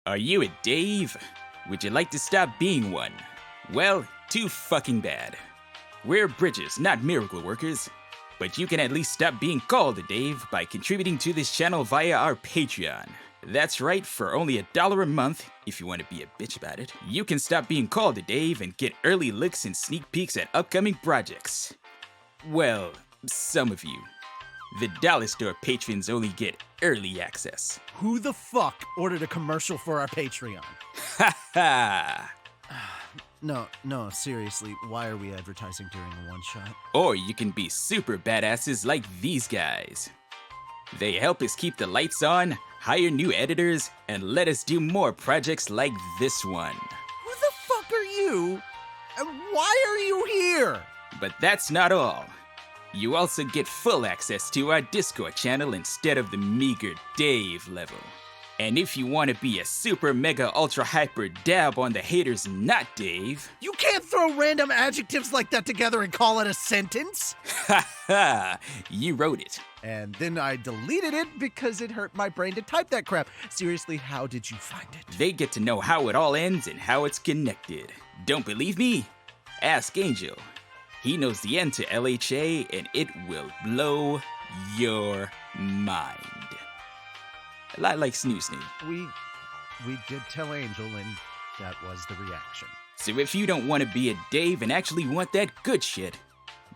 Are you a Dave? Would you like to stop being one? Well, too fucking bad. We're bridges, not miracle workers. But you can at least stop being called a Dave by contributing to this channel via our Patreon. That's right, for only $1 a month, if you want to be a bitch about it, you can stop being called a Dave and get early looks and sneak peeks at upcoming projects. Well, some of you. The Dollar Store patrons only get early access. Who the fuck ordered a commercial for our Patreon? Ha ha! No, seriously, why are we advertising during a one-shot? Or you can be super badasses like these guys. They help us keep the lights on, hire new editors, and let us do more projects like this one. Who the fuck are you? And why are you here? But that's not all. You also get full access to our Discord channel instead of the meager Dave level. And if you want to be a super mega ultra hyper dab on the haters not Dave... You can't throw random adjectives like that together and call it a sentence! Ha ha! You wrote it. And then I deleted it because it hurt my brain to type that crap. Seriously, how did you find it? They get to know how it all ends and how it's connected. Don't believe me? Ask Angel. He knows the end to LHA and it will blow your mind. A lot like Snoo Snoo. We did tell Angel and that was the reaction. So if you don't want to be a Dave and actually want that good shit,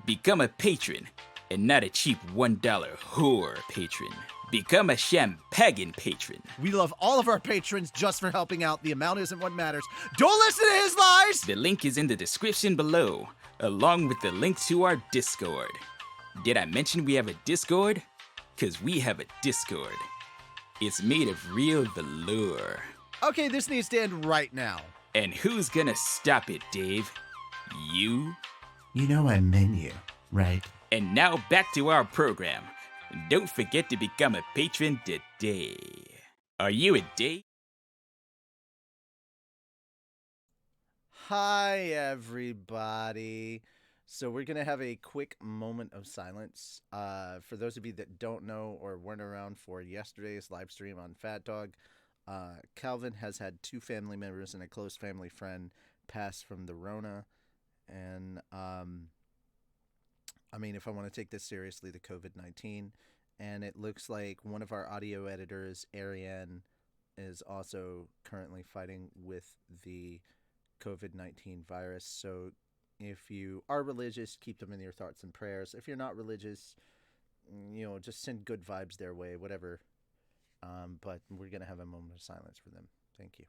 become a patron and not a cheap $1 whore patron. Become a champagne patron. We love all of our patrons just for helping out. The amount isn't what matters. Don't listen to his lies! The link is in the description below, along with the link to our Discord. Did I mention we have a Discord? 'Cause we have a Discord. It's made of real velour. Okay, this needs to end right now. And who's gonna stop it, Dave? You? You know I meant you, right? And now back to our program. Don't forget to become a patron today. Are you a Dave? Hi, everybody. So we're going to have a quick moment of silence. For those of you that don't know or weren't around for yesterday's live stream on Fat Dog, Calvin has had 2 family members and a close family friend pass from the Rona. And, I mean, if I want to take this seriously, the COVID-19. And it looks like one of our audio editors, Ariane, is also currently fighting with the COVID-19 virus. So if you are religious, keep them in your thoughts and prayers. If you're not religious, just send good vibes their way, whatever. But we're going to have a moment of silence for them. Thank you.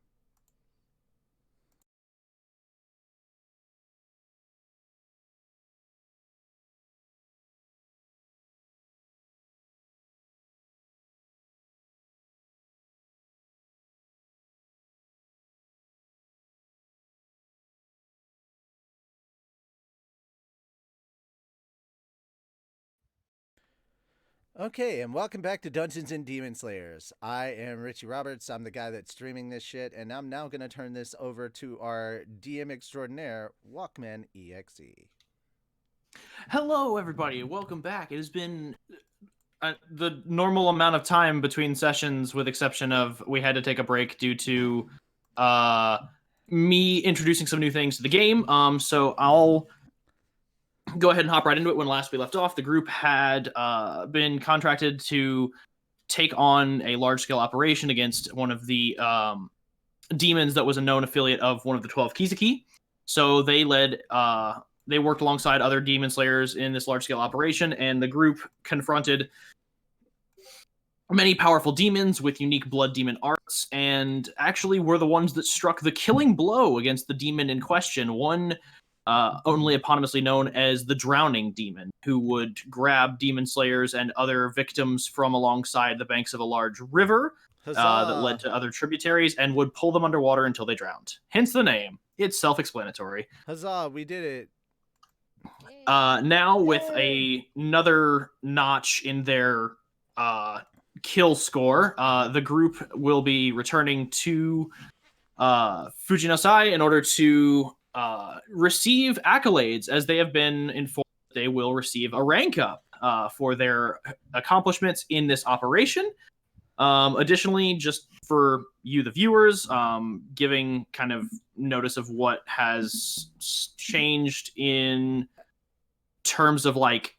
Okay, and welcome back to Dungeons and Demon Slayers. I am Richie Roberts. I'm the guy that's streaming this shit, and I'm now going to turn this over to our DM extraordinaire, WalkmanEXE. Hello, everybody. Welcome back. It has been the normal amount of time between sessions, with exception of we had to take a break due to me introducing some new things to the game. So I'll go ahead and hop right into it. When last we left off, the group had been contracted to take on a large-scale operation against one of the demons that was a known affiliate of one of the 12 Kiseki. So they worked alongside other demon slayers in this large-scale operation, and the group confronted many powerful demons with unique blood demon arts, and actually were the ones that struck the killing blow against the demon in question, one only eponymously known as the Drowning Demon, who would grab demon slayers and other victims from alongside the banks of a large river that led to other tributaries and would pull them underwater until they drowned. Hence the name. It's self-explanatory. Huzzah, we did it. Now with another notch in their kill score, the group will be returning to Fujinosai in order to receive accolades, as they have been informed they will receive a rank up for their accomplishments in this operation. Additionally, just for you, the viewers, giving kind of notice of what has changed in terms of like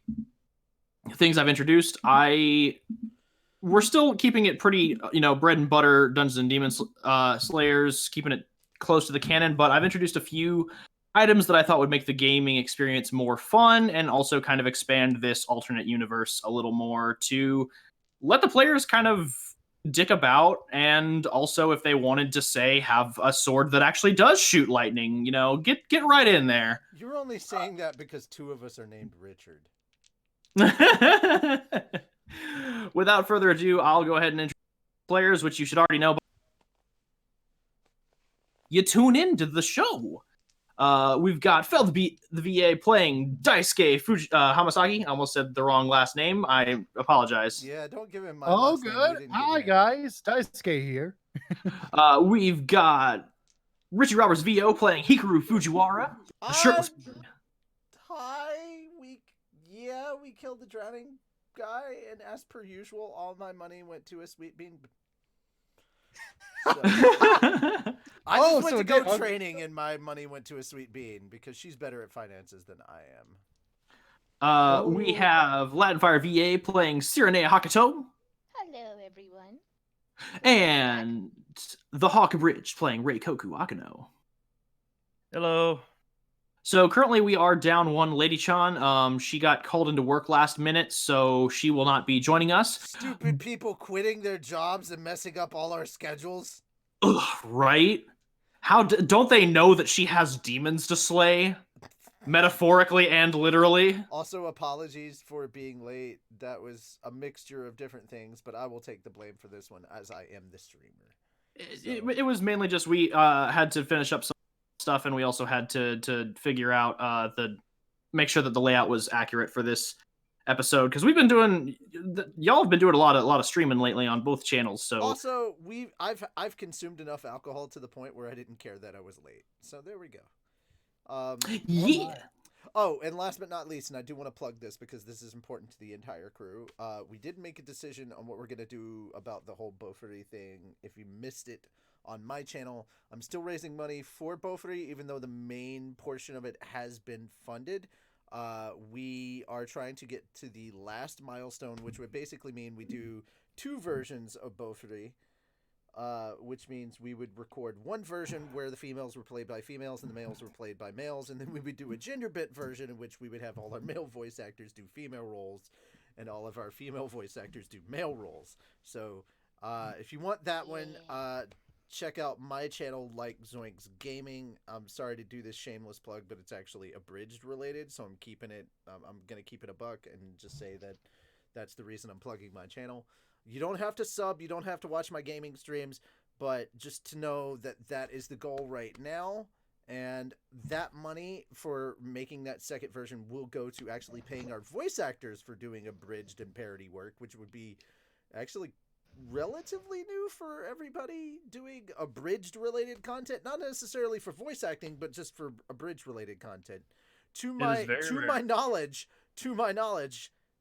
things I've introduced. We're still keeping it pretty, bread and butter Dungeons and Demons Slayers, keeping it close to the canon, but I've introduced a few items that I thought would make the gaming experience more fun and also kind of expand this alternate universe a little more to let the players kind of dick about, and also if they wanted to say have a sword that actually does shoot lightning, get right in there. You're only saying that because 2 of us are named Richard. Without further ado, I'll go ahead and introduce players, which you should already know. You tune into the show. We've got FelTheVA playing Daisuke Hamasaki. I almost said the wrong last name. I apologize. Yeah, don't give him my last name. Good. Hi, guys. Daisuke here. We've got RichieRobertsVO playing Hikaru Fujiwara. The shirtless. Hi. We killed the drowning guy, and as per usual, all my money went to a sweet bean. So, I just went to go training, and my money went to a sweet bean because she's better at finances than I am. We have LatinFireVA playing Sirinea Hakato. Hello, everyone. And TheHawkAbridged playing Reikoku Akuno. Hello. So currently we are down one Lady-chan. She got called into work last minute, so she will not be joining us. Stupid people quitting their jobs and messing up all our schedules. Ugh, right? How don't they know that she has demons to slay? Metaphorically and literally. Also, apologies for being late. That was a mixture of different things, but I will take the blame for this one as I am the streamer. It was mainly just we had to finish up some stuff, and we also had to figure out make sure that the layout was accurate for this episode, because we've been doing y'all have been doing a lot of streaming lately on both channels. So also I've consumed enough alcohol to the point where I didn't care that I was late. So there we go. Yeah. Oh, and last but not least, and I do want to plug this because this is important to the entire crew. We did make a decision on what we're gonna do about the whole Beaufry thing. If you missed it on my channel, I'm still raising money for Beaufry, even though the main portion of it has been funded. We are trying to get to the last milestone, which would basically mean we do 2 versions of Beaufry, which means we would record one version where the females were played by females and the males were played by males, and then we would do a gender bit version in which we would have all our male voice actors do female roles and all of our female voice actors do male roles. So if you want that one, check out my channel, like Zoinks Gaming. I'm sorry to do this shameless plug, but it's actually abridged related, so I'm keeping it. I'm gonna keep it a buck and just say that that's the reason I'm plugging my channel. You don't have to sub, you don't have to watch my gaming streams, but just to know that that is the goal right now, and that money for making that second version will go to actually paying our voice actors for doing abridged and parody work, which would be actually relatively new for everybody doing abridged related content, not necessarily for voice acting, but just for abridged related content. To my knowledge,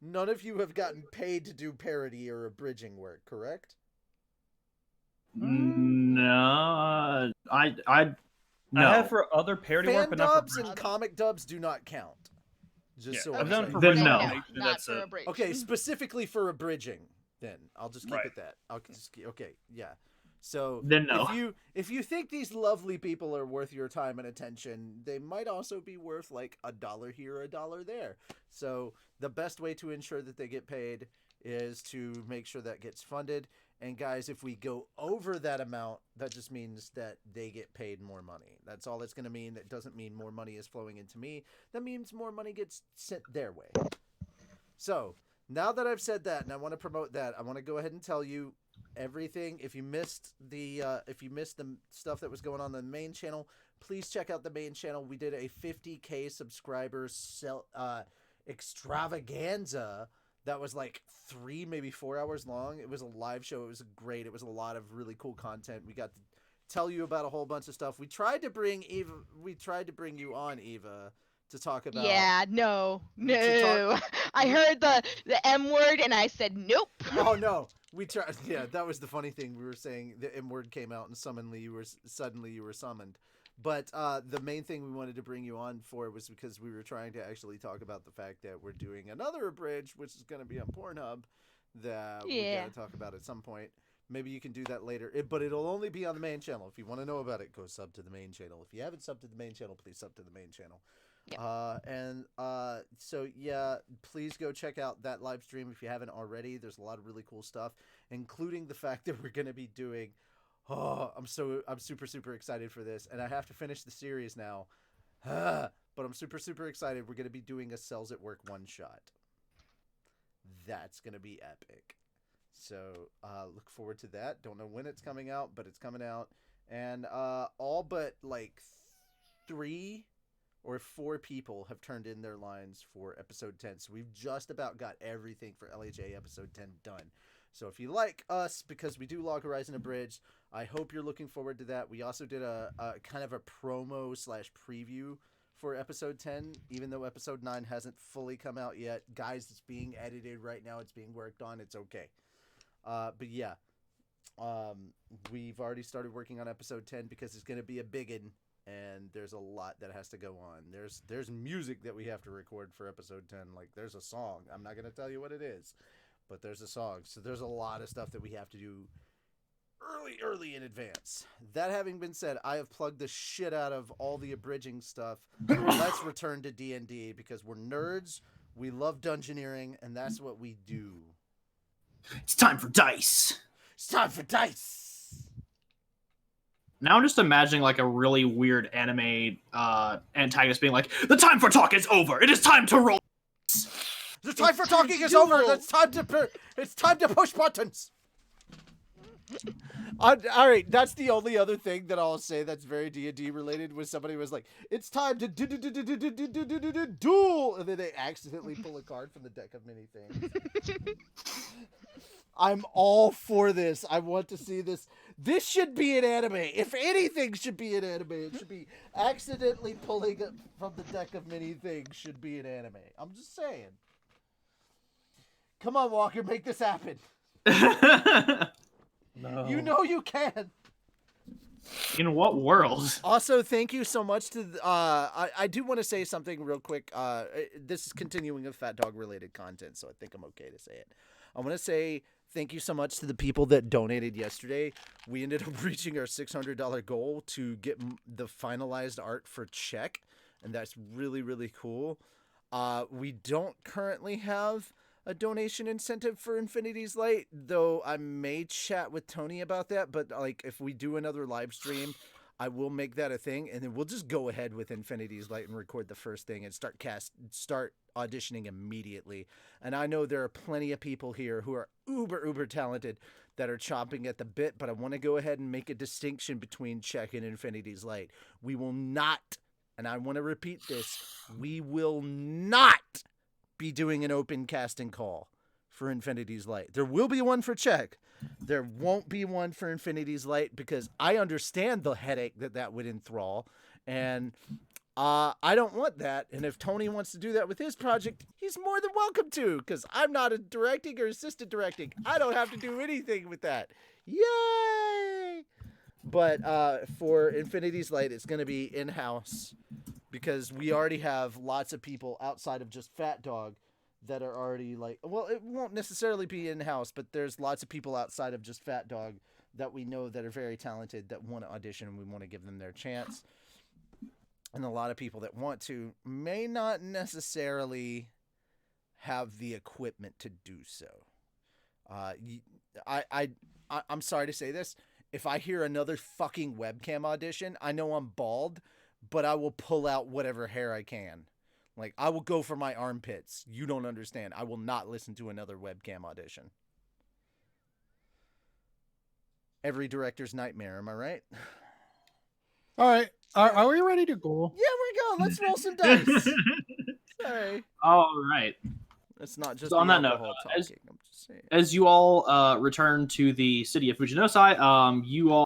none of you have gotten paid to do parody or abridging work, correct? No, I no. I have for other parody work, Fan but not for dubs and comic dubs do not count. Just so I've I'm done saying. for Then original no. animation, Not that's for it. a break. Okay, specifically for abridging, then I'll just keep Right. it that. I'll just okay, yeah. So Then no. if you think these lovely people are worth your time and attention, they might also be worth like $1 here, $1 there. So the best way to ensure that they get paid is to make sure that gets funded. And guys, if we go over that amount, that just means that they get paid more money. That's all it's going to mean. That doesn't mean more money is flowing into me. That means more money gets sent their way. So now that I've said that, and I want to promote that, I want to go ahead and tell you everything. If you missed the stuff that was going on in the main channel, please check out the main channel. We did a 50K subscribers extravaganza that was like 3, maybe 4 hours long. It was a live show. It was great. It was a lot of really cool content. We got to tell you about a whole bunch of stuff. We tried to bring you on, Eva, to talk about. Yeah, no. To I heard the M word and I said nope. Oh no, we tried. Yeah, that was the funny thing. We were saying the M word came out and suddenly you were summoned. But the main thing we wanted to bring you on for was because we were trying to actually talk about the fact that we're doing another abridged, which is going to be on Pornhub, that we got to talk about at some point. Maybe you can do that later, but it'll only be on the main channel. If you want to know about it, go sub to the main channel. If you haven't subbed to the main channel, please sub to the main channel. Yep. So yeah, please go check out that live stream if you haven't already. There's a lot of really cool stuff, including the fact that we're going to be doing. Oh, I'm super excited for this, and I have to finish the series now. But I'm super excited. We're going to be doing a Cells at Work one shot. That's going to be epic. So look forward to that. Don't know when it's coming out, but it's coming out. And all but like 3 or 4 people have turned in their lines for episode 10. So we've just about got everything for LHA episode 10 done. So if you like us, because we do Log Horizon Abridged, I hope you're looking forward to that. We also did a kind of a promo / preview for episode 10, even though episode 9 hasn't fully come out yet. Guys, it's being edited right now. It's being worked on. It's okay. But yeah, we've already started working on episode 10 because it's going to be a biggin, and there's a lot that has to go on. There's music that we have to record for episode 10. Like, there's a song. I'm not going to tell you what it is, but there's a song. So there's a lot of stuff that we have to do early in advance. That having been said, I have plugged the shit out of all the abridging stuff. Let's return to D&D because we're nerds. We love dungeoneering, and that's what we do. It's time for dice. It's time for dice. Now I'm just imagining like a really weird anime antagonist being like, "The time for talk is over. It is time to roll." The time for talking is over. It's time to push buttons. All right, that's the only other thing that I'll say that's very D&D related. Was somebody was like, "It's time to duel," and then they accidentally pull a card from the deck of many things. I'm all for this. I want to see this. This should be an anime. If anything should be an anime, it should be accidentally pulling it from the deck of many things. Should be an anime. I'm just saying. Come on, Walker, make this happen. No. You know you can. In what world? Also, thank you so much to I do want to say something real quick. This is continuing with Fat Dog related content, so I think I'm okay to say it. I want to say thank you so much to the people that donated yesterday. We ended up reaching our $600 goal to get the finalized art for Czech, and that's really cool. We don't currently have a donation incentive for Infinity's Light, though I may chat with Tony about that. But like, if we do another live stream, I will make that a thing, and then we'll just go ahead with Infinity's Light and record the first thing and start auditioning immediately. And I know there are plenty of people here who are uber talented that are chomping at the bit, but I want to go ahead and make a distinction between Czech and Infinity's Light. We will not, and I want to repeat this, we will not be doing an open casting call for Infinity's Light. There will be one for Czech. There won't be one for Infinity's Light because I understand the headache that would enthrall, and I don't want that. And if Tony wants to do that with his project, he's more than welcome to, because I'm not a directing or assistant directing. I don't have to do anything with that. Yay! But for Infinity's Light, it's going to be in-house, because we already have lots of people outside of just Fat Dog that are already like, well, it won't necessarily be in-house, but there's lots of people outside of just Fat Dog that we know that are very talented that want to audition, and we want to give them their chance. And a lot of people that want to may not necessarily have the equipment to do so. I'm sorry to say this. If I hear another fucking webcam audition, I know I'm bald, but I will pull out whatever hair I can. Like, I will go for my armpits. You don't understand. I will not listen to another webcam audition. Every director's nightmare, am I right? All right. Are we ready to go? Yeah, we're going. Let's roll some dice. Sorry. All right. It's not just So on that note, alcohol talking. I'm just saying. As you all return to the city of Fujinosai, you all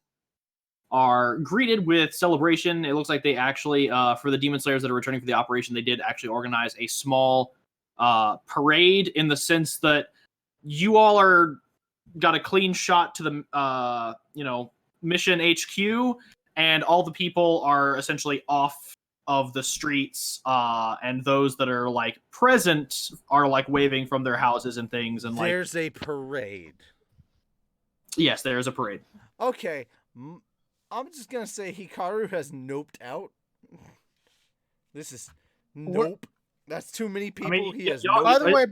are greeted with celebration. It looks like they actually, for the Demon Slayers that are returning for the operation, they did actually organize a small parade, in the sense that you all got a clean shot to the mission HQ, and all the people are essentially off of the streets, and those that are like present are like waving from their houses and things, and There's a parade. Yes, there is a parade. Okay, I'm just gonna say Hikaru has noped out. This is nope. That's too many people. He has noped. By the way,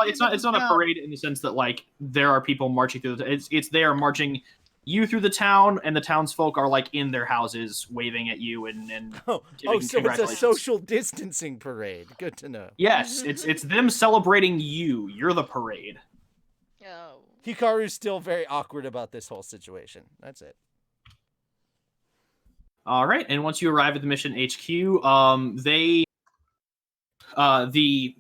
it's not a parade in the sense that like there are people marching through it's they are marching you through the town, and the townsfolk are like in their houses waving at you and so it's a social distancing parade. Good to know. Yes, it's them celebrating you. You're the parade. Oh. Hikaru's still very awkward about this whole situation. That's it. All right, and once you arrive at the mission HQ, the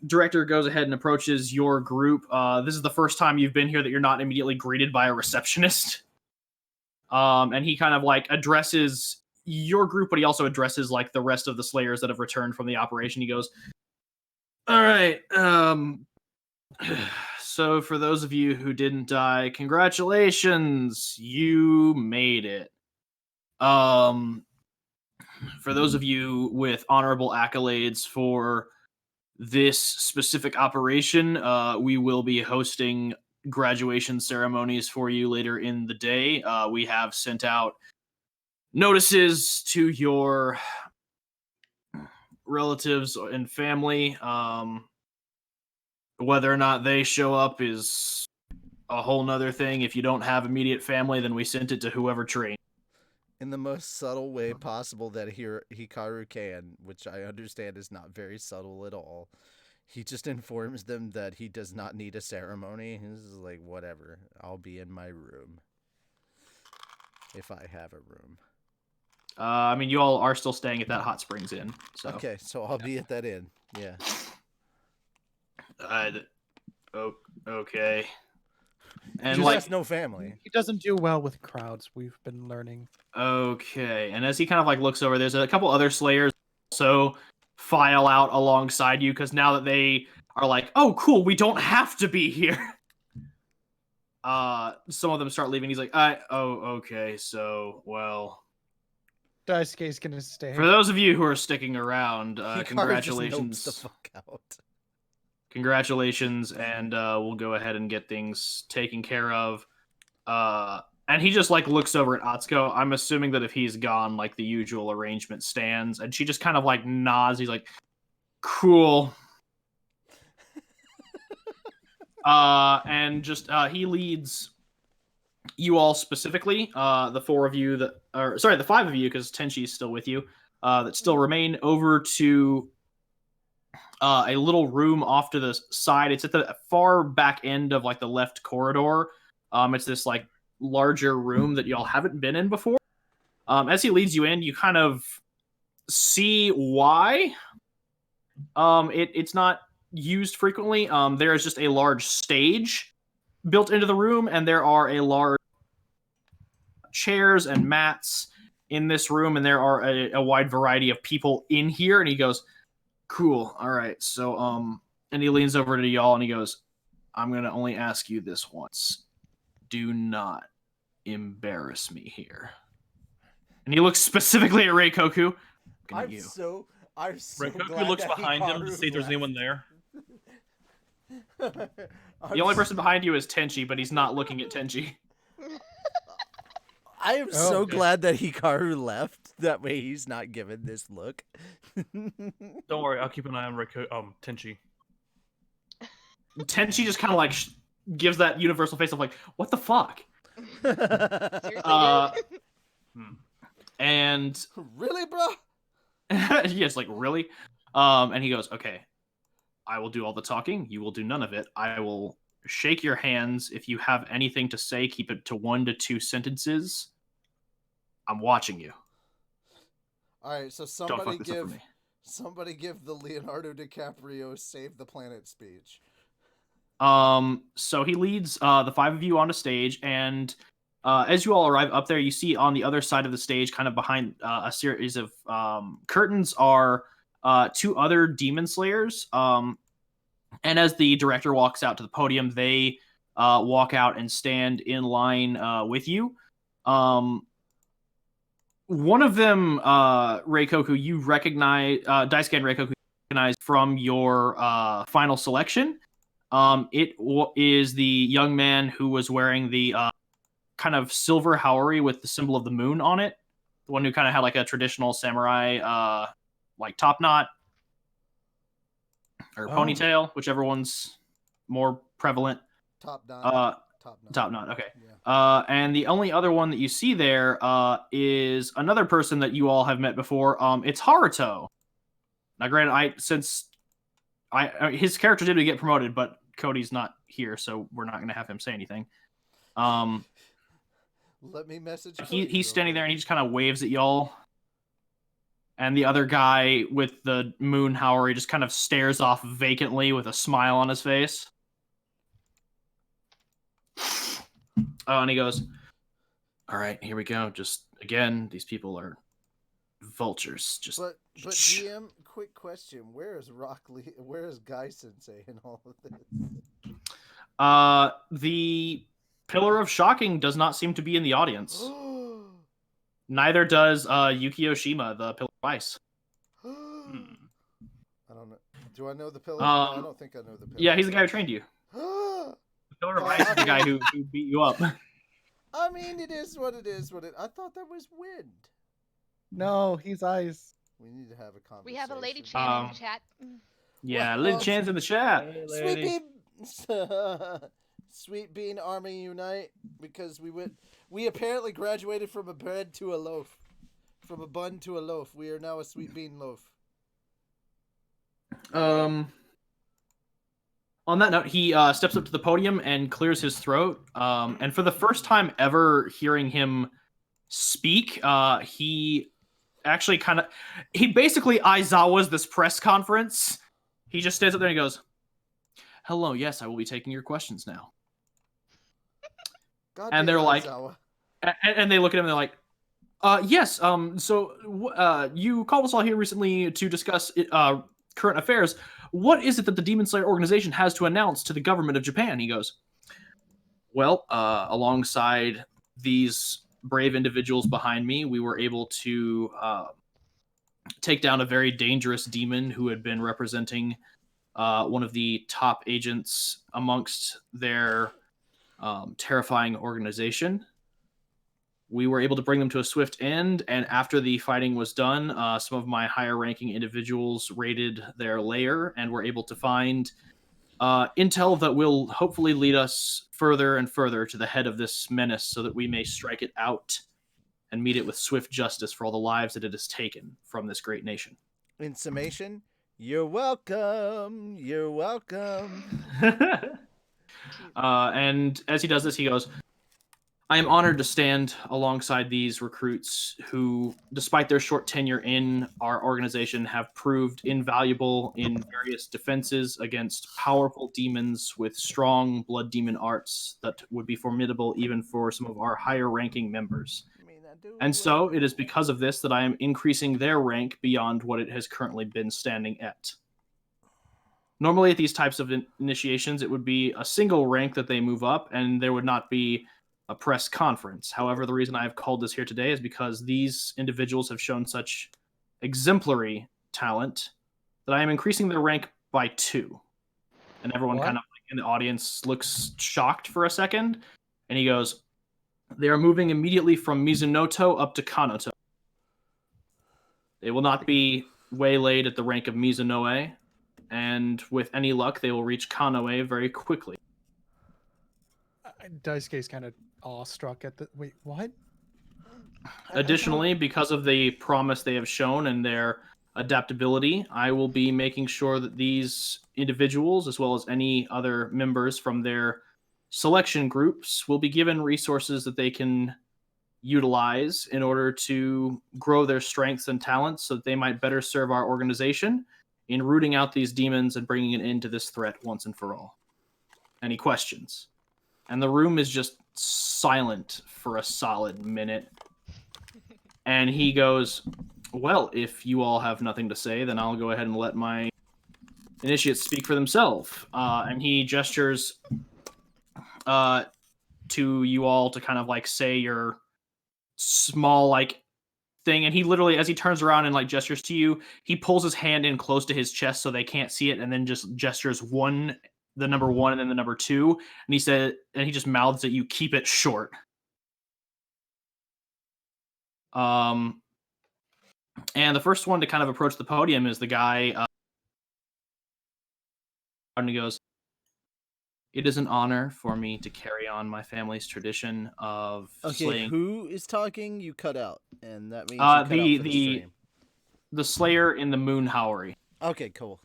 director goes ahead and approaches your group. This is the first time you've been here that you're not immediately greeted by a receptionist. And he kind of like addresses your group, but he also addresses like the rest of the Slayers that have returned from the operation. He goes, "All right, so for those of you who didn't die, congratulations, you made it. For those of you with honorable accolades for this specific operation, we will be hosting graduation ceremonies for you later in the day. We have sent out notices to your relatives and family. Whether or not they show up is a whole nother thing. If you don't have immediate family, then we sent it to whoever trained." In the most subtle way possible that Hikaru can, which I understand is not very subtle at all, he just informs them that he does not need a ceremony. He's like, whatever, I'll be in my room. If I have a room. I mean, you all are still staying at that Hot Springs Inn. So. Okay, so I'll be at that inn. Yeah. Okay. And He like has no family. He doesn't do well with crowds, we've been learning. Okay. And as he kind of like looks over, there's a couple other Slayers also file out alongside you, because now that they are like, oh cool, we don't have to be here. Some of them start leaving. He's like, okay, so well, Daisuke's gonna stay. for those of you who are sticking around, Hikaru congratulations. just nopes the fuck out. Congratulations, and we'll go ahead and get things taken care of. And he just like looks over at Atsuko. I'm assuming that if he's gone, like the usual arrangement stands, and she just kind of like nods. He's like, cool. And just he leads you all specifically, the four of you that, or sorry, the five of you, because Tenchi's still with you, that still remain, over to a little room off to the side. It's at the far back end of like the left corridor. It's this like larger room that y'all haven't been in before. As he leads you in, you kind of see why. It's not used frequently. There is just a large stage built into the room, and there are a large chairs and mats in this room, and there are a wide variety of people in here. And he goes, cool, all right, so and he leans over to y'all and he goes, I'm gonna only ask you this once, do not embarrass me here. And he looks specifically at Reikoku. I'm so Reikoku glad looks that behind him to Hikaru see if there's left. anyone there. The only person behind you is Tenchi, but he's not looking at Tenchi. I am so glad that Hikaru left. That way he's not given this look. Don't worry, I'll keep an eye on Tenchi. Tenchi just kind of like gives that universal face of like, what the fuck? And really, bro? yes, like really. And he goes, okay, I will do all the talking. You will do none of it. I will shake your hands. If you have anything to say, keep it to 1 to 2 sentences. I'm watching you. All right, so somebody give the Leonardo DiCaprio Save the Planet speech. So he leads the five of you onto stage, and As you all arrive up there, you see on the other side of the stage, kind of behind a series of curtains, are two other demon slayers. And as the director walks out to the podium, they walk out and stand in line with you. One of them, Reikoku, you recognize, Daisuke and Reikoku, recognize from your final selection. It is the young man who was wearing the kind of silver haori with the symbol of the moon on it. The one who kind of had like a traditional samurai like top knot or ponytail, whichever one's more prevalent. Top knot. Top knot. Top knot. Okay. Yeah. And the only other one that you see there is another person that you all have met before. It's Haruto. Now, granted, his character did get promoted, but Cody's not here, so we're not going to have him say anything. Let me message. Cody He's real standing quick. there and he just kind of waves at y'all. And the other guy with the moon haori just kind of stares off vacantly with a smile on his face. And he goes, "All right, here we go. Just again, these people are vultures. Just But GM, quick question: where is Rock Lee? Where is Guy Sensei in all of this? The Pillar of Shocking does not seem to be in the audience. Neither does Yukio Shima, the Pillar of Ice. I don't know. Do I know the pillar? Um, No, I don't think I know the pillar. Yeah, he's the guy who trained you. The Pillar of Ice is the guy who beat you up. I mean, it is what it is. I thought that was wind. No, he's ice. We need to have a conversation. We have a lady Chan in the chat. Yeah, Well, little chance in the chat. Hey, Sweet lady. Bean, Sweet Bean Army Unite, because we apparently graduated from a bread to a loaf, from a bun to a loaf. We are now a Sweet Bean loaf. On that note, he steps up to the podium and clears his throat. And for the first time ever hearing him speak, he actually he basically Aizawa's this press conference. He just stands up there and he goes, "Hello, yes, I will be taking your questions now." God And damn they're like- Aizawa. And they look at him and they're like, yes, so you called us all here recently to discuss current affairs. What is it that the Demon Slayer organization has to announce to the government of Japan? He goes, well, alongside these brave individuals behind me, we were able to take down a very dangerous demon who had been representing one of the top agents amongst their terrifying organization. We were able to bring them to a swift end, and after the fighting was done, some of my higher-ranking individuals raided their lair and were able to find intel that will hopefully lead us further and further to the head of this menace so that we may strike it out and meet it with swift justice for all the lives that it has taken from this great nation. In summation, you're welcome. You're welcome. And as he does this, he goes, I am honored to stand alongside these recruits who, despite their short tenure in our organization, have proved invaluable in various defenses against powerful demons with strong blood demon arts that would be formidable even for some of our higher-ranking members. And so, it is because of this that I am increasing their rank beyond what it has currently been standing at. Normally, at these types of initiations, it would be a single rank that they move up, and there would not be a press conference. However, the reason I have called this here today is because these individuals have shown such exemplary talent that I am increasing their rank by 2. And everyone What? kind of in the audience looks shocked for a second, and he goes, they are moving immediately from Mizunoto up to Kanoto. They will not be waylaid at the rank of Mizunoe, and with any luck, they will reach Kanoe very quickly. Daisuke's kind of awestruck at the. Wait, what? Additionally, because of the promise they have shown and their adaptability, I will be making sure that these individuals, as well as any other members from their selection groups, will be given resources that they can utilize in order to grow their strengths and talents so that they might better serve our organization in rooting out these demons and bringing an end to this threat once and for all. Any questions? And the room is just silent for a solid minute. And he goes, well, if you all have nothing to say, then I'll go ahead and let my initiates speak for themselves. And he gestures to you all to kind of like say your small like thing. And he literally, as he turns around and like gestures to you, he pulls his hand in close to his chest so they can't see it, and then just gestures the number 1 and then the number 2. And he said, and he just mouths at you, keep it short. And the first one to kind of approach the podium is the guy, and he goes, it is an honor for me to carry on my family's tradition of slaying. Who is talking? You cut out, and that means you cut out for the stream. The Slayer in the Moon Howery. Okay, cool.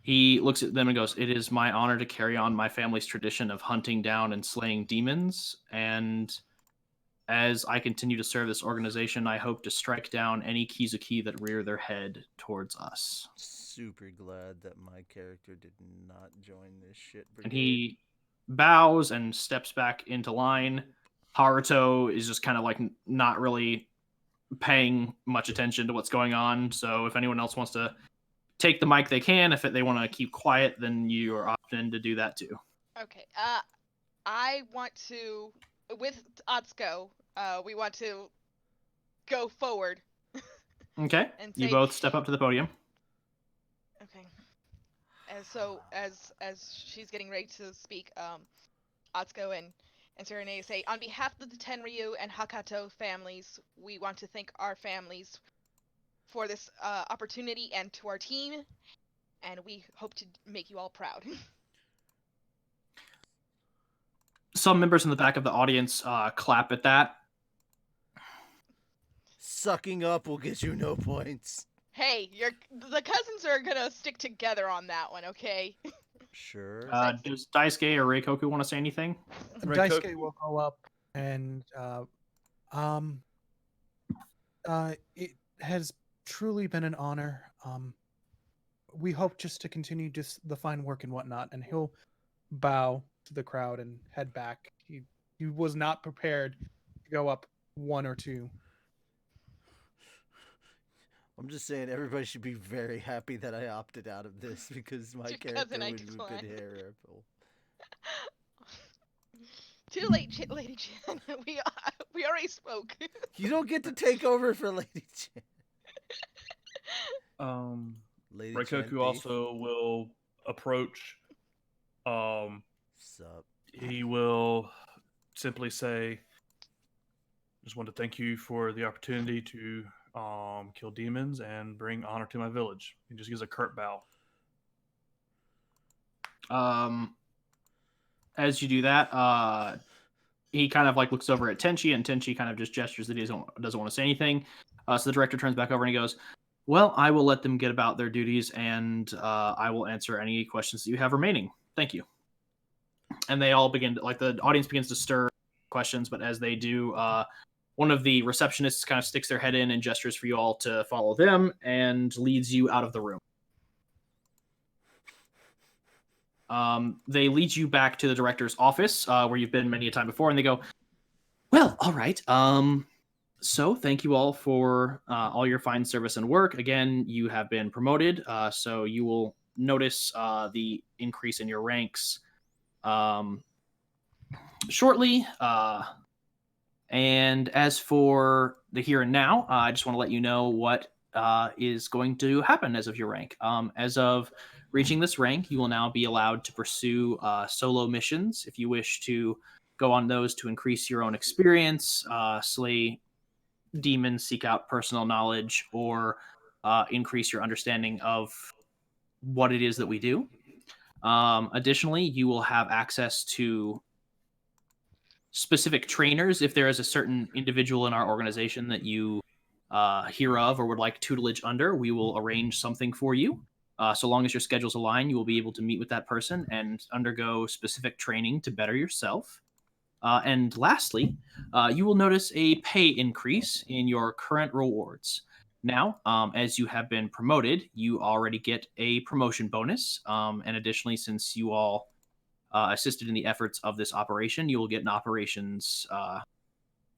He looks at them and goes, it is my honor to carry on my family's tradition of hunting down and slaying demons, and as I continue to serve this organization, I hope to strike down any Kizuki that rear their head towards us. Super glad that my character did not join this shit brigade. And he bows and steps back into line. Haruto is just kind of like not really paying much attention to what's going on. So if anyone else wants to take the mic, they can. If they want to keep quiet, then you are opted to do that too. Okay. I want to, with Atsuko, we want to go forward. Okay. And You say- both step up to the podium. Okay. And so as she's getting ready to speak, Atsuko and Sirinea say, on behalf of the Tenryuu and Hakato families, we want to thank our families for this opportunity and to our team, and we hope to make you all proud. Some members in the back of the audience clap at that. Sucking up will get you no points. Hey, the cousins are gonna stick together on that one, okay? Sure. Does Daisuke or Reikoku want to say anything? Daisuke will go up and it has truly been an honor. We hope just to continue just the fine work and whatnot, and he'll bow to the crowd and head back. He was not prepared to go up 1 or 2. I'm just saying everybody should be very happy that I opted out of this because my Your character cousin I would have been declined. terrible. Too late, Lady Jen. We already spoke. You don't get to take over for Lady Chen. Lady Chen Reikoku beef. also will approach. Sup? He will simply say, just want to thank you for the opportunity to kill demons and bring honor to my village. He just gives a curt bow. As you do that, he kind of like looks over at Tenchi, and Tenchi kind of just gestures that he doesn't want to say anything. So the director turns back over and he goes, well, I will let them get about their duties, and I will answer any questions that you have remaining. Thank you. And they all begin to, like, the audience begins to stir questions, but as they do, one of the receptionists kind of sticks their head in and gestures for you all to follow them and leads you out of the room. They lead you back to the director's office, where you've been many a time before, and they go, well, all right. So thank you all for all your fine service and work. Again, you have been promoted, so you will notice the increase in your ranks shortly. And as for the here and now, I just want to let you know what is going to happen as of your rank. As of reaching this rank, you will now be allowed to pursue solo missions if you wish to go on those to increase your own experience, slay demons, seek out personal knowledge, or increase your understanding of what it is that we do. Additionally, you will have access to specific trainers if there is a certain individual in our organization that you hear of or would like tutelage under. We will arrange something for you. So long as your schedules align, you will be able to meet with that person and undergo specific training to better yourself. And lastly, you will notice a pay increase in your current rewards. Now, as you have been promoted, you already get a promotion bonus. And additionally, since you all assisted in the efforts of this operation, you will get an operations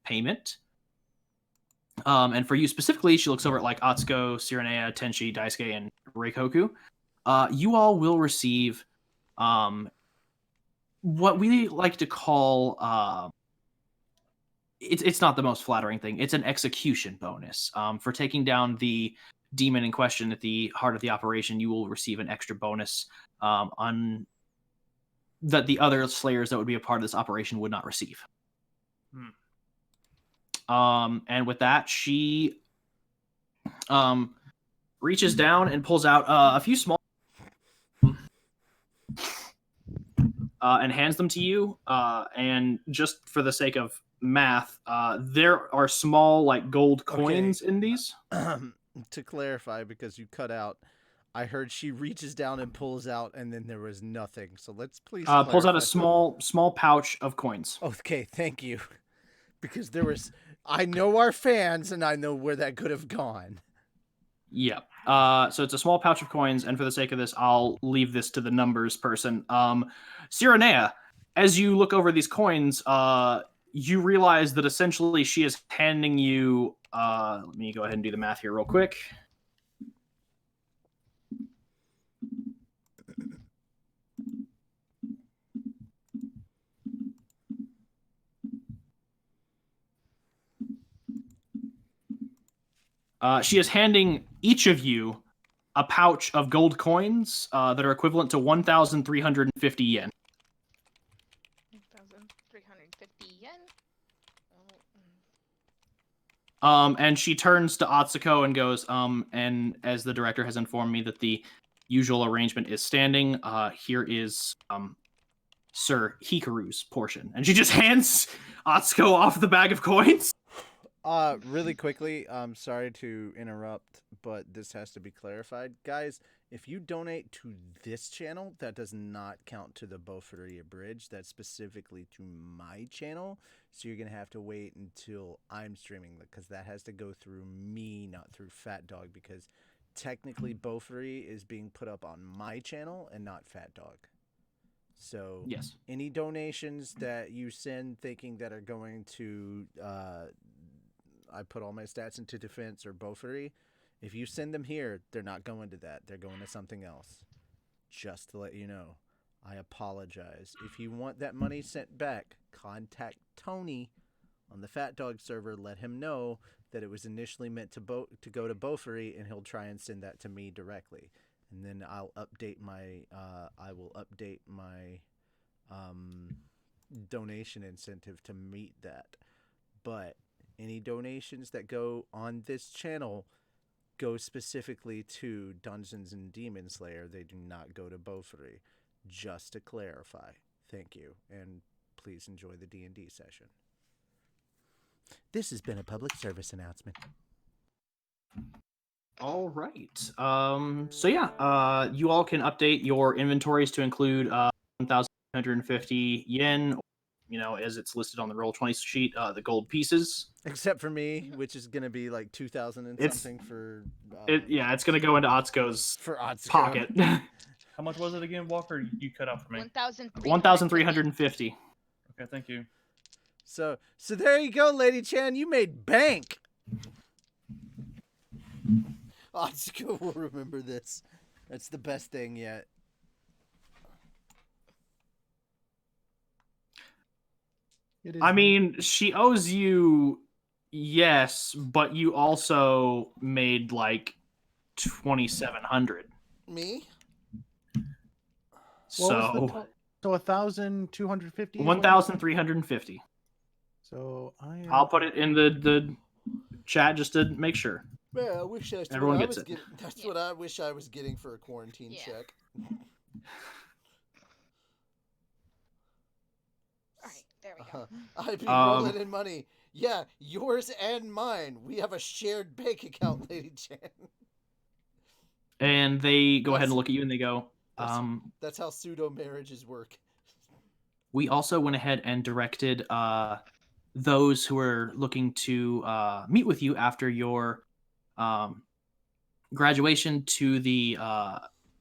payment. And for you specifically, she looks over at like Atsuko, Sirinea, Tenshi, Daisuke, and Reikoku. You all will receive what we like to call it's not the most flattering thing. It's an execution bonus. For taking down the demon in question at the heart of the operation, you will receive an extra bonus on that the other slayers that would be a part of this operation would not receive. And with that, she reaches down and pulls out a few small and hands them to you. And just for the sake of math, there are small like gold coins in these. To clarify, because you cut out, I heard she reaches down and pulls out, and then there was nothing. So let's please Pulls out a clarify. small pouch of coins. Okay, thank you. Because there was, I know our fans, and I know where that could have gone. Yeah. So it's a small pouch of coins, and for the sake of this, I'll leave this to the numbers person. Sirinea, as you look over these coins, you realize that essentially she is handing you. Let me go ahead and do the math here real quick. She is handing each of you a pouch of gold coins that are equivalent to 1,350 yen. 1,350 yen. And she turns to Atsuko and goes, and as the director has informed me that the usual arrangement is standing, here is Sir Hikaru's portion. And she just hands Atsuko off the bag of coins. Really quickly, sorry to interrupt, but this has to be clarified. Guys, if you donate to this channel, that does not count to the TheHawkAbridged. That's specifically to my channel. So you're going to have to wait until I'm streaming, because that has to go through me, not through Fat Dog, because technically TheHawkAbridged is being put up on my channel and not Fat Dog. So yes, any donations that you send thinking that are going to... I put all my stats into defense or TheHawkAbridged. If you send them here, they're not going to that. They're going to something else. Just to let you know. I apologize. If you want that money sent back, contact Tony on the Fat Dog server. Let him know that it was initially meant to go to TheHawkAbridged, and he'll try and send that to me directly. And then I'll update my donation incentive to meet that. But any donations that go on this channel go specifically to Dungeons and Demon Slayer. They do not go to TheHawkAbridged. Just to clarify. Thank you, and please enjoy the D&D session. This has been a public service announcement. All right. So yeah, you all can update your inventories to include 1,150 yen. As it's listed on the Roll20 sheet, the gold pieces. Except for me, which is going to be like 2,000 and something for... it's going to go into Atsuko's pocket. How much was it again, Walker? You cut out for me. 1,350. Okay, thank you. So there you go, Lady Chan. You made bank. Atsuko will remember this. That's the best thing yet. I mean, she owes you, yes, but you also made like 2,700. Me? So 1,250. 1,350. So I'll put it in the chat just to make sure. Man, I wish that's Everyone what gets I was it. That's what I wish I was getting for a quarantine check. Alright, there we go. I'd be rolling in money. Yeah, yours and mine. We have a shared bank account, Lady Chan. And they go ahead and look at you and they go, That's how pseudo marriages work. we also went ahead and directed those who are looking to meet with you after your graduation to the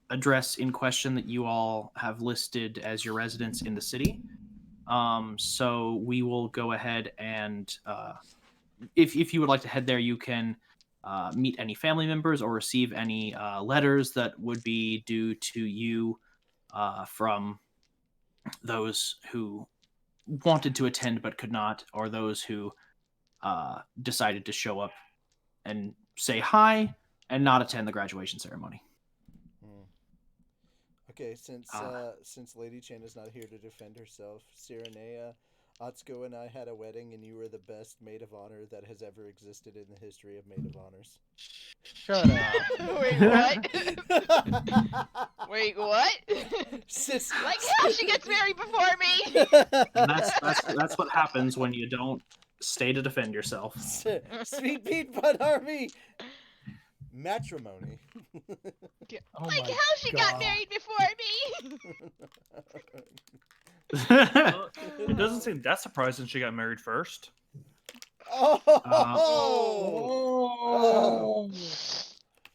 address in question that you all have listed as your residence in the city. So we will go ahead and, if you would like to head there, you can meet any family members or receive any letters that would be due to you from those who wanted to attend but could not, or those who decided to show up and say hi and not attend the graduation ceremony. Okay, since Lady Chan is not here to defend herself, Sirinea, Atsuko and I had a wedding, and you were the best maid of honor that has ever existed in the history of maid of honors. Shut up. Wait, what? Wait, what? Like how she gets married before me? And that's what happens when you don't stay to defend yourself. Sweet Pete Bud Army. Matrimony. Oh Like my how she got God. married before me? It doesn't seem that surprising she got married first. Oh.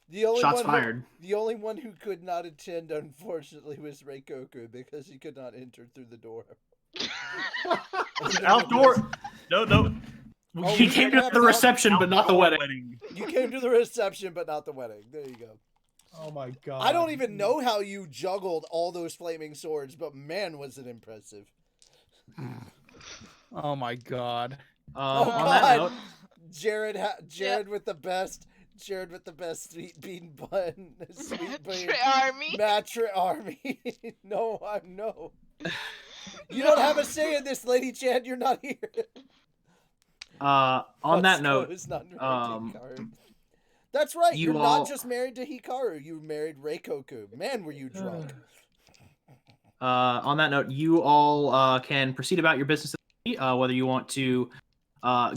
The only Shots one fired. The only one who could not attend, unfortunately, was Reikoku because he could not enter through the door. Outdoor. No. Oh, He we came can to have the an reception, but not the outdoor wedding. You came to the reception, but not the wedding. There you go. Oh my God. I don't even know how you juggled all those flaming swords, but man, was it impressive. Oh my God. Oh, On that note, Jared with the best. Jared with the best sweet bean bun. Sweet bean. Army. Matre Army. No. You don't have a say in this, Lady Chan. You're not here. on that Atsuko note, is not married to Hikaru. That's right. you You're all- not just married to Hikaru. You married Reikoku. Man, were you drunk. on that note, you all can proceed about your business, whether you want to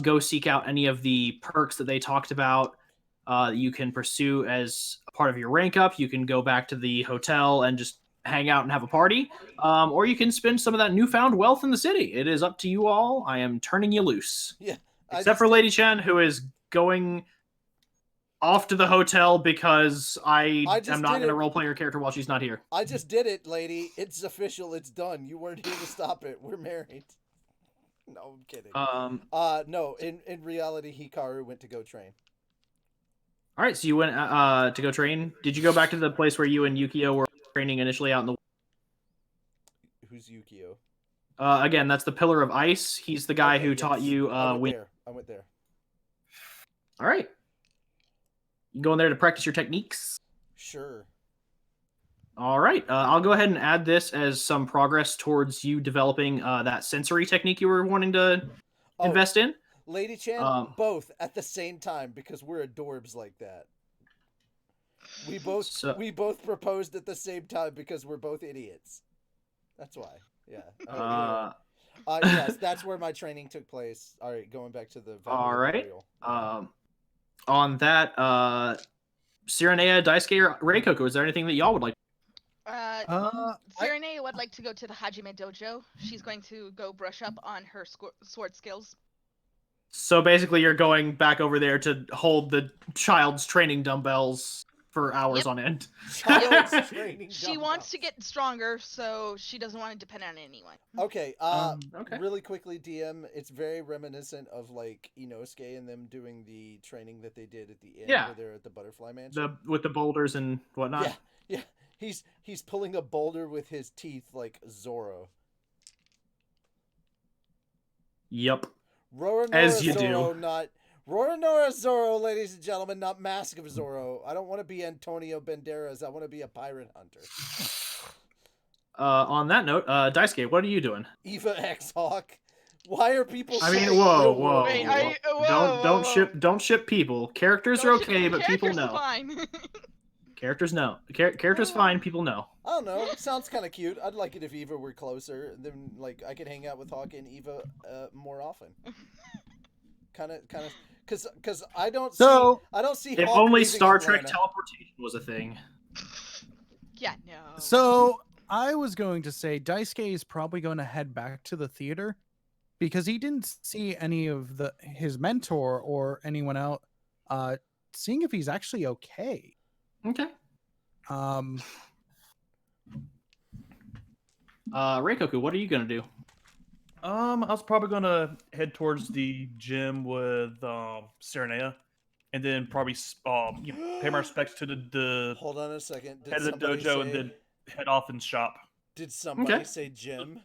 go seek out any of the perks that they talked about. You can pursue as a part of your rank up. You can go back to the hotel and just hang out and have a party, or you can spend some of that newfound wealth in the city. It is up to you all. I am turning you loose, except for Lady Chen, who is going off to the hotel because I am not going to roleplay her character while she's not here. I just did it, lady. It's official. It's done. You weren't here to stop it. We're married. No, I'm kidding. No. In reality, Hikaru went to go train. All right, so you went to go train. Did you go back to the place where you and Yukio were training initially out in the? Who's Yukio? Again, that's the Pillar of Ice. He's the guy who taught you. I went there. All right. You go in there to practice your techniques. Sure. All right. I'll go ahead and add this as some progress towards you developing that sensory technique you were wanting to invest in. Lady Chan, both at the same time because we're adorbs like that. We both proposed at the same time because we're both idiots. That's why. Yeah. Yes, that's where my training took place. All right, going back to the. All right. On that, Sirinea, Daisuke, or Reikoku, is there anything that y'all would like? Sirinea would like to go to the Hajime Dojo. She's going to go brush up on her sword skills. So basically, you're going back over there to hold the child's training dumbbells for hours on end. She wants to get stronger, so she doesn't want to depend on anyone. Okay. Really quickly, DM. It's very reminiscent of like Inosuke and them doing the training that they did at the end, where they're at the Butterfly Mansion. With the boulders and whatnot. Yeah. He's pulling a boulder with his teeth like Zoro. Yep. Roronoa As you Zoro, do. not Roronoa Zoro, ladies and gentlemen, not Mask of Zoro. I don't want to be Antonio Banderas. I want to be a pirate hunter. On that note, Daisuke, what are you doing? Eva X Hawk. Why are people? I mean, saying whoa. Wait, Don't ship people. Characters are okay, but people know. Fine. Characters know. Characters fine. People know. I don't know. It sounds kind of cute. I'd like it if Eva were closer. Then, like, I could hang out with Hawk and Eva more often. Kind of, because I don't see. If Hawk only leaving Star Trek Atlanta. teleportation was a thing. Yeah, no. So I was going to say Daisuke is probably going to head back to the theater because he didn't see any of his mentor or anyone else seeing if he's actually okay. Okay. Reikoku, what are you gonna do? I was probably gonna head towards the gym with Sirinea, and then probably pay my respects to the Hold on a second. Did head of the somebody dojo, say? and then head off and shop. Did somebody Okay. say gym?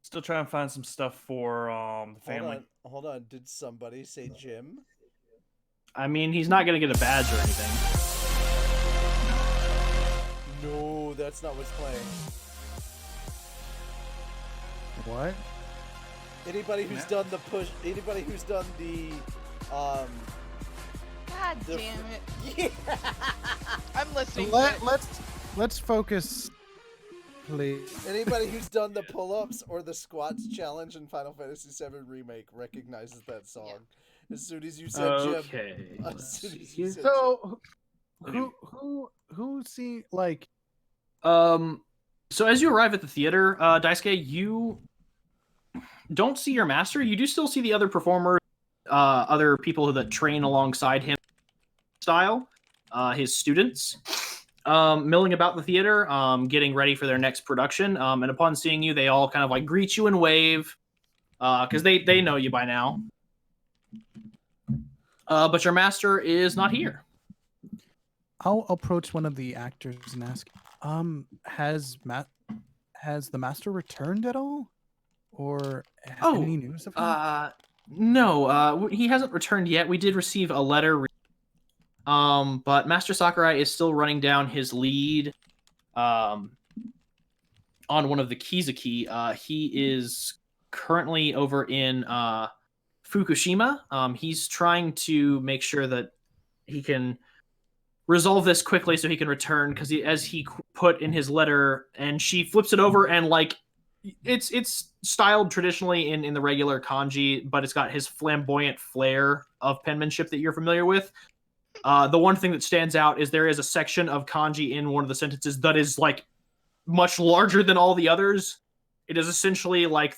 Still trying to find some stuff for the family. Hold on. Did somebody say gym? I mean, he's not gonna get a badge or anything. No, that's not what's playing. What? Anybody who's done the push, anybody who's done the, God the- damn it. yeah. I'm listening to it. Let's focus, please. Anybody who's done the pull-ups or the squats challenge in Final Fantasy VII Remake recognizes that song. As soon as you said gym. Okay. As soon as you said So, who see like? So as you arrive at the theater, Daisuke, you don't see your master. You do still see the other performers, other people that train alongside him, his students, milling about the theater, getting ready for their next production. And upon seeing you, they all kind of like greet you and wave, because they know you by now. But your master is not here. I'll approach one of the actors and ask, has the master returned at all, or any news of him? No, he hasn't returned yet. We did receive a letter. But Master Sakurai is still running down his lead on one of the Kizuki. He is currently over in Fukushima. He's trying to make sure that he can resolve this quickly so he can return, because as he put in his letter, and she flips it over, and like it's styled traditionally in the regular kanji, but it's got his flamboyant flair of penmanship that you're familiar with. The one thing that stands out is there is a section of kanji in one of the sentences that is like much larger than all the others. It is essentially like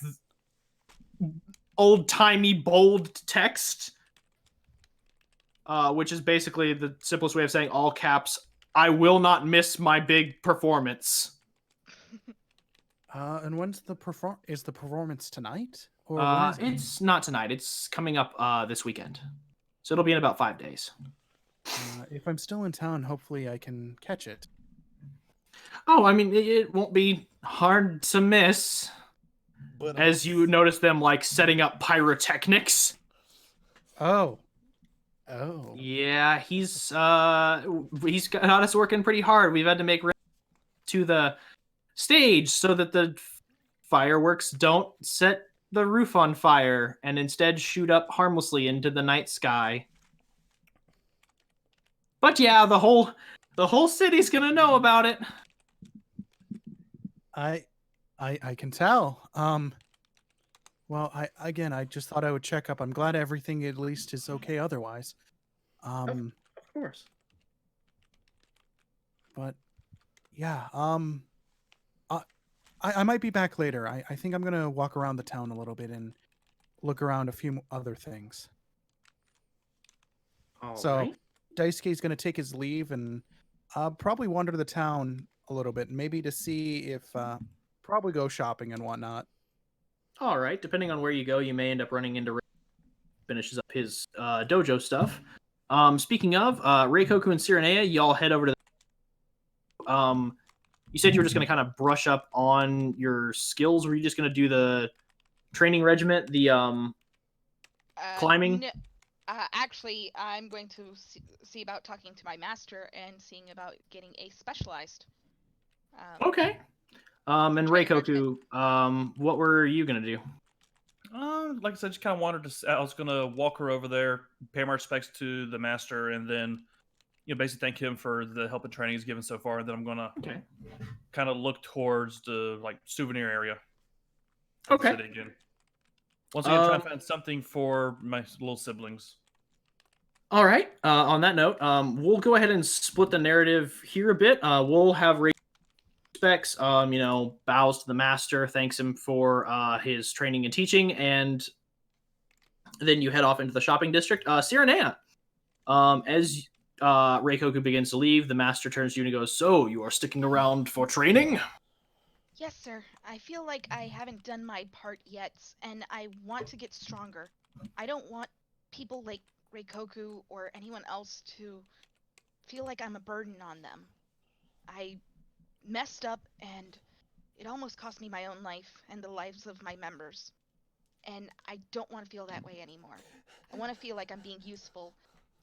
old-timey bold text, which is basically the simplest way of saying all caps, "I will not miss my big performance." And when's the is the performance tonight, or Uh, when is it? it's not tonight. It's coming up this weekend, so it'll be in about 5 days. If I'm still in town, hopefully I can catch it. Oh, I mean, it won't be hard to miss, But as you notice them like setting up pyrotechnics. Oh. Yeah, he's got us working pretty hard. We've had to make to the stage so that the fireworks don't set the roof on fire and instead shoot up harmlessly into the night sky. But yeah, the whole city's gonna know about it. I can tell. Well, I just thought I would check up. I'm glad everything at least is okay otherwise. Of course. But yeah, I might be back later. I think I'm gonna walk around the town a little bit and look around a few other things. So Daisuke's gonna take his leave and probably wander the town a little bit, maybe to see if probably go shopping and whatnot. All right. Depending on where you go, you may end up running into finishes up his dojo stuff. Speaking of Reikoku and Sirinea, y'all head over to the. You said you were just going to kind of brush up on your skills. Were you just going to do the training regiment, the climbing? No, actually, I'm going to see about talking to my master and seeing about getting a specialized. Okay. And training Reikoku, what were you going to do? Like I said, just kind of wanted to. I was gonna walk her over there, pay my respects to the master, and then, basically thank him for the help and training he's given so far. And then I'm gonna kind of look towards the souvenir area. Of the city again. Once again, trying to find something for my little siblings. All right. On that note, we'll go ahead and split the narrative here a bit. We'll have respects, bows to the master, thanks him for his training and teaching, and then you head off into the shopping district. Sirinea, as Reikoku begins to leave, the master turns to you and he goes, "So, you are sticking around for training?" Yes, sir. I feel like I haven't done my part yet, and I want to get stronger. I don't want people like Reikoku or anyone else to feel like I'm a burden on them. I messed up, and it almost cost me my own life and the lives of my members. And I don't want to feel that way anymore. I want to feel like I'm being useful,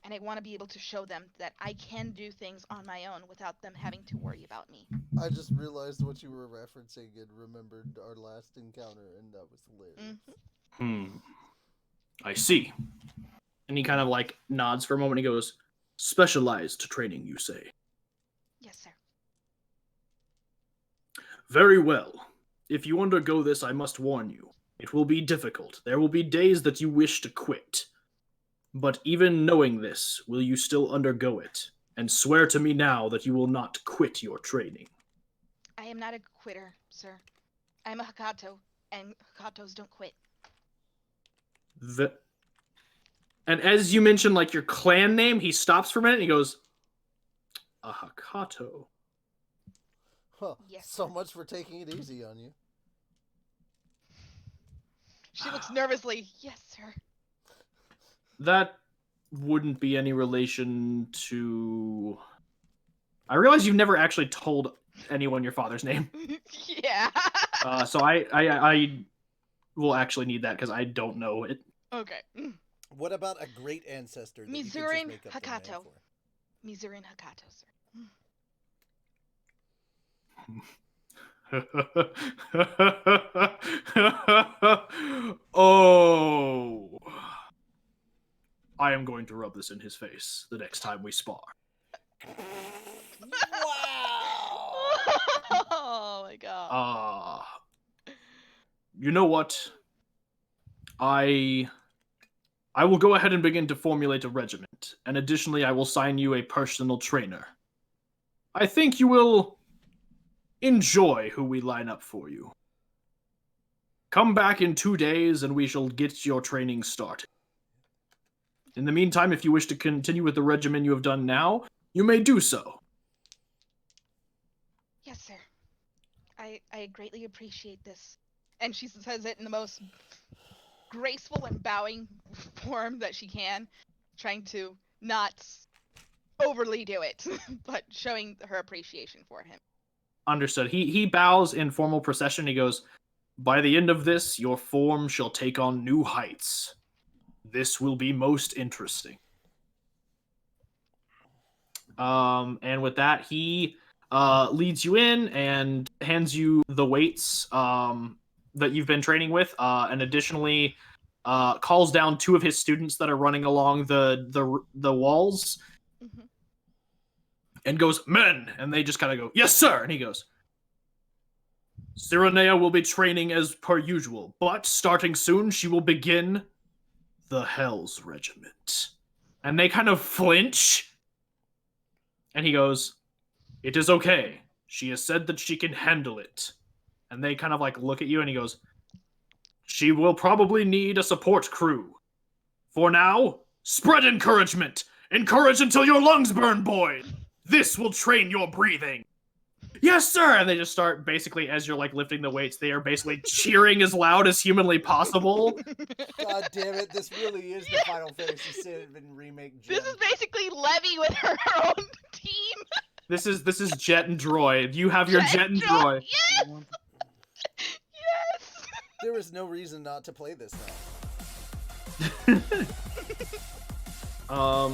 and I want to be able to show them that I can do things on my own without them having to worry about me. I just realized what you were referencing and remembered our last encounter, and that was hilarious. I see. And he kind of like nods for a moment. He goes, specialized training, you say? Yes, sir. Very well. If you undergo this, I must warn you. It will be difficult. There will be days that you wish to quit. But even knowing this, will you still undergo it? And swear to me now that you will not quit your training. I am not a quitter, sir. I'm a Hakato, and Hakatos don't quit. And as you mention, like, your clan name, he stops for a minute and he goes, a Hakato. Huh. Yes, So sir. much for taking it easy on you. She looks nervously. Yes, sir. That wouldn't be any relation to... I realize you've never actually told anyone your father's name. Yeah. So I will actually need that because I don't know it. Okay. What about a great ancestor that you could just Mizurin make up their name Hakato. for? Mizurin Hakato, sir. Oh. I am going to rub this in his face the next time we spar. Wow! Oh my god. You know what? I will go ahead and begin to formulate a regiment, and additionally I will sign you a personal trainer. I think you will enjoy who we line up for you. Come back in 2 days and we shall get your training started. In the meantime, if you wish to continue with the regimen you have done now, you may do so. Yes, sir. I greatly appreciate this. And she says it in the most graceful and bowing form that she can, trying to not overly do it, but showing her appreciation for him. Understood. He bows in formal procession. He goes, by the end of this, your form shall take on new heights. This will be most interesting. And with that, he leads you in and hands you the weights that you've been training with, and additionally calls down 2 of his students that are running along the walls, Mm-hmm. and goes, men! And they just kind of go, yes, sir! And he goes, Sirinea will be training as per usual, but starting soon, she will begin the Hell's Regiment. And they kind of flinch. And he goes, it is okay. She has said that she can handle it. And they kind of like look at you and he goes, she will probably need a support crew. For now, spread encouragement. Encourage until your lungs burn, boy. This will train your breathing. Yes, sir! And they just start, basically, as you're, like, lifting the weights, they are basically cheering as loud as humanly possible. God damn it, this really is the Final Fantasy VII remake gem. This is basically Levy with her own team. This is Jet and Droid. You have your Jet and Droid. Yes! Yes! There is no reason not to play this now.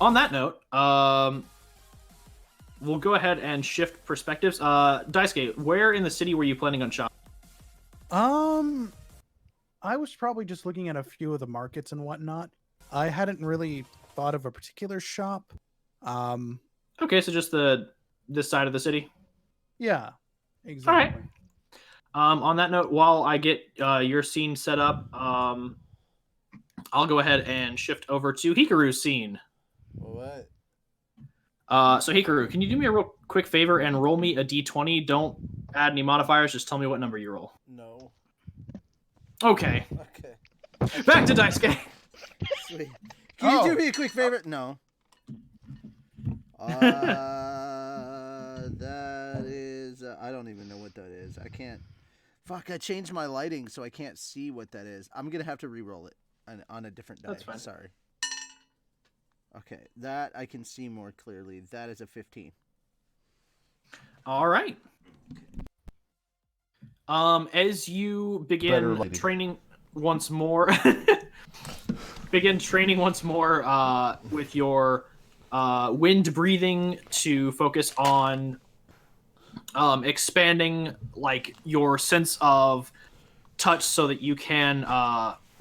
On that note, we'll go ahead and shift perspectives. Daisuke, where in the city were you planning on shopping? I was probably just looking at a few of the markets and whatnot. I hadn't really thought of a particular shop. Okay, so just this side of the city? Yeah, exactly. All right. On that note, while I get your scene set up, I'll go ahead and shift over to Hikaru's scene. What? So Hikaru, can you do me a real quick favor and roll me a d20? Don't add any modifiers, just tell me what number you roll. No. Okay. Okay. Back to Daisuke. Sweet. Can you do me a quick favor? No. That is I don't even know what that is. I can't. Fuck! I changed my lighting so I can't see what that is. I'm gonna have to re-roll it on a different die. That's fine. Sorry. Okay, that I can see more clearly. That is a 15. All right. As you begin training once more, with your wind breathing to focus on expanding like your sense of touch so that you can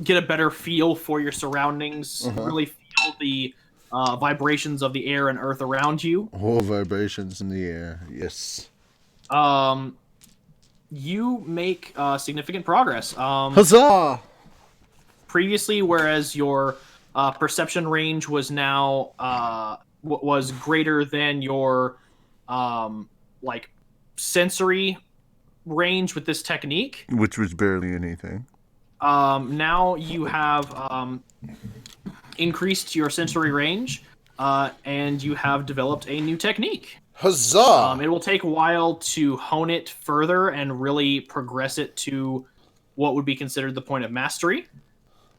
get a better feel for your surroundings, really feel the vibrations of the air and earth around you. Whole vibrations in the air, yes. You make significant progress. Huzzah! Previously, whereas your perception range was now was greater than your like sensory range with this technique, which was barely anything. now you have increased your sensory range, and you have developed a new technique. Huzzah! It will take a while to hone it further and really progress it to what would be considered the point of mastery.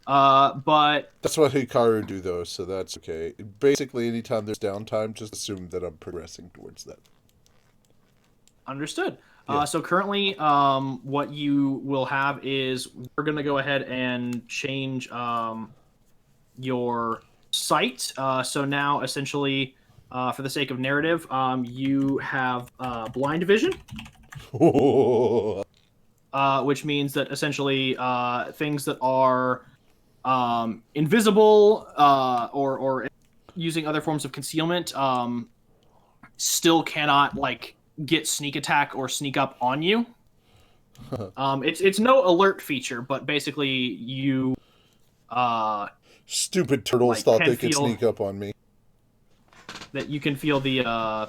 But that's what Hikaru do, though, so that's okay. Basically, anytime there's downtime, just assume that I'm progressing towards that. Understood. Yeah. So currently, what you will have is we're going to go ahead and change your sight. So now, essentially, for the sake of narrative, you have blind vision, which means that essentially things that are invisible or using other forms of concealment still cannot like get sneak attack or sneak up on you. It's no alert feature, but basically you stupid turtles like, thought they could sneak up on me. That you can feel the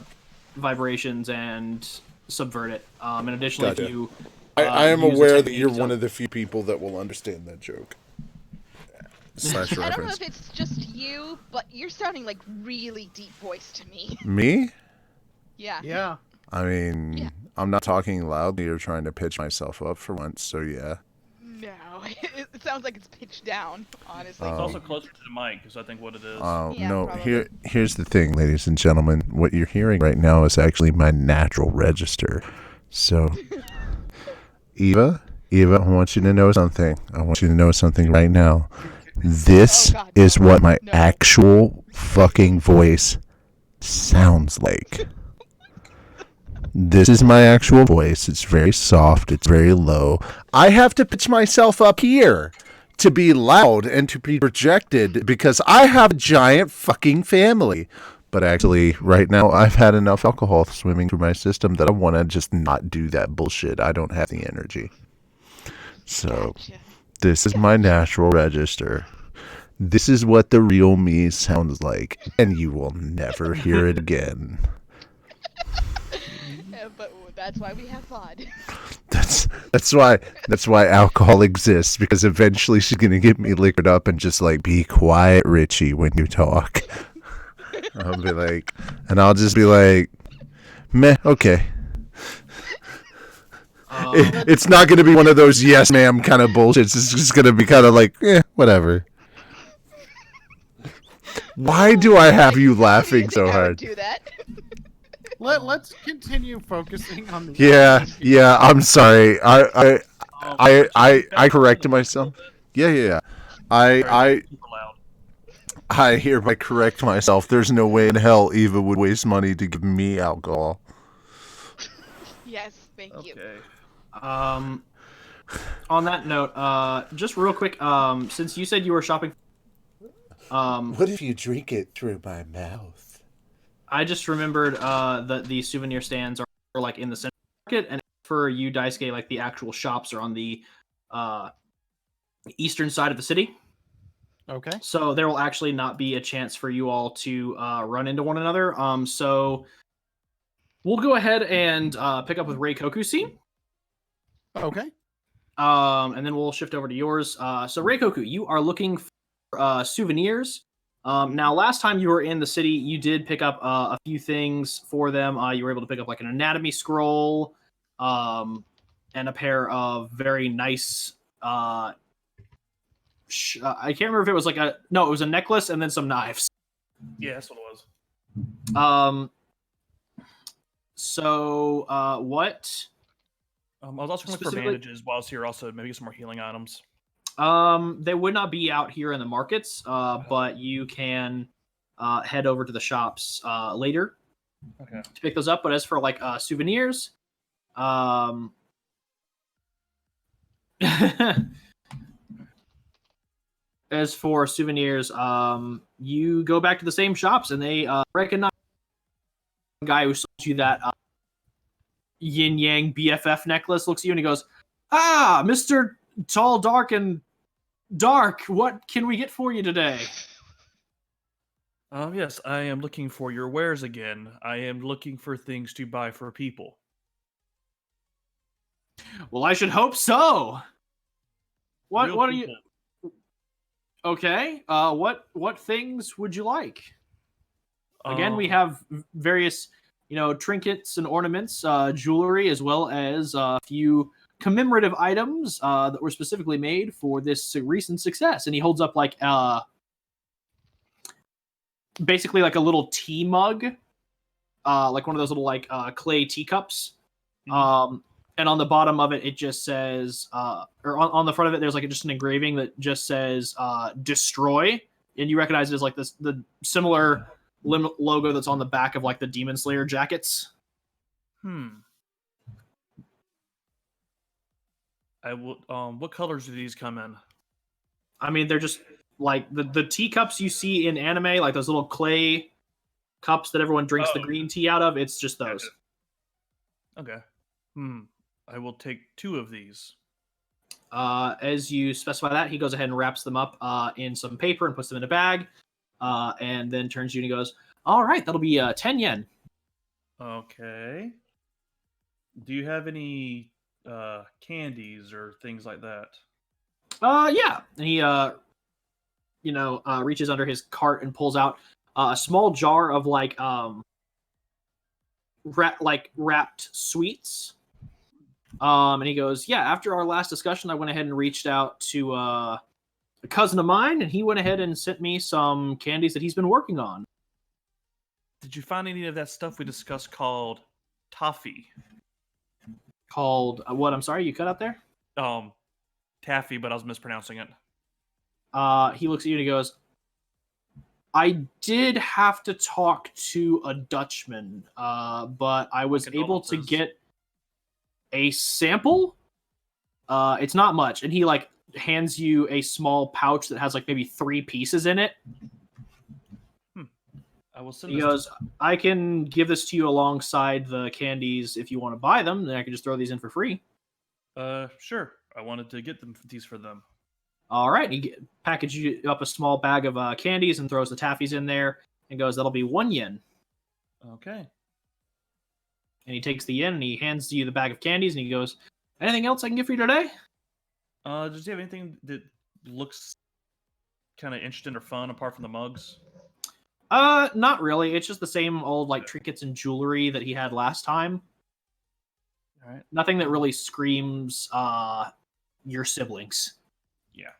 vibrations and subvert it. And additionally, Gotcha. if you I am use a aware that technique you're to- one of the few people that will understand that joke. Slash I don't know reference. if it's just you, but you're sounding like really deep voice to me. Me? Yeah. Yeah. I mean, Yeah. I'm not talking loudly or trying to pitch myself up for once, so yeah. No, it sounds like it's pitched down, honestly. It's also closer to the mic, is I think what it is. Yeah, No, probably. here's the thing, ladies and gentlemen. What you're hearing right now is actually my natural register. So, Eva, I want you to know something. I want you to know something right now. This Oh, God, is no. what my No. actual fucking voice sounds like. This is my actual voice. It's very soft. It's very low. I have to pitch myself up here to be loud and to be projected because I have a giant fucking family. But actually, right now, I've had enough alcohol swimming through my system that I want to just not do that bullshit. I don't have the energy. So, Gotcha. this is my natural register. This is what the real me sounds like, and you will never hear it again. But that's why we have VOD. That's why alcohol exists, because eventually she's gonna get me liquored up and just like, be quiet, Richie, when you talk. I'll be like, and I'll just be like, meh, okay. It's not gonna be one of those yes ma'am kind of bullshits. It's just gonna be kind of like, whatever. Why do I have you laughing so I would hard? do that. Let's continue focusing on the Yeah. I'm sorry. I corrected Back myself. a little bit. Yeah. I Super loud. I hereby correct myself. There's no way in hell Eva would waste money to give me alcohol. Yes, thank you. Okay. On that note, just real quick, since you said you were shopping, What if you drink it through my mouth? I just remembered that the souvenir stands are like in the center market, and for you, Daisuke, like the actual shops are on the eastern side of the city. Okay. So there will actually not be a chance for you all to run into one another. So we'll go ahead and pick up with Reikoku scene. Okay. And then we'll shift over to yours. So Reikoku, you are looking for souvenirs. Now, last time you were in the city, you did pick up a few things for them. You were able to pick up like an anatomy scroll, and a pair of very nice. I can't remember if it was like it was a necklace and then some knives. Yeah, that's what it was. So what? I was also looking for bandages while I was here. Also, maybe some more healing items. They would not be out here in the markets, but you can head over to the shops later to pick those up. But as for like souvenirs, as for souvenirs, you go back to the same shops and they recognize the guy who sold you that yin yang BFF necklace. Looks at you and he goes, "Ah, Mr. Tall, Dark, and Dark, what can we get for you today?" Yes, I am looking for your wares again. I am looking for things to buy for people. Well, I should hope so. What Real are people. you? Okay. What things would you like? Again, we have various, trinkets and ornaments, jewelry, as well as a few commemorative items that were specifically made for this recent success. And he holds up like basically like a little tea mug, like one of those little like clay teacups. And on the bottom of it, it just says, or on the front of it, there's like just an engraving that just says "Destroy," and you recognize it as like the similar logo that's on the back of like the Demon Slayer jackets. I will. What colors do these come in? I mean, they're just like the teacups you see in anime, like those little clay cups that everyone drinks the green tea out of. It's just those. Okay. I will take 2 of these. As you specify that, he goes ahead and wraps them up in some paper and puts them in a bag, and then turns to you and he goes, "All right, that'll be 10 yen." Okay. Do you have any candies or things like that? Yeah. And he, reaches under his cart and pulls out a small jar of like wrapped sweets. And he goes, "Yeah, after our last discussion, I went ahead and reached out to a cousin of mine, and he went ahead and sent me some candies that he's been working on." Did you find any of that stuff we discussed called toffee? Called what? I'm sorry, you cut out there? Taffy, but I was mispronouncing it. He looks at you and he goes, "I did have to talk to a Dutchman, but I was able to get a sample. It's not much." And he like hands you a small pouch that has like maybe 3 pieces in it. I will send. He goes, "I can give this to you alongside the candies if you want to buy them. Then I can just throw these in for free." Sure. I wanted to get these for them. All right. He packages up a small bag of candies and throws the taffies in there and goes, "That'll be 1 yen." Okay. And he takes the yen and he hands you the bag of candies and he goes, "Anything else I can get for you today?" Does he have anything that looks kind of interesting or fun apart from the mugs? Not really. It's just the same old like trinkets and jewelry that he had last time. All right. Nothing that really screams your siblings. Yeah.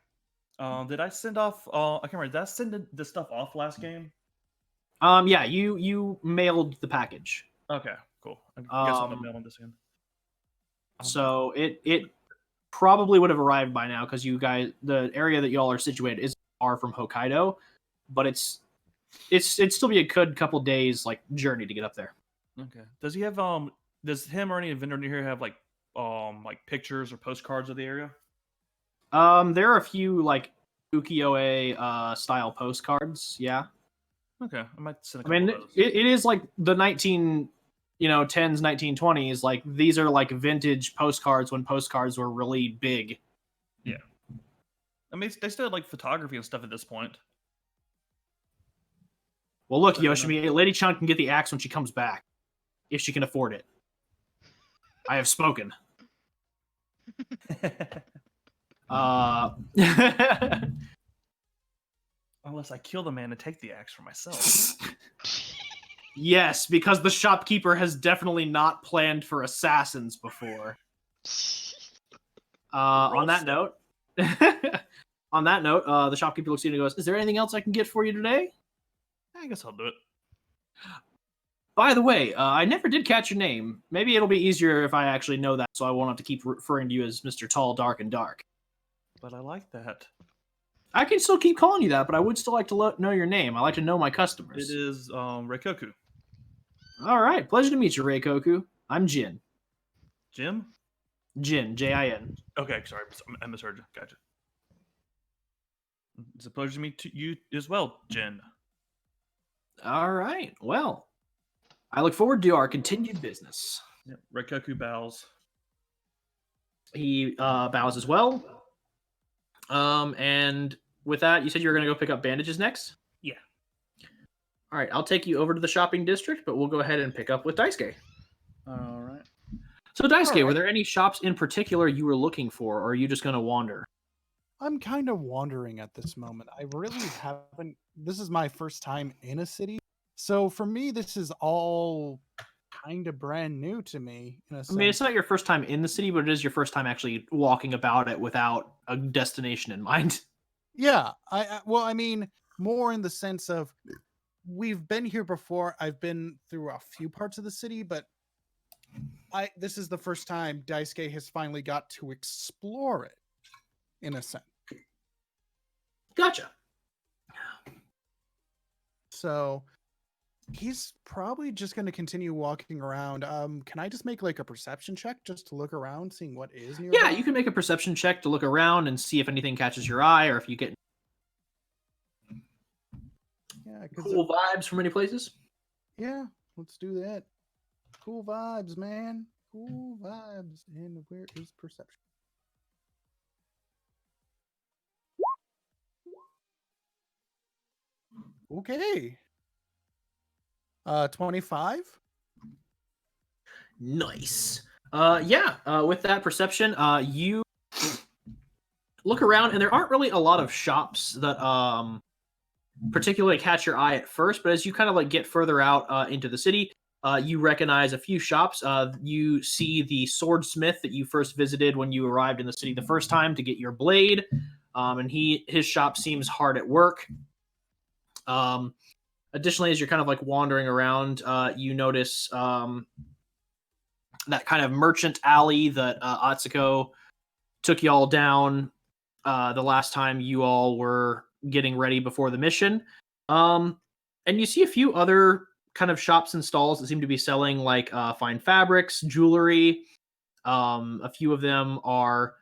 Did I send off? I can't remember. Did I send the stuff off last game? Yeah. You mailed the package. Okay. Cool. I guess I'll end up mailing this in. So it probably would have arrived by now because you guys, the area that y'all are situated is far from Hokkaido, but it'd still be a good couple days like journey to get up there. Okay. Does he have Does him or any vendor near here have like pictures or postcards of the area? There are a few like ukiyo-e style postcards. Yeah. Okay. I might send. I mean, it is like the 10s, 1920s. Like these are like vintage postcards when postcards were really big. Yeah. I mean, they still have like photography and stuff at this point. Well, look, Yoshimi, Lady Chan can get the axe when she comes back, if she can afford it. I have spoken. Unless I kill the man and take the axe for myself. Yes, because the shopkeeper has definitely not planned for assassins before. On that note, the shopkeeper looks at you and goes, "Is there anything else I can get for you today?" I guess I'll do it. By the way, I never did catch your name. Maybe it'll be easier if I actually know that, so I won't have to keep referring to you as Mr. Tall, Dark, and Dark. But I like that. I can still keep calling you that, but I would still like to know your name. I like to know my customers. It is Reikoku. All right, pleasure to meet you, Reikoku. I'm Jin. Jim? Jin, J-I-N. Okay, sorry, I misheard you. Gotcha. It's a pleasure to meet you as well, Jin. All right, well, I look forward to our continued business. Yep. Reikoku bows. He bows as well. And with that, you said you were going to go pick up bandages next? Yeah. All right, I'll take you over to the shopping district, but we'll go ahead and pick up with Daisuke. All right. So, Daisuke, right. were there any shops in particular you were looking for, or are you just going to wander? I'm kind of wandering at this moment. I really haven't. This is my first time in a city. So for me, this is all kind of brand new to me. In a sense. I mean, it's not your first time in the city, but it is your first time actually walking about it without a destination in mind. Yeah. Well, I mean, more in the sense of we've been here before. I've been through a few parts of the city, but this is the first time Daisuke has finally got to explore it, in a sense. Gotcha. So he's probably just going to continue walking around. Can I just make like a perception check just to look around, seeing what is nearby? Yeah, you can make a perception check to look around and see if anything catches your eye or if you get cool vibes from any places. Yeah, let's do that. Cool vibes, man. Cool vibes. And where is perception? Okay. 25. Nice. With that perception, you look around and there aren't really a lot of shops that particularly catch your eye at first, but as you kind of like get further out into the city, you recognize a few shops. You see the swordsmith that you first visited when you arrived in the city the first time to get your blade, and his shop seems hard at work. Additionally, as you're kind of like wandering around, you notice that kind of merchant alley that Atsuko took y'all down the last time you all were getting ready before the mission. And you see a few other kind of shops and stalls that seem to be selling like fine fabrics, jewelry. A few of them are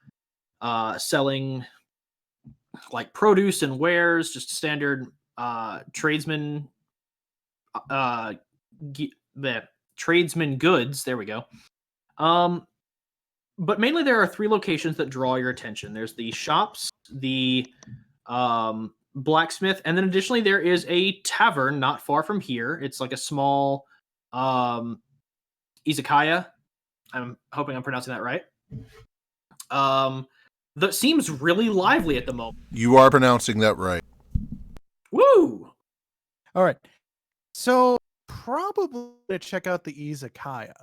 selling like produce and wares, just standard tradesman the tradesman goods. There we go. But mainly there are three locations that draw your attention. There's the shops, the blacksmith, and then additionally there is a tavern not far from here. It's like a small izakaya. I'm hoping I'm pronouncing that right. That seems really lively at the moment. You are pronouncing that right. Woo! All right. So probably to check out the izakaya.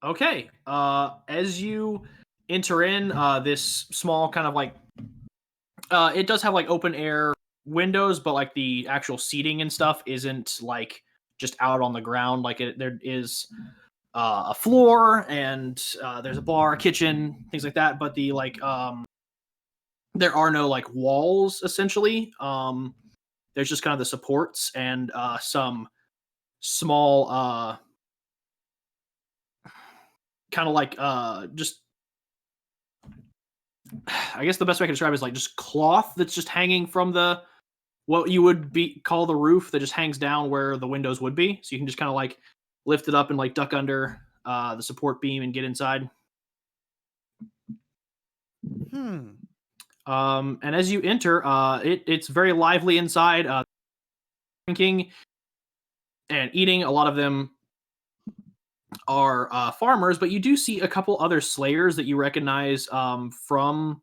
Okay. As you enter in this small kind of like it does have like open air windows, but like the actual seating and stuff isn't like just out on the ground. Like there is a floor and there's a bar, kitchen, things like that. But the like there are no like walls essentially. There's just kind of the supports and some small kind of like just I guess the best way I can describe it is like just cloth that's just hanging from the what you would call the roof that just hangs down where the windows would be. So you can just kind of like lift it up and like duck under the support beam and get inside. And as you enter, it's very lively inside. Drinking and eating. A lot of them are farmers, but you do see a couple other slayers that you recognize from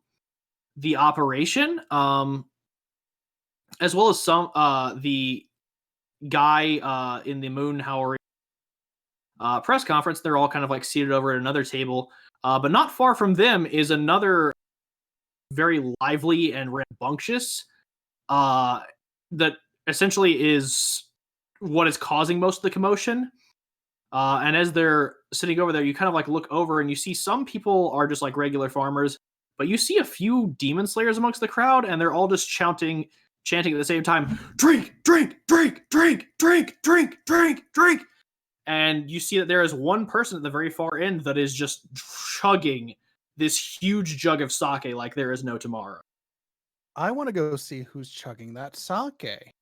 the operation, as well as some the guy in the Moon Howery press conference. They're all kind of like seated over at another table, but not far from them is another very lively and rambunctious that essentially is what is causing most of the commotion. And as they're sitting over there, you kind of like look over and you see some people are just like regular farmers, but you see a few demon slayers amongst the crowd, and they're all just chanting at the same time, drink, drink, drink, drink, drink, drink, drink, drink. And you see that there is one person at the very far end that is just chugging this huge jug of sake like there is no tomorrow. I want to go see who's chugging that sake.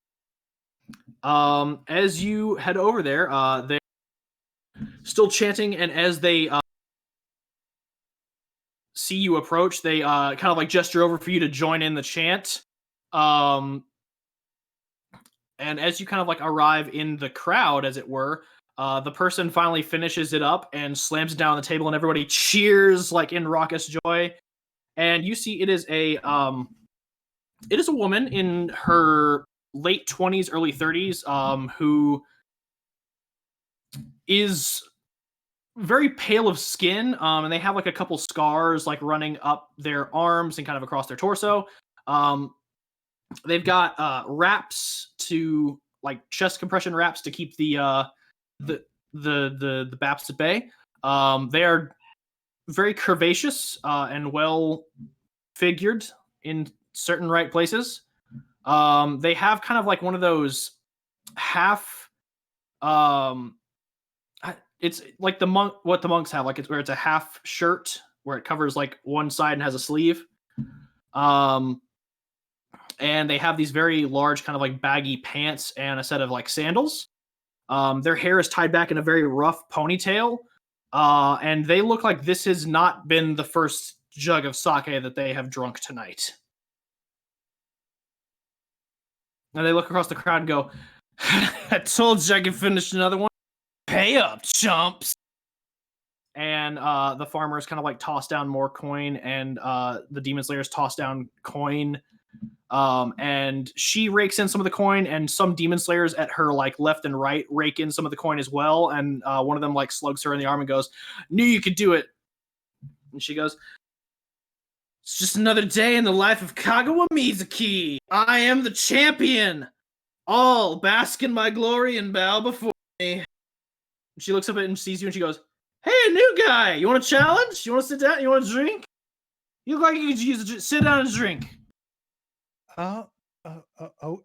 As you head over there, they're still chanting, and as they see you approach, they kind of like gesture over for you to join in the chant. And as you kind of like arrive in the crowd, as it were, the person finally finishes it up and slams it down on the table, and everybody cheers like in raucous joy. And you see it is a woman in her late 20s, early 30s, who is very pale of skin, and they have like a couple scars like running up their arms and kind of across their torso. They've got wraps to like chest compression wraps to keep the baps at bay. They are very curvaceous and well figured in certain right places. They have kind of like one of those half it's like what the monks have, like it's where it's a half shirt where it covers like one side and has a sleeve. And they have these very large kind of like baggy pants and a set of like sandals. Their hair is tied back in a very rough ponytail. And they look like this has not been the first jug of sake that they have drunk tonight. And they look across the crowd and go, I told you I could finish another one. Pay up, chumps. And the farmers kind of like toss down more coin, and the demon slayers toss down coin. And she rakes in some of the coin, and some demon slayers at her like left and right rake in some of the coin as well. And one of them like slugs her in the arm and goes, "Knew you could do it." And she goes, "It's just another day in the life of Kagawa Mizuki. I am the champion. All bask in my glory and bow before me." And she looks up and sees you, and she goes, "Hey, new guy, you want a challenge? You want to sit down? You want to drink? You look like you could use a sit down and drink."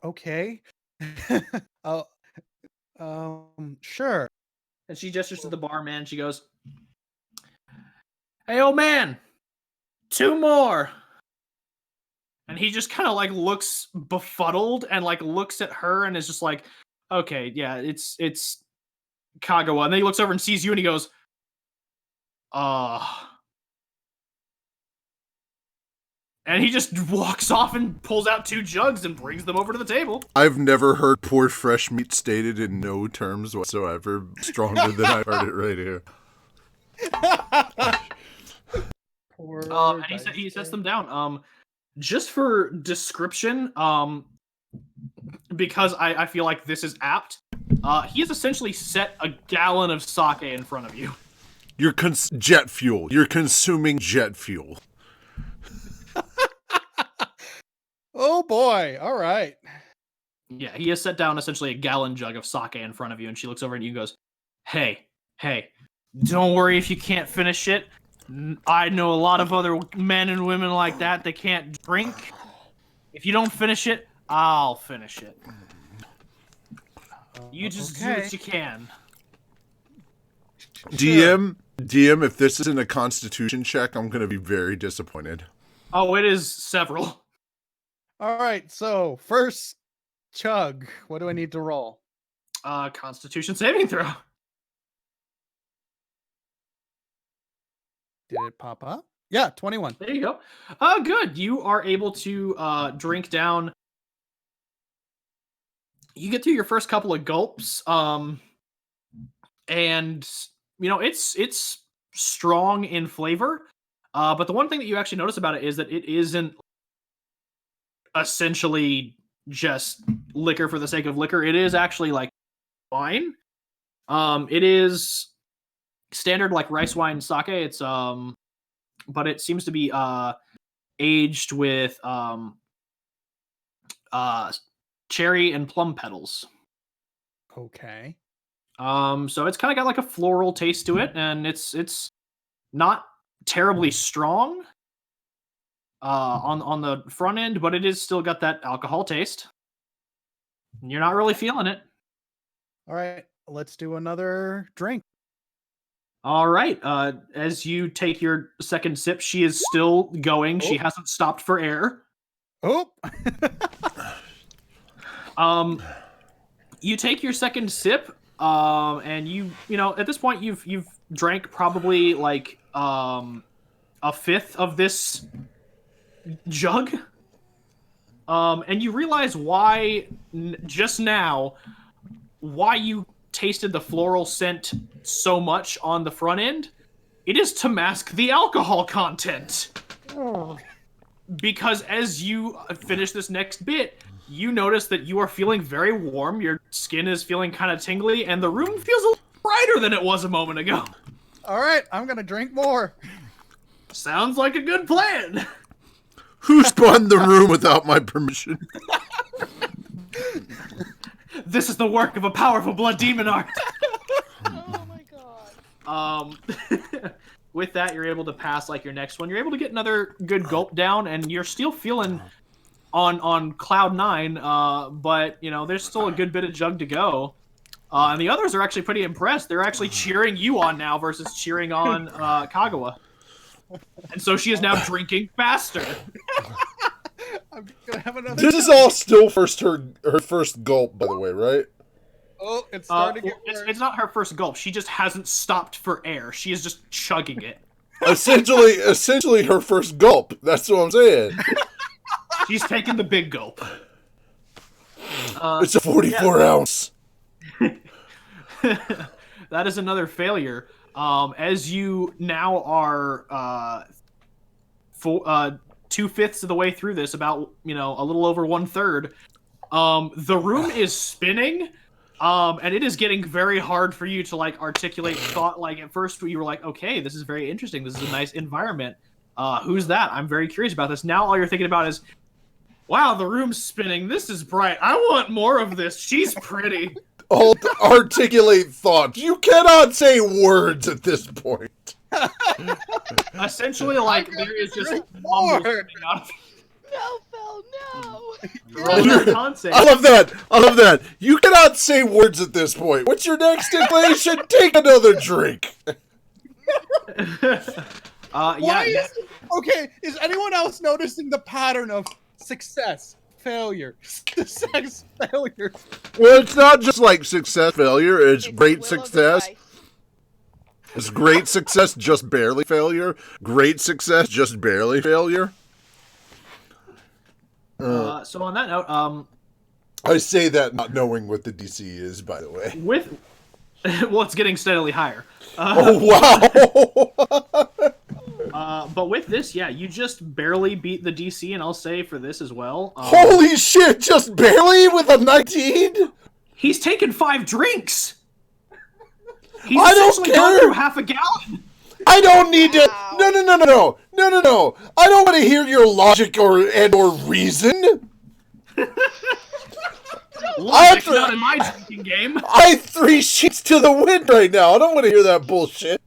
Okay. Sure. And she gestures to the barman. She goes, "Hey, old man, 2 more." And he just kind of like looks befuddled and like looks at her and is just like, "Okay, yeah, it's Kagawa." And then he looks over and sees you and he goes, And he just walks off and pulls out 2 jugs and brings them over to the table. I've never heard poor fresh meat stated in no terms whatsoever stronger than I've heard it right here. And he sets them down. Just for description, because I feel like this is apt, he has essentially set a gallon of sake in front of you. You're jet fuel. You're consuming jet fuel. Oh boy! All right. Yeah, he has set down essentially a gallon jug of sake in front of you, and she looks over at you and goes, Hey, don't worry if you can't finish it. I know a lot of other men and women like that. They can't drink. If you don't finish it, I'll finish it. You just do what you can." DM, if this isn't a constitution check, I'm going to be very disappointed. Oh, it is several. All right, so first chug. What do I need to roll? Constitution saving throw. Did it pop up? Yeah, 21. There you go. Good. You are able to drink down. You get through your first couple of gulps, and you know it's strong in flavor. But the one thing that you actually notice about it is that it isn't essentially just liquor for the sake of liquor. It is actually like wine. It is standard like rice wine sake. It's but it seems to be aged with cherry and plum petals. Okay. So it's kind of got like a floral taste to it, and it's not terribly strong on the front end, but it is still got that alcohol taste. You're not really feeling it. All right. Let's do another drink. All right. As you take your second sip, she is still going. She hasn't stopped for air. Oh. You take your second sip, and you know at this point you've drank probably like a fifth of this jug. And you realize why just now why you tasted the floral scent so much on the front end. It is to mask the alcohol content. Oh. Because as you finish this next bit, you notice that you are feeling very warm, your skin is feeling kind of tingly, and the room feels a little brighter than it was a moment ago. All right, I'm gonna drink more. Sounds like a good plan. Who spun the room without my permission? This is the work of a powerful blood demon art. Oh my god. With that, you're able to pass like your next one. You're able to get another good gulp down, and you're still feeling on cloud 9. But you know there's still a good bit of jug to go. And the others are actually pretty impressed. They're actually cheering you on now versus cheering on Kagawa. And so she is now drinking faster. I'm gonna have another. This is all still her first gulp, by the way, right? Oh, it's starting to get worse. It's not her first gulp. She just hasn't stopped for air. She is just chugging it. Essentially her first gulp. That's what I'm saying. She's taking the big gulp. It's a 44 ounce. That is another failure. As you now are 2/5 of the way through this, about a little over 1/3, the room is spinning, and it is getting very hard for you to like articulate thought. Like at first you were like, okay, this is very interesting. This is a nice environment. Who's that? I'm very curious about this. Now all you're thinking about is, wow, the room's spinning. This is bright. I want more of this. She's pretty. Articulate thoughts. You cannot say words at this point. Essentially, like there is just more. No, Phil, no. I love that. You cannot say words at this point. What's your next stipulation? Take another drink. Okay, is anyone else noticing the pattern of success, failure, success, failure? Well, it's not just like success, failure. It's great Will of the success. dice. It's great success, just barely failure. Great success, just barely failure. So on that note, I say that not knowing what the DC is, by the way. well, it's getting steadily higher. Oh, wow! But with this, yeah, you just barely beat the DC, and I'll say for this as well. Holy shit, just barely with a 19? He's taken 5 drinks! He's I don't essentially gone care. through half a gallon! I don't need to... Wow. No. I don't want to hear your logic or reason. Logic's not in my drinking game. I have 3 sheets to the wind right now. I don't want to hear that bullshit.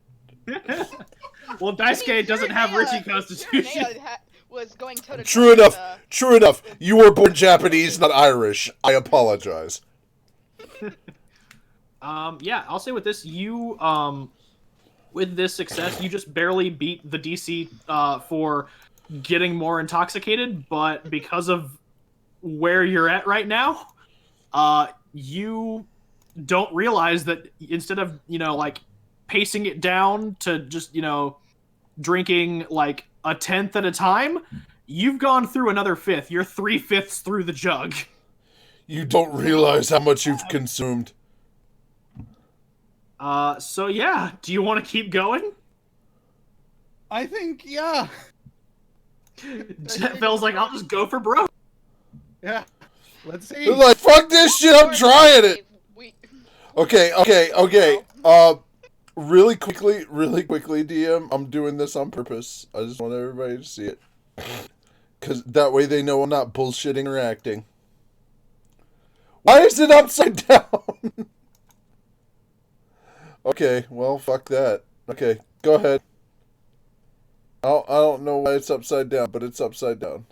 Well, Daisuke doesn't have Richie constitution. Sirinea was going toe to toe. True enough. You were born Japanese, not Irish. I apologize. Yeah, I'll say with this, you, with this success, you just barely beat the DC, for getting more intoxicated, but because of where you're at right now, you don't realize that instead of, like, pacing it down to just, drinking, like, a 1/10 at a time, you've gone through another 1/5. You're 3/5 through the jug. You don't realize how much you've consumed. So yeah, do you want to keep going? I think, yeah. Phil's like, I'll just go for broke. Yeah. Let's see. They're like, fuck this shit, I'm trying it. Okay. Really quickly, DM, I'm doing this on purpose. I just want everybody to see it. Because that way they know I'm not bullshitting or acting. Why is it upside down? Okay, well, fuck that. Okay, go ahead. I don't know why it's upside down, but it's upside down.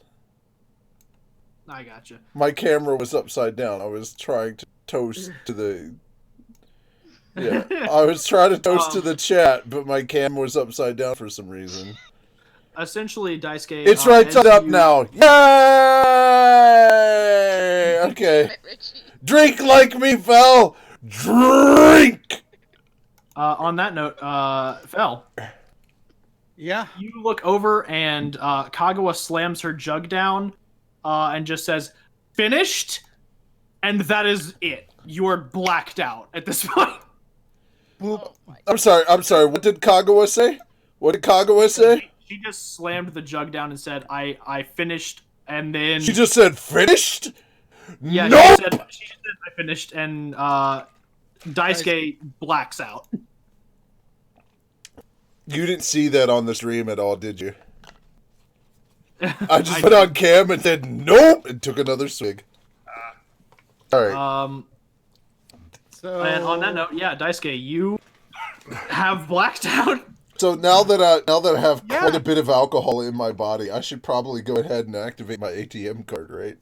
I gotcha. My camera was upside down. I was trying to toast to the... Yeah, I was trying to toast to the chat, but my cam was upside down for some reason. Essentially, Daisuke... It's right side up now. Yay! Okay. Drink like me, Fel! Drink! On that note, Fel. Yeah. You look over and Kagawa slams her jug down and just says, "Finished?" And that is it. You are blacked out at this point. Boop. I'm sorry. What did Kagawa say? She just slammed the jug down and said, I finished, and then... She just said, finished? Yeah, nope! she just said, I finished, and Daisuke blacks out. You didn't see that on the stream at all, did you? I just put on cam and said, nope! And took another swig. Alright. And on that note, yeah, Daisuke, you have blacked out. So now that I have quite a bit of alcohol in my body, I should probably go ahead and activate my ATM card, right?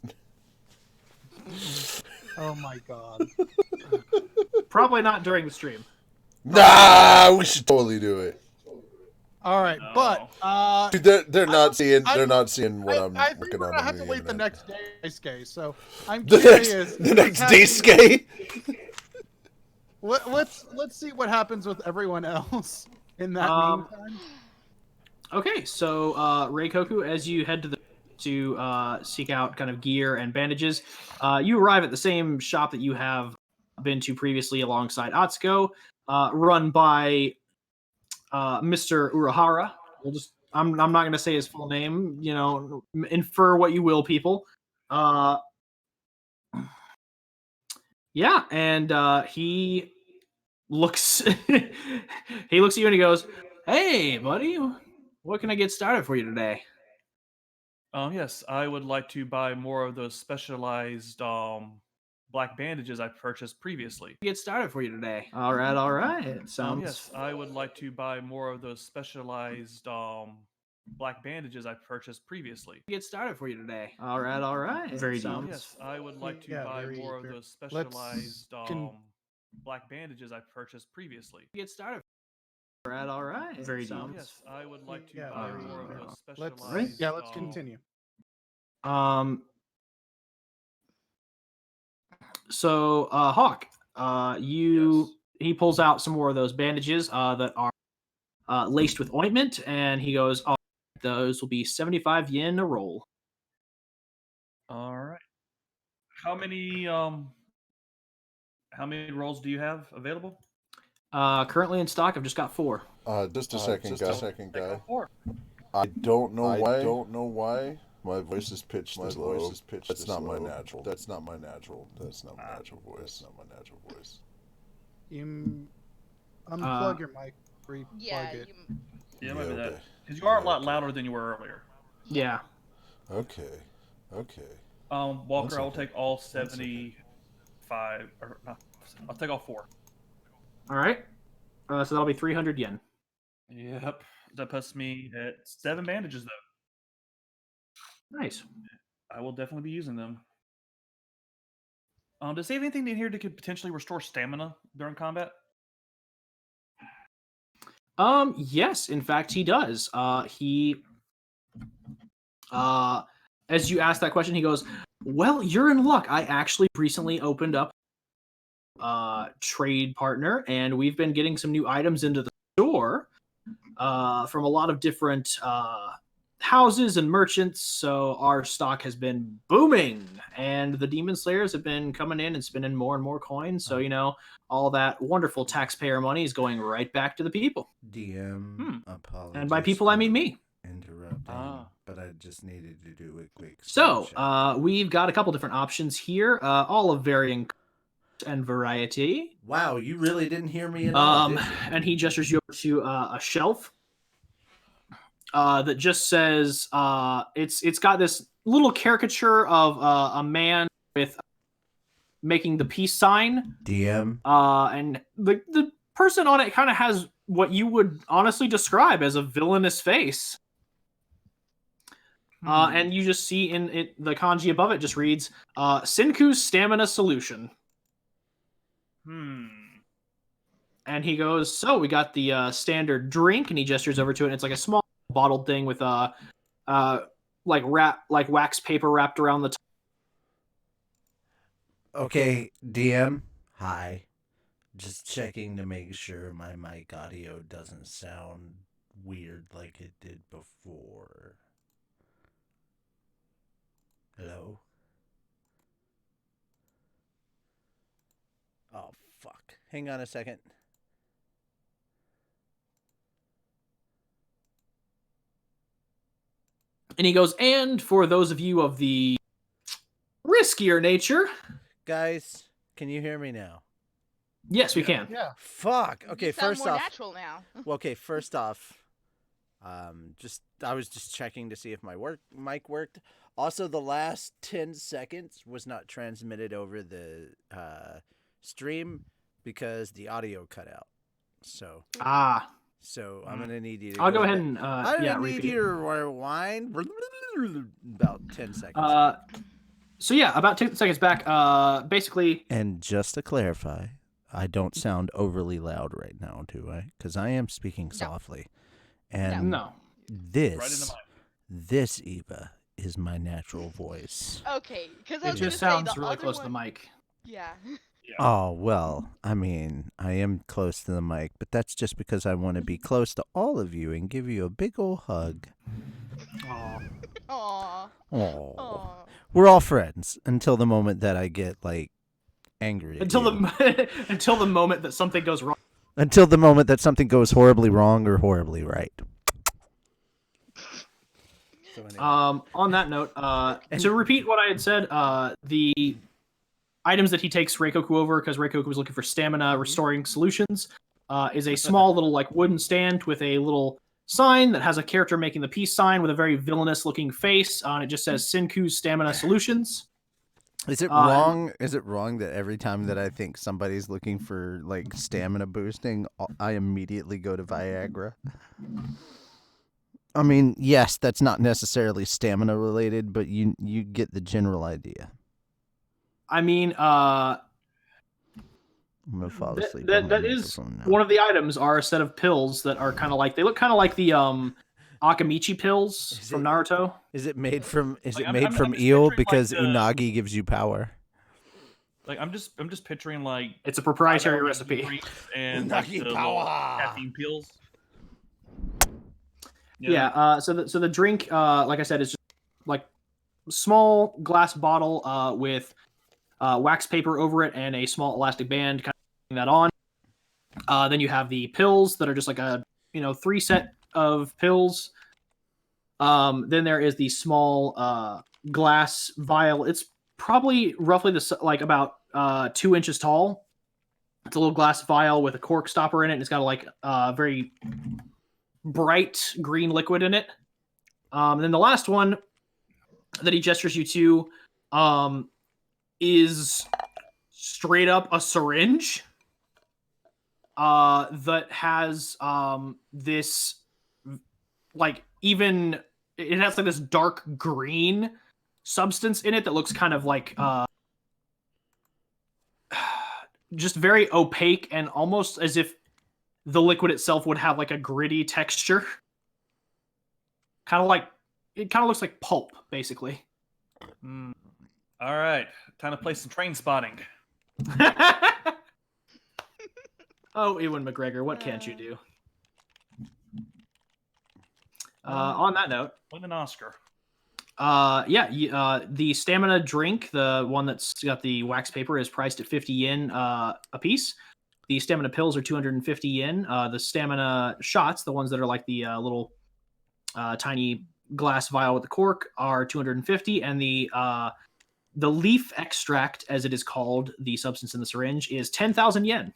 Oh my god. Probably not during the stream. Nah, we should totally do it. All right, but Dude, they're not seeing what I'm I think working we're on. gonna have to wait the next day, Daisuke. So I'm The curious. next Daisuke. Let's see what happens with everyone else in that meantime. Okay, so Reikoku, as you head to seek out kind of gear and bandages, you arrive at the same shop that you have been to previously alongside Atsuko, run by Mr. Urahara. I'm not going to say his full name. You know, infer what you will, people. Yeah, and he looks he looks at you and he goes, "Hey, buddy, what can I get started for you today?" Yes, I would like to buy more of those specialized black bandages I purchased previously. Get started for you today. All right. Sounds. Yes, I would like to buy more of those specialized black bandages I purchased previously. Get started for you today. All right. Very deep. Yes, I would like to buy more of those specialized black bandages I purchased previously. Get started. All right. Very deep. Yes, I would like to buy more of those specialized. Let's continue. So, Hawk, he pulls out some more of those bandages that are laced with ointment, and he goes, "Oh, those will be 75 yen a roll." All right. How many rolls do you have available? Currently in stock, I've just got 4. Just a second, guy. I don't know why. My voice is pitched this low. That's not my natural. That's not my natural voice. You unplug your mic. Re-plug it. Yeah, maybe that. Because you are a lot louder than you were earlier. Yeah. Okay. Walker, I'll take all 75. Or no, I'll take all 4. All right. So that'll be 300 yen. Yep. That puts me at 7 bandages, though. Nice. I will definitely be using them. Does he have anything in here that could potentially restore stamina during combat? Yes, in fact, he does. As you ask that question, he goes, "Well, you're in luck. I actually recently opened up trade partner, and we've been getting some new items into the store from a lot of different houses and merchants, so our stock has been booming, and the demon slayers have been coming in and spending more and more coins, so all that wonderful taxpayer money is going right back to the people." DM apologies. And by people I mean me. Interrupting. but I just needed to do a quick. So, check. we've got a couple different options here, all of varying and variety. Wow, you really didn't hear me at all, did you? And he gestures you over to a shelf that just says it's got this little caricature of a man with making the peace sign. DM. And the person on it kind of has what you would honestly describe as a villainous face. And you just see in it the kanji above it just reads Senku's stamina solution. And he goes, so we got the standard drink, and he gestures over to it. And it's like a small bottled thing with like wax paper wrapped around the top. Okay, DM. Hi. Just checking to make sure my mic audio doesn't sound weird like it did before. Hello? Oh, fuck. Hang on a second. And he goes, and for those of you of the riskier nature. Guys, can you hear me now? Yes, we can. Yeah. Fuck. Okay, You sound first more off. natural now. Well, okay, first off, I was just checking to see if my mic worked. Also, the last 10 seconds was not transmitted over the stream because the audio cut out. So I'm gonna need you to. I'll go ahead and need you to rewind about 10 seconds. So yeah, about 10 seconds back. Basically. And just to clarify, I don't sound overly loud right now, do I? Because I am speaking softly. And no. This Eva is my natural voice. Okay, because it just sounds really close to the mic. Yeah. Oh, well, I mean, I am close to the mic, but that's just because I want to be close to all of you and give you a big old hug. Aww. Aww. We're all friends until the moment that I get, like, angry at until you. Until the moment that something goes wrong. Until the moment that something goes horribly wrong or horribly right. So anyway. On that note, to repeat what I had said, the items that he takes Reikoku over, because Reikoku was looking for stamina restoring solutions, is a small little like wooden stand with a little sign that has a character making the peace sign with a very villainous looking face on it. Just says Senku's stamina solutions. Is it wrong? Is it wrong that every time that I think somebody's looking for like stamina boosting, I immediately go to Viagra? I mean, yes, that's not necessarily stamina related, but you get the general idea. I mean, I'm gonna fall asleep. That is one of the items are a set of pills that are kind of like, they look kind of like the Akamichi pills from Naruto. Is it made from eel because unagi gives you power? Like I'm just picturing like it's a proprietary recipe and like the caffeine pills. Yeah. So the drink, like I said, is just like small glass bottle with wax paper over it and a small elastic band, kind of putting that on. Then you have the pills that are just like a 3 set of pills. Then there is the small glass vial. It's probably roughly like about 2 inches tall. It's a little glass vial with a cork stopper in it. It's got like very bright green liquid in it. Then the last one that he gestures you to is straight up a syringe that has this like even it has like this dark green substance in it that looks kind of like just very opaque and almost as if the liquid itself would have like a gritty texture. Kind of looks like pulp, basically. All right, time to play some train spotting. Oh, Ewan McGregor, what can't you do? On that note, win an Oscar. The stamina drink, the one that's got the wax paper, is priced at 50 yen a piece. The stamina pills are 250 yen. The stamina shots, the ones that are like the little tiny glass vial with the cork are 250, and the leaf extract, as it is called, the substance in the syringe, is 10,000 yen.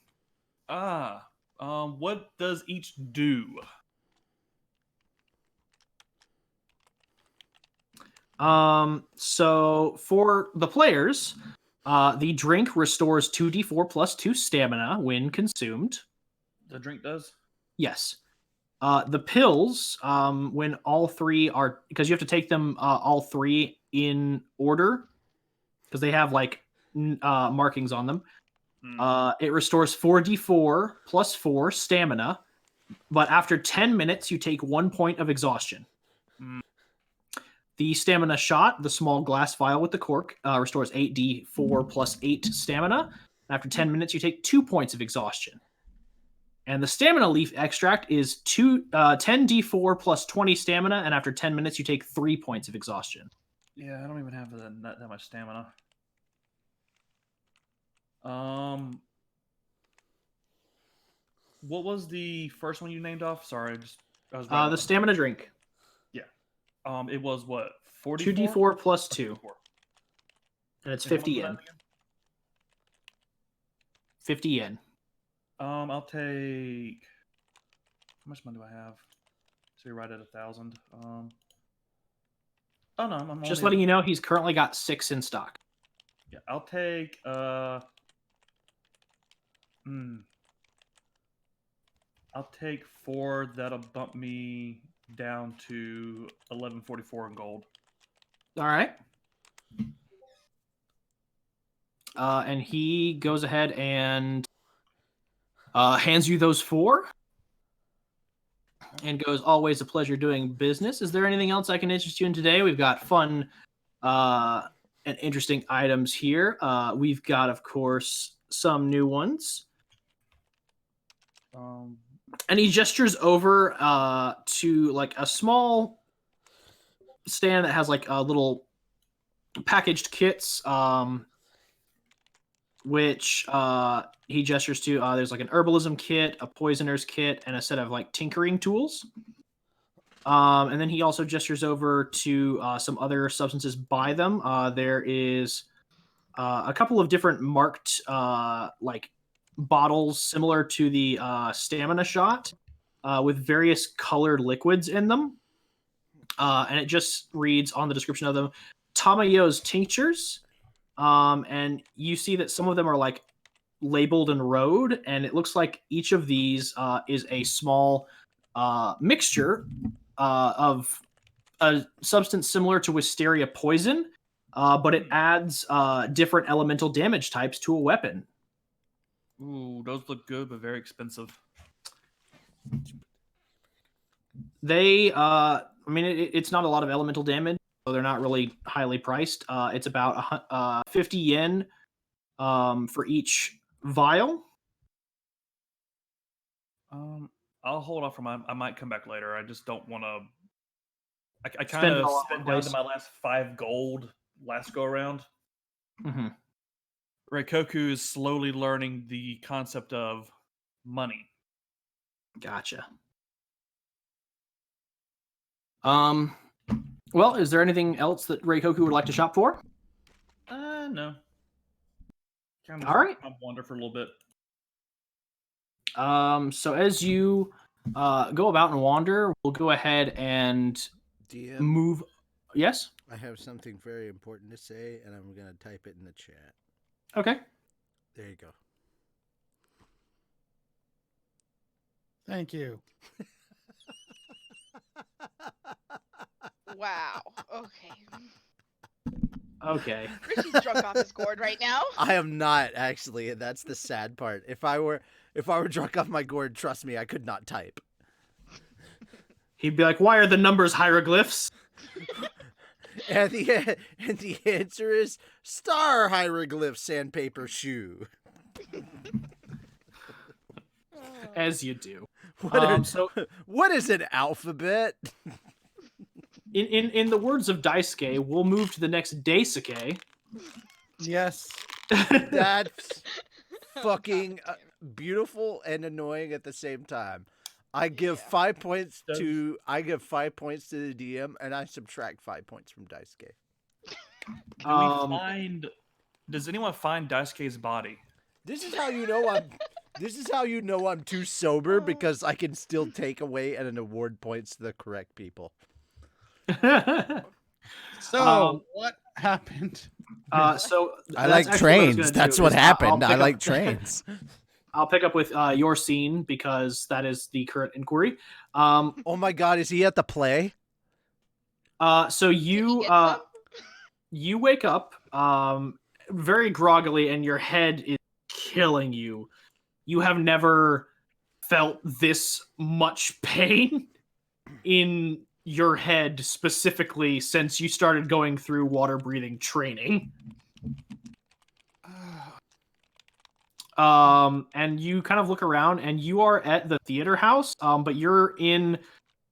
What does each do? So for the players, the drink restores 2d4 plus 2 stamina when consumed. The drink does? Yes. The pills, when all three are, because you have to take them all three in order, because they have like markings on them. It restores 4d4 plus 4 stamina, but after 10 minutes, you take 1 point of exhaustion. The stamina shot, the small glass vial with the cork, restores 8d4 plus 8 stamina. After 10 minutes, you take 2 points of exhaustion. And the stamina leaf extract is 10d4 plus 20 stamina, and after 10 minutes, you take 3 points of exhaustion. Yeah, I don't even have that much stamina. What was the first one you named off? Sorry, I was The stamina drink. Yeah. It was what? 44? 2d4 plus 2. 44. And it's And 50 how much yen. was that again? 50 yen. I'll take. How much money do I have? So you're right at 1,000. Oh no, I'm Just only letting you know, he's currently got 6 in stock. Yeah, I'll take. I'll take 4. That'll bump me down to 1144 in gold. All right. And he goes ahead and hands you those 4 and goes, always a pleasure doing business. Is there anything else I can interest you in today? We've got fun and interesting items here. We've got, of course, some new ones. And he gestures over to like a small stand that has like a little packaged kits, which he gestures to. There's like an herbalism kit, a poisoner's kit, and a set of like tinkering tools. And then he also gestures over to some other substances by them. There is a couple of different marked like bottles similar to the stamina shot with various colored liquids in them. And it just reads on the description of them, Tamayo's tinctures. And you see that some of them are like labeled in road, and it looks like each of these is a small mixture of a substance similar to wisteria poison, but it adds different elemental damage types to a weapon. Ooh, those look good, but very expensive. They, I mean, it's not a lot of elemental damage, so they're not really highly priced. It's about 50 yen for each vial. I'll hold off for I might come back later. I just don't want to. I Spend kind it of all spent on down one to place. my last 5 gold last go around. Mm-hmm. Reikoku is slowly learning the concept of money. Gotcha. Well, is there anything else that Reikoku would like to shop for? No. Kind of All right. wander for a little bit. So as you go about and wander, we'll go ahead and DM, move. Yes? I have something very important to say, and I'm going to type it in the chat. Okay. There you go. Thank you. Wow. Okay. Okay. Richie's drunk off his gourd right now. I am not, actually, and that's the sad part. If I were drunk off my gourd, trust me, I could not type. He'd be like, why are the numbers hieroglyphs? And the answer is star hieroglyph sandpaper shoe. As you do. What is an alphabet? In the words of Daisuke, we'll move to the next Daisuke. Yes. That's fucking beautiful and annoying at the same time. I give Yeah. 5 points Does- to the DM, and I subtract 5 points from Daisuke. Does anyone find Daisuke's body? This is how you know I'm. This is how you know I'm too sober, because I can still take away and award points to the correct people. So what happened? So I that's like actually what I was trains. gonna That's do what is I'll happened. pick I up- like trains. I'll pick up with your scene because that is the current inquiry. Oh my God, is he at the play? So Did he you get some? you wake up very groggily and your head is killing you. You have never felt this much pain in your head specifically since you started going through water breathing training. And you kind of look around and you are at the theater house, but you're in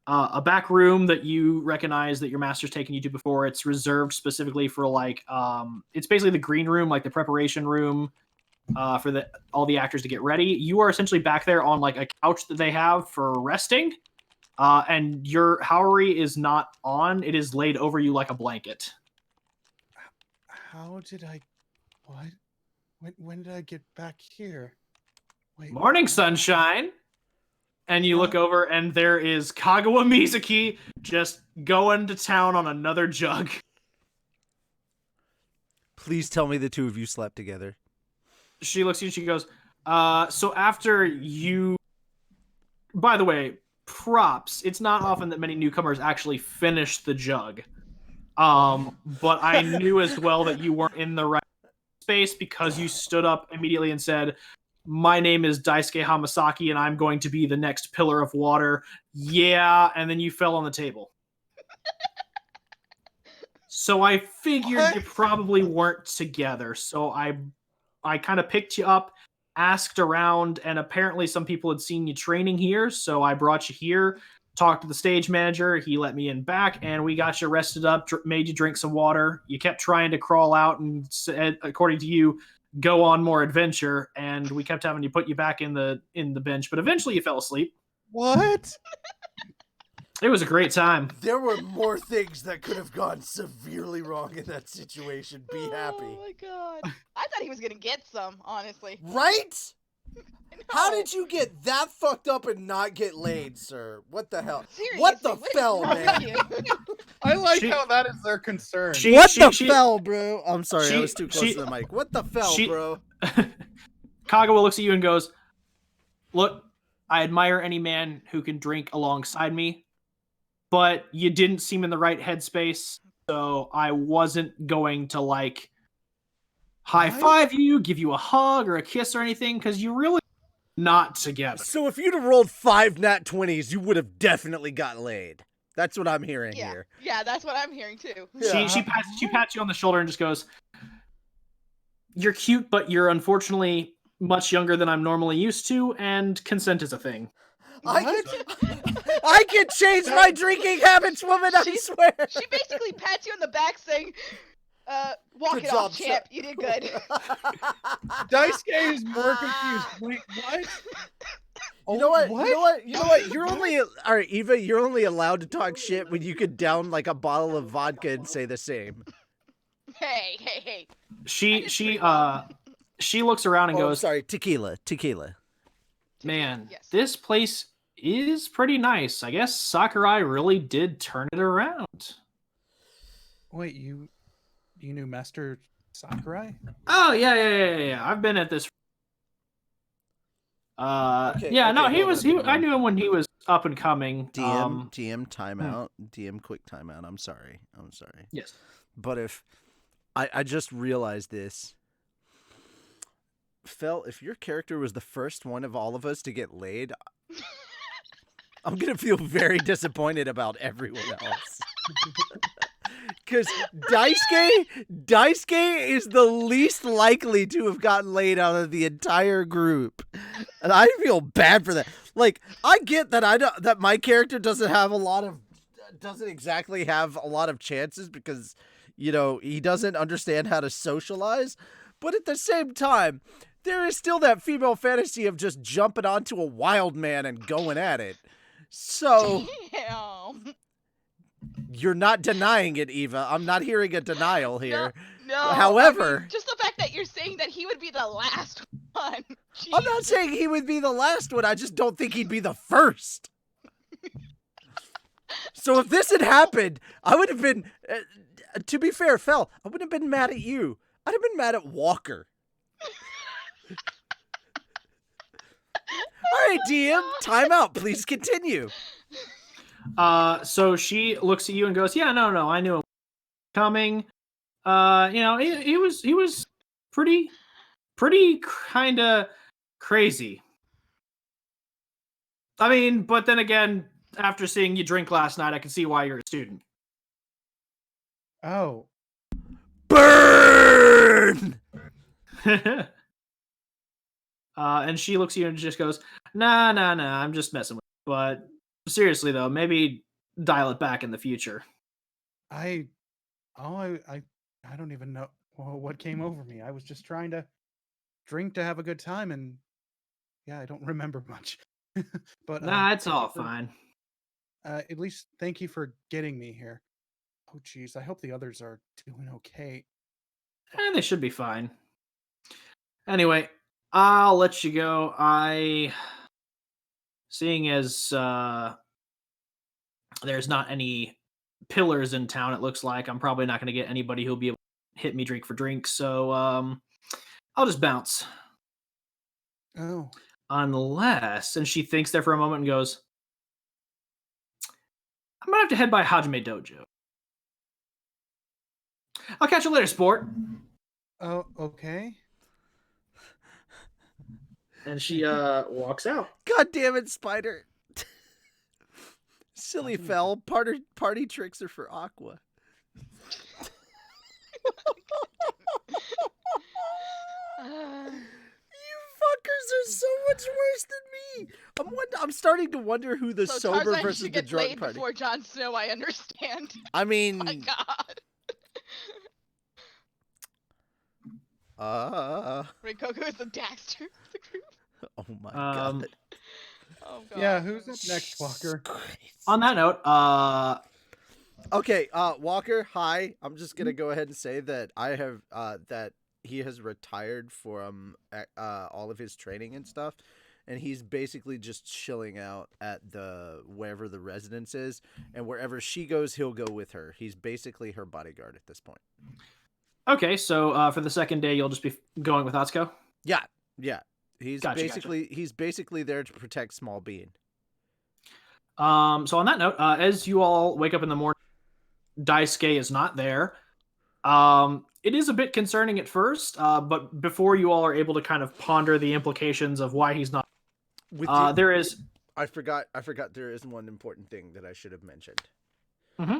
a back room that you recognize that your master's taken you to before. It's reserved specifically for it's basically the green room, like the preparation room for all the actors to get ready. You are essentially back there on like a couch that they have for resting, and your Howery is not on. It is laid over you like a blanket. How did I? What? When did I get back here? Wait. Morning, sunshine. And you look over, and there is Kagawa Mizuki just going to town on another jug. Please tell me the two of you slept together. She looks at you and she goes, so after you... By the way, props. It's not often that many newcomers actually finish the jug. But I knew as well that you weren't in the right space because you stood up immediately and said, "My name is Daisuke Hamasaki, and I'm going to be the next pillar of water." Yeah, and then you fell on the table. So I figured you probably weren't together. So I kind of picked you up, asked around, and apparently some people had seen you training here. So I brought you here, talked to the stage manager. He let me in back, and we got you rested up, made you drink some water. You kept trying to crawl out and said, according to you, go on more adventure, and we kept having to put you back in the bench, but eventually you fell asleep. What? It was a great time. There were more things that could have gone severely wrong in that situation. Be happy. Oh my God! I thought he was gonna get some, honestly. Right? How No. did you get that fucked up and not get laid, sir? What the hell? Seriously, What the what is fell, wrong man? with you? I like She- how that is their concern. What the fell, bro? I'm sorry, I she- was too close she- to the mic. What the fell, she- bro? Kagawa looks at you and goes, "Look, I admire any man who can drink alongside me, but you didn't seem in the right headspace, so I wasn't going to high five you, give you a hug or a kiss or anything, because you really not together." So if you'd have rolled 5 nat 20s, you would have definitely got laid. That's what I'm hearing Yeah, here. yeah, that's what I'm hearing too. Yeah. She pats you on the shoulder and just goes, "You're cute, but you're unfortunately much younger than I'm normally used to, and consent is a thing." I can change my drinking habits, woman, I swear. She basically pats you on the back, saying, "Walk Good it job, off, champ. sir." You did good." Daisuke is more confused. Wait, what? You know what? You know what? You're only all right, Eva. You're only allowed to talk shit when you could down like a bottle of vodka and say the same. Hey. She looks around and Oh, I'm goes, sorry, tequila. "Man, Yes. this place is pretty nice. I guess Sakurai really did turn it around." Wait, you knew Master Sakurai? Oh yeah. I've been at this. Okay, yeah, no, okay, he hold was. on. I knew him when he was up and coming. DM timeout. DM quick timeout. I'm sorry. Yes. But if I just realized this. Fel, if your character was the first one of all of us to get laid, I'm gonna feel very disappointed about everyone else. Because Daisuke is the least likely to have gotten laid out of the entire group, and I feel bad for that. Like, I get that that my character doesn't exactly have a lot of chances because, you know, he doesn't understand how to socialize, but at the same time, there is still that female fantasy of just jumping onto a wild man and going at it. So Damn. you're not denying it, Eva. I'm not hearing a denial here. No. However, I mean, just the fact that you're saying that he would be the last one. I'm not Jesus. saying he would be the last one. I just don't think he'd be the first. So if this had happened, I would have been, to be fair, Fel, I wouldn't have been mad at you. I'd have been mad at Walker. All right, DM, time out. Please continue. So she looks at you and goes, "Yeah, no, I knew it was coming. He was pretty kind of crazy. I mean, but then again, after seeing you drink last night, I can see why you're a student." Oh, Burn! And she looks at you and just goes, Nah, I'm just messing with you. But seriously though, maybe dial it back in the future. I don't even know what came over me. I was just trying to drink to have a good time, and yeah, I don't remember much. But Nah, it's thank you all for- fine. At least thank you for getting me here. Oh, geez, I hope the others are doing okay. They should be fine. Anyway, I'll let you go. Seeing as there's not any pillars in town, it looks like I'm probably not going to get anybody who'll be able to hit me drink for drink. So I'll just bounce. Oh, Unless, and she thinks there for a moment and goes, I'm gonna have to head by Hajime Dojo. I'll catch you later, sport. oh, okay. And she walks out. God damn it, Spider. Silly Doesn't Fel. Party tricks are for Aqua. You fuckers are so much worse than me. I'm starting to wonder who the So sober Tarzan versus should the get drunk laid party. before Jon Snow. I understand. I mean, My God. Reikoku is the Daxter of the group. Oh my Um, god. Oh God. Yeah, who's up next, Walker? On that note, Okay, Walker, hi. I'm just gonna go ahead and say that I have that he has retired from all of his training and stuff, and he's basically just chilling out at the wherever the residence is, and wherever she goes, he'll go with her. He's basically her bodyguard at this point. okay, so for the second day, you'll just be going with Atsuko? Yeah. He's Gotcha. he's basically there to protect Small Bean. So on that note, as you all wake up in the morning, Daisuke is not there. It is a bit concerning at first, but before you all are able to kind of ponder the implications of why he's not, there is. I forgot there is one important thing that I should have mentioned. Mm-hmm.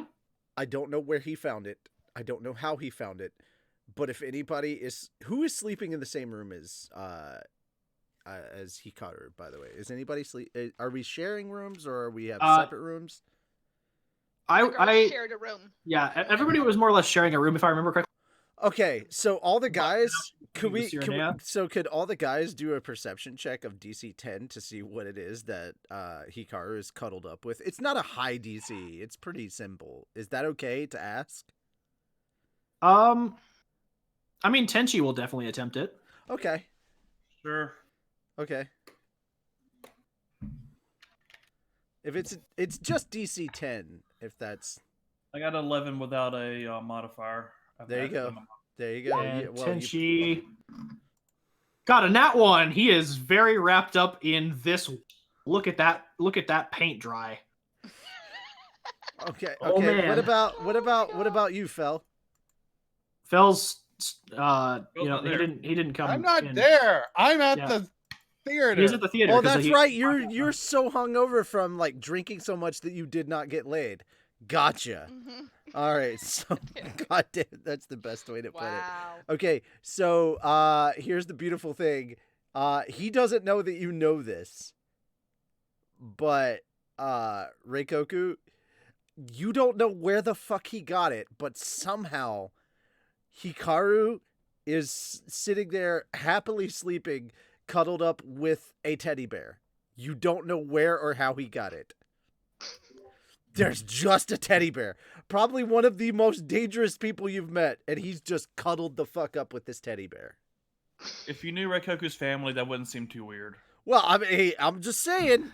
I don't know where he found it. I don't know how he found it. But if anybody is who is sleeping in the same room as Hikaru, by the way, is anybody are we sharing rooms or are we have separate rooms? I shared a room. Yeah, everybody was more or less sharing a room, if I remember correctly. Okay, so all the guys, could Sirinea. all the guys do a perception check of DC 10 to see what it is that Hikaru is cuddled up with? It's not a high DC. It's pretty simple. Is that okay to ask? I mean, Tenchi will definitely attempt it. Okay. Sure. Okay. If it's just DC 10, if that's I got 11 without a modifier. There you go. There you go. And Yeah, well, Tenchi got a nat one. He is very wrapped up in this. Look at that paint dry. Okay. Oh, man. What about you, Fel? Fel's he not there. didn't come. I'm not in. there. I'm at Yeah. the theater. He's at the theater. Oh, 'cause that's right. You're so hungover from like drinking so much that you did not get laid. Gotcha. Mm-hmm. All right. So, God damn, that's the best way to put it. Wow. Okay. So, here's the beautiful thing. He doesn't know that you know this, but Reikoku, you don't know where the fuck he got it, but somehow Hikaru is sitting there happily sleeping, cuddled up with a teddy bear. You don't know where or how he got it. There's just a teddy bear. Probably one of the most dangerous people you've met, and he's just cuddled the fuck up with this teddy bear. If you knew Reikoku's family, that wouldn't seem too weird. Well, I mean, hey, I'm just saying.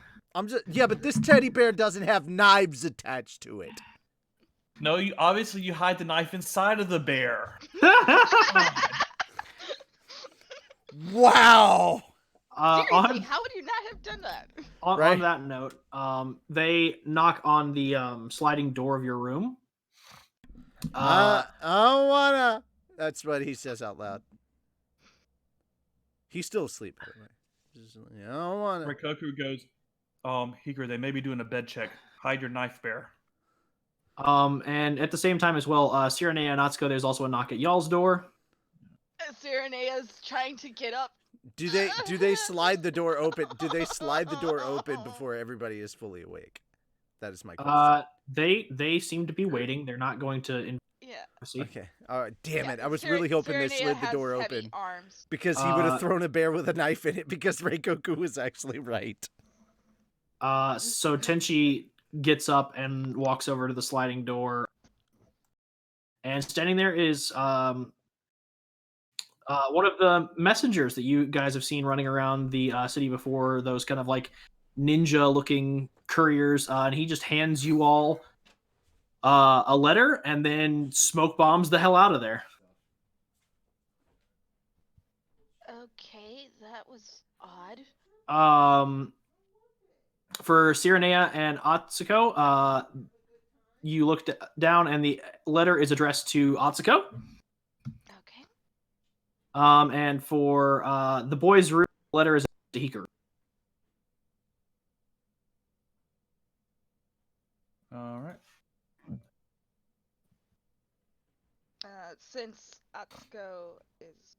Yeah, but this teddy bear doesn't have knives attached to it. No, obviously you hide the knife inside of the bear. Wow. Seriously, how would you not have done that? On that note, they knock on the sliding door of your room. I don't wanna. That's what he says out loud. He's still asleep, by the way. Just, I don't wanna. Reikoku goes, Hikaru, they may be doing a bed check. Hide your knife, bear. And at the same time as well, Sirinea and Atsuko, there's also a knock at y'all's door. Sirenea's trying to get up. Do they slide the door open? Do they slide the door open before everybody is fully awake? That is my question. They seem to be waiting. They're not going to. Yeah. Okay. All right. Damn it! I was really hoping they slid the door heavy open arms. because he would have thrown a bear with a knife in it. Because Reikoku was actually right. So Tenchi gets up and walks over to the sliding door, and standing there is one of the messengers that you guys have seen running around the city before, those kind of like ninja-looking couriers, and he just hands you all a letter and then smoke bombs the hell out of there. Okay, that was odd. For Sirinea and Atsuko, you looked down and the letter is addressed to Atsuko. Okay. And for the boys' room, the letter is to Hikaru. All right. Since Atsuko is.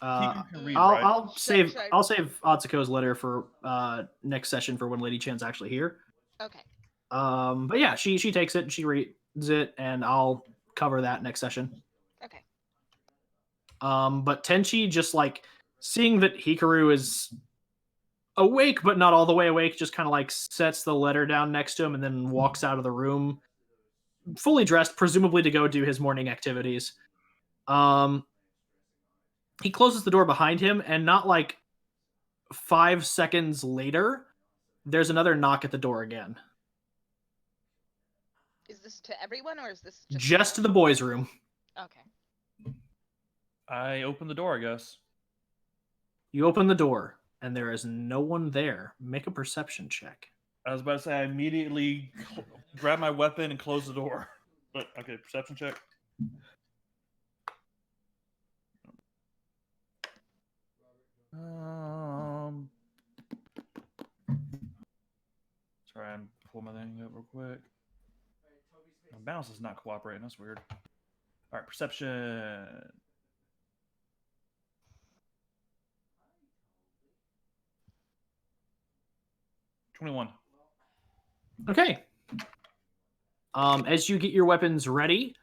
Hikaru can read, right? I'll save Atsuko's letter for next session for when Lady Chan's actually here. Okay. But yeah, she takes it, she reads it, and I'll cover that next session. Okay. But Tenchi, just like seeing that Hikaru is awake but not all the way awake, just kind of like sets the letter down next to him and then walks out of the room, fully dressed, presumably to go do his morning activities. He closes the door behind him, and not like 5 seconds later, there's another knock at the door again. Is this to everyone, or is this just to the boys' room? Okay. I open the door, I guess. You open the door, and there is no one there. Make a perception check. I was about to say I immediately grab my weapon and close the door. But okay, perception check. Sorry, I'm pulling my thing up real quick. My mouse is not cooperating. That's weird. All right, perception. $21. Okay. As you get your weapons ready,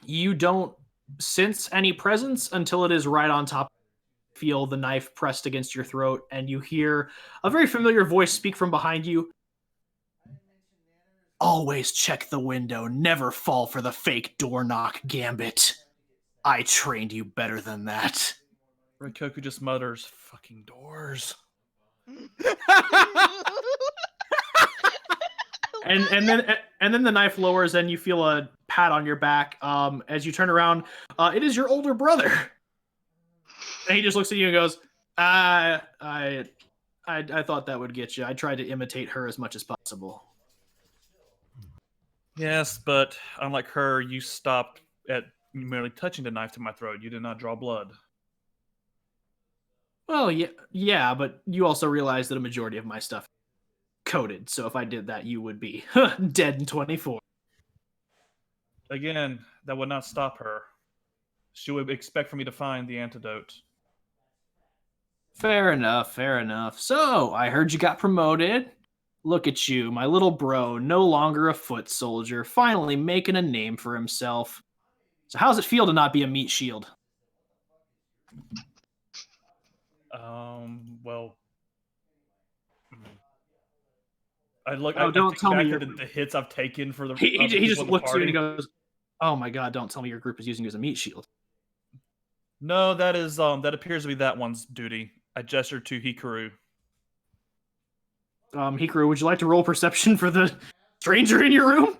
you don't sense any presence until it is right on top. Feel the knife pressed against your throat, and you hear a very familiar voice speak from behind you. Always check the window. Never fall for the fake door knock gambit. I trained you better than that. Reikoku just mutters, "Fucking doors." And then the knife lowers, and you feel a pat on your back. As you turn around, it is your older brother. And he just looks at you and goes, I thought that would get you. I tried to imitate her as much as possible. Yes, but unlike her, you stopped at merely touching the knife to my throat. You did not draw blood. Well, yeah, but you also realize that a majority of my stuff is coded. So if I did that, you would be dead in 24. Again, that would not stop her. She would expect for me to find the antidote. Fair enough, fair enough. So, I heard you got promoted. Look at you, my little bro, no longer a foot soldier, finally making a name for himself. So how's it feel to not be a meat shield? Well, I look. Oh, I don't think tell me back you're- to the hits I've taken for the. He other just people in the looks at you and he party. goes, "Oh my god, don't tell me your group is using you as a meat shield." No, that is that appears to be that one's duty. I gestured to Hikaru. Hikaru, would you like to roll perception for the stranger in your room?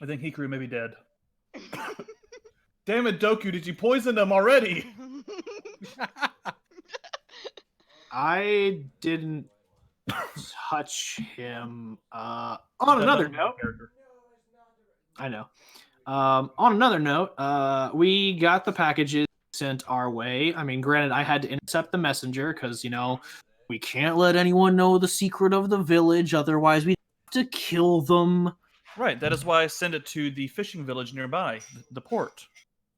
I think Hikaru may be dead. Damn it, Doku! Did you poison them already? I didn't touch him. On That- another that's my note, character. I know. On another note, we got the packages sent our way. I mean, granted, I had to intercept the messenger because, you know, we can't let anyone know the secret of the village. Otherwise, we have to kill them. Right. That is why I send it to the fishing village nearby, the port.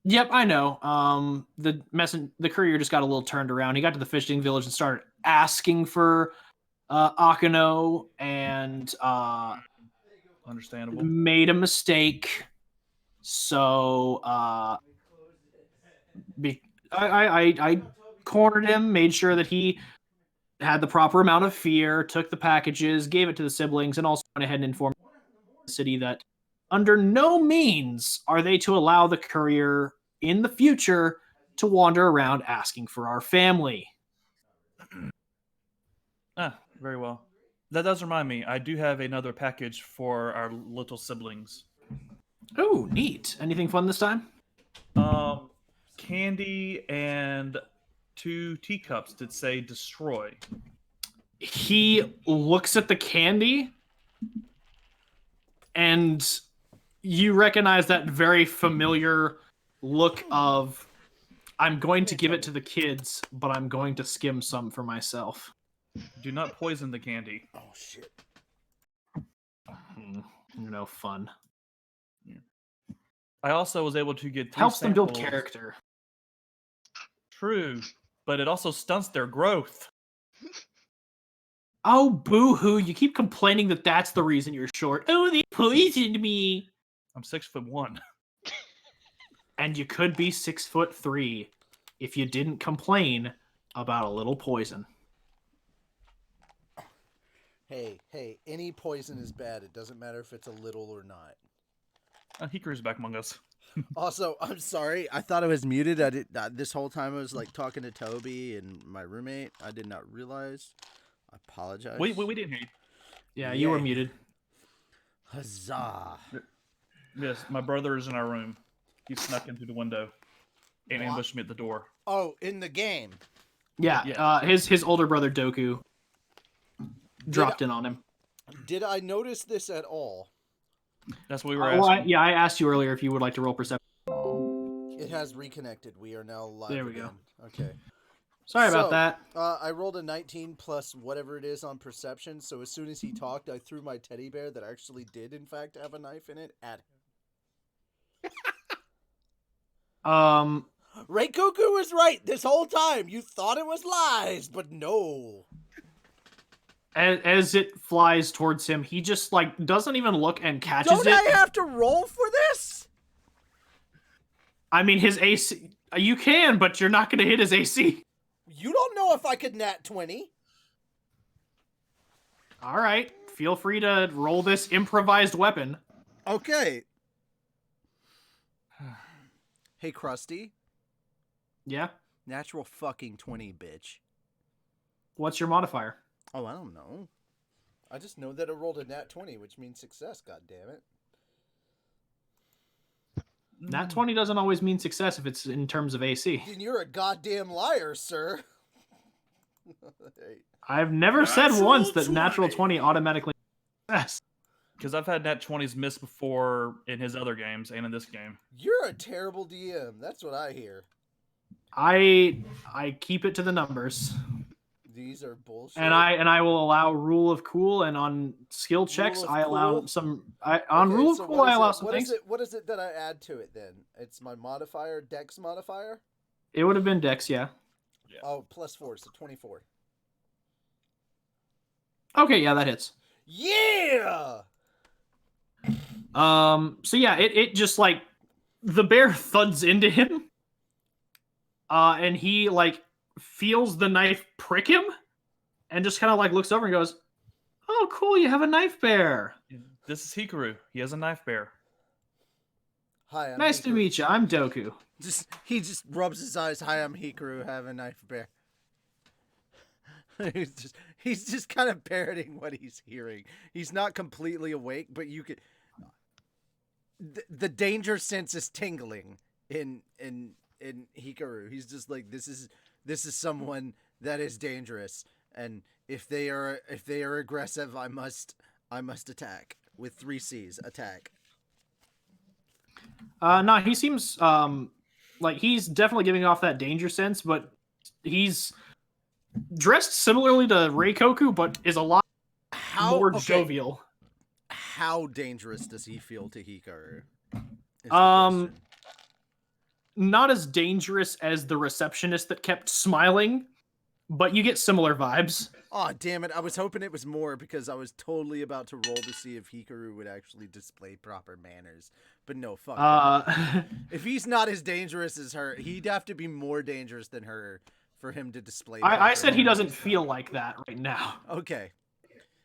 Yep, I know. The courier just got a little turned around. He got to the fishing village and started asking for Akuno and Understandable. made a mistake. So I cornered him, made sure that he had the proper amount of fear, took the packages, gave it to the siblings, and also went ahead and informed the city that under no means are they to allow the courier in the future to wander around asking for our family. Ah, very well. That does remind me. I do have another package for our little siblings. Oh, neat. Anything fun this time? Candy and 2 teacups that say destroy. He looks at the candy, and you recognize that very familiar look of, I'm going to give it to the kids, but I'm going to skim some for myself. Do not poison the candy. Oh shit. No fun. I also was able to get 3 Helps them build samples. character. True, but it also stunts their growth. Oh, boo-hoo. You keep complaining that that's the reason you're short. Oh, they poisoned me. I'm 6'1". And you could be 6'3" if you didn't complain about a little poison. Hey, any poison is bad. It doesn't matter if it's a little or not. Hikaru's back among us. Also, I'm sorry. I thought I was muted. I did this whole time I was like talking to Toby and my roommate. I did not realize. I apologize. We didn't hear you. Yeah, you were Yay. muted. Huzzah. Yes, my brother is in our room. He snuck in through the window and What? ambushed me at the door. Oh, in the game. Yeah, Yeah. His older brother Doku dropped in on him. Did I notice this at all? That's what we were Well, asking. I asked you earlier if you would like to roll perception. It has reconnected. We are now live. There we go. again. Okay. Sorry about So, that. I rolled a 19 plus whatever it is on perception. So as soon as he talked, I threw my teddy bear that actually did, in fact, have a knife in it at him. Reikoku was right this whole time. You thought it was lies, but no. As it flies towards him, he just like doesn't even look and catches Don't it. I have to roll for this? I mean, his AC. You can, but you're not going to hit his AC. You don't know if I could nat 20. All right, feel free to roll this improvised weapon. Okay. Hey, Krusty. Yeah. Natural fucking 20, bitch. What's your modifier? Oh, I don't know. I just know that I rolled a nat 20, which means success, goddammit. Nat 20 doesn't always mean success if it's in terms of AC. Then you're a goddamn liar, sir. Hey. I've never said Natural once that 20. natural 20 automatically success. Because I've had nat 20s miss before in his other games and in this game. You're a terrible DM. That's what I hear. I keep it to the numbers. These are bullshit. And I will allow rule of cool, and on skill checks of I allow cool? some. On Okay, rule of so cool what I is allow it- some what things. is it? What is it that I add to it then? It's my modifier, Dex modifier. It would have been Dex, yeah. Oh, +4, so 24. Okay, yeah, that hits. Yeah. So yeah, it just like the bear thuds into him. And he like feels the knife prick him, and just kind of like looks over and goes, "Oh, cool! You have a knife bear. This is Hikaru. He has a knife bear. Hi, I'm Nice to Hikaru. meet you. I'm Doku." He just rubs his eyes. Hi, I'm Hikaru. Have a knife bear. he's just kind of parroting what he's hearing. He's not completely awake, but you could. The danger sense is tingling in Hikaru. He's just like, this is someone that is dangerous, and if they are aggressive, I must attack with 3 C's. Attack. No, he seems like he's definitely giving off that danger sense, but he's dressed similarly to Reikoku, but is a lot more jovial. How dangerous does he feel to Hikaru? Not as dangerous as the receptionist that kept smiling, but you get similar vibes. Oh, damn it. I was hoping it was more because I was totally about to roll to see if Hikaru would actually display proper manners. But no, fuck that. If he's not as dangerous as her, he'd have to be more dangerous than her for him to display I said manners. he doesn't feel like that right now. Okay.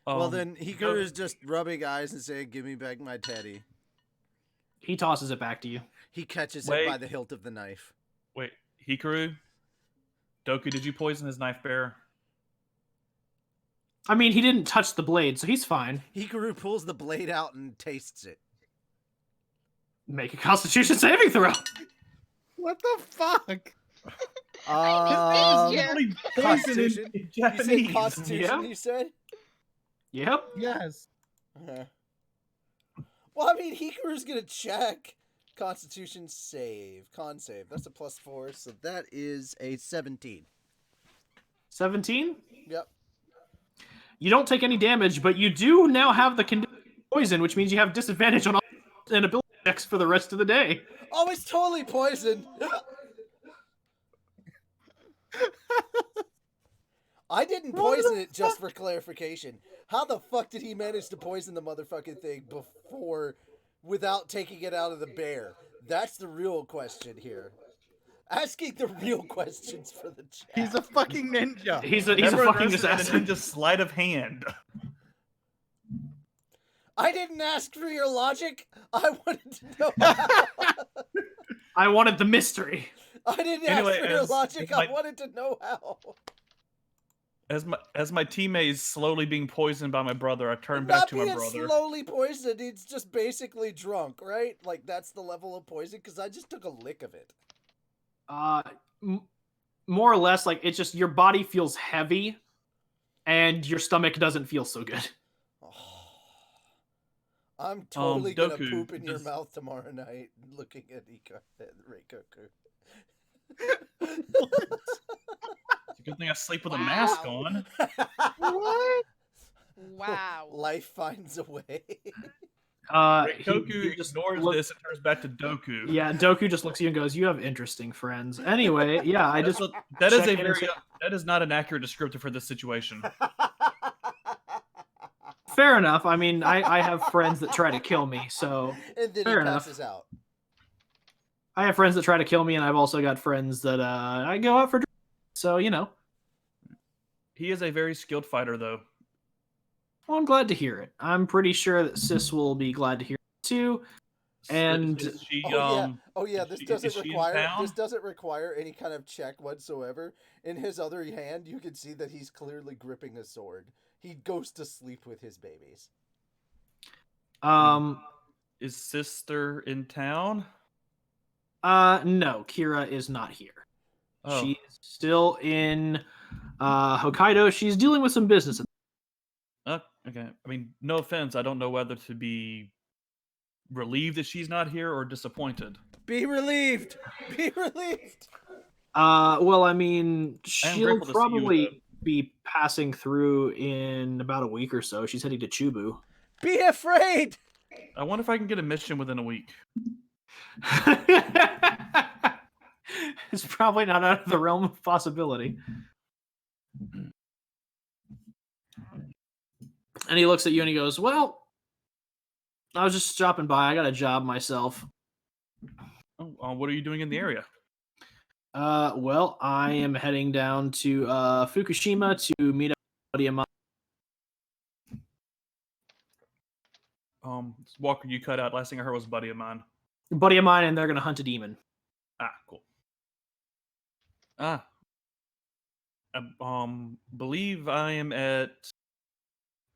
Well, then Hikaru's just rubbing eyes and saying, "Give me back my teddy." He tosses it back to you. He catches it by the hilt of the knife. Wait, Hikaru? Doku, did you poison his knife bear? I mean, he didn't touch the blade, so he's fine. Hikaru pulls the blade out and tastes it. Make a Constitution saving throw. What the fuck? Constitution. You said Constitution, Yeah. you said? Yep. Yes. Well, I mean, Hikaru's gonna check. Constitution save. Con save. That's a +4, so that is a 17. 17? Yep. You don't take any damage, but you do now have the condition of poison, which means you have disadvantage on all and ability checks for the rest of the day. Oh, it's totally poisoned. I didn't poison it, just for clarification. How the fuck did he manage to poison the motherfucking thing before, without taking it out of the bear? That's the real question here. Asking the real questions for the chat. He's a fucking ninja. He's a Never fucking underestimated assassin. Ninja sleight of hand. I didn't ask for your logic. I wanted to know how. I wanted the mystery. I didn't Anyway, ask for your as logic. my- I wanted to know how. As my teammate is slowly being poisoned by my brother, I turn back to my Not brother. being slowly poisoned. He's just basically drunk, right? Like, that's the level of poison, because I just took a lick of it. More or less, like, it's just your body feels heavy, and your stomach doesn't feel so good. I'm totally gonna Doku, poop in your does- mouth tomorrow night looking at Reikoku. It's a good thing I sleep with a mask on. What? Wow. Life finds a way. Doku just ignores look- this and turns back to Doku. Yeah, Doku just looks at you and goes, "You have interesting friends." Anyway, yeah, I just That is check a in and very say- that is not an accurate descriptor for this situation. fair enough. I mean, I have friends that try to kill me, so And then Fair he enough. passes out. I have friends that try to kill me, and I've also got friends that I go out for drinks. So, you know. He is a very skilled fighter, though. Well, I'm glad to hear it. I'm pretty sure that Sis will be glad to hear it too. And Is she, Oh yeah, is this she- doesn't is she in require town? any kind of check whatsoever. In his other hand, you can see that he's clearly gripping a sword. He goes to sleep with his babies. Is sister in town? no, Kira is not here. Oh. She's still in Hokkaido. She's dealing with some business. Okay. I mean, no offense. I don't know whether to be relieved that she's not here or disappointed. Be relieved. Be relieved. Well, I mean, I am she'll grateful to see you, probably be passing through in about a week or so. She's heading to Chubu. Be afraid. I wonder if I can get a mission within a week. It's probably not out of the realm of possibility. And he looks at you and he goes, "Well, I was just stopping by. I got a job myself." Oh, what are you doing in the area? Well, I am heading down to Fukushima to meet up with a buddy of mine. Walker, you cut out. Last thing I heard was a buddy of mine. And they're gonna hunt a demon. Ah, cool. Believe I am at,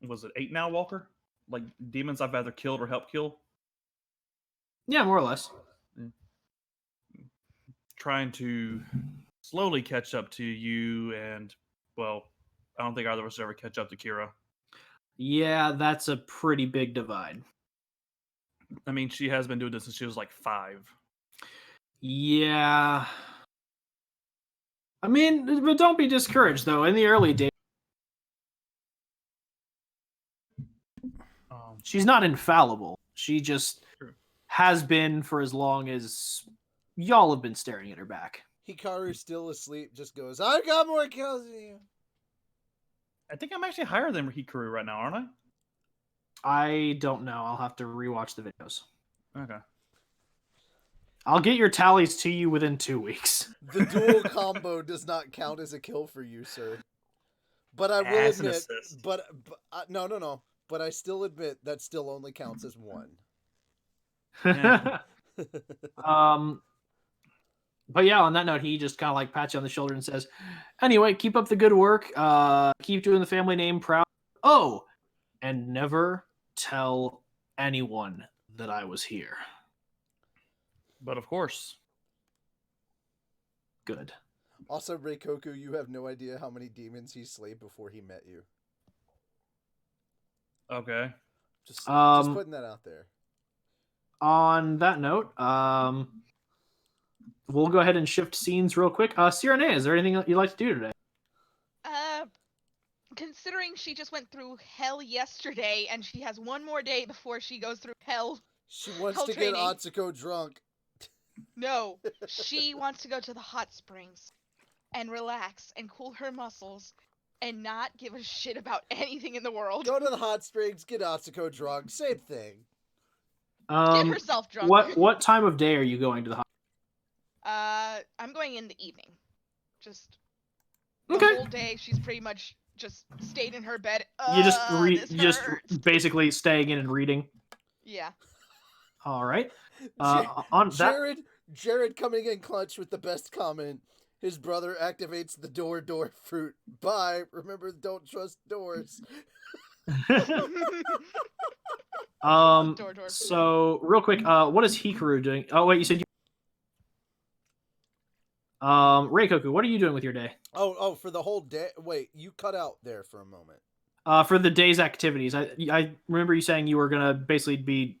was it 8 now, Walker? Like demons I've either killed or helped kill. Yeah, more or less. Trying to slowly catch up to you, and well, I don't think either of us ever catch up to Kira. Yeah, that's a pretty big divide. I mean, she has been doing this since she was like 5. Yeah. I mean, but don't be discouraged though. In the early days, she's not infallible. She just has been for as long as y'all have been staring at her back. Hikaru, still asleep, just goes, I've got more kills than you. I think I'm actually higher than Hikaru right now, aren't I? I don't know. I'll have to rewatch the videos. Okay. I'll get your tallies to you within 2 weeks. The dual combo does not count as a kill for you, sir. But I will admit, but no. But I still admit that still only counts as 1. Yeah. But yeah, on that note, he just kind of like pats you on the shoulder and says, anyway, keep up the good work. Keep doing the family name proud. Oh, and never tell anyone that I was here. But of course. Good. Also, Reikoku, you have no idea how many demons he slayed before he met you. Okay. Just putting that out there. On that note, we'll go ahead and shift scenes real quick. Sirinea, is there anything you'd like to do today? Considering she just went through hell yesterday and she has one more day before she goes through hell. She wants to training. get Atsuko drunk. No, she wants to go to the hot springs and relax and cool her muscles and not give a shit about anything in the world. Go to the hot springs, get Atsuko drunk, same thing. Get herself drunk. What time of day are you going to the hot? I'm going in the evening. Just okay. The whole day she's pretty much just stayed in her bed. You just basically staying in and reading. Yeah. All right. Jared coming in clutch with the best comment. His brother activates the door fruit. Bye. Remember, don't trust doors. So real quick, what is Hikaru doing? Oh wait, you said you. Reikoku, what are you doing with your day? Oh, for the whole day. Wait, you cut out there for a moment. For the day's activities, I remember you saying you were gonna basically be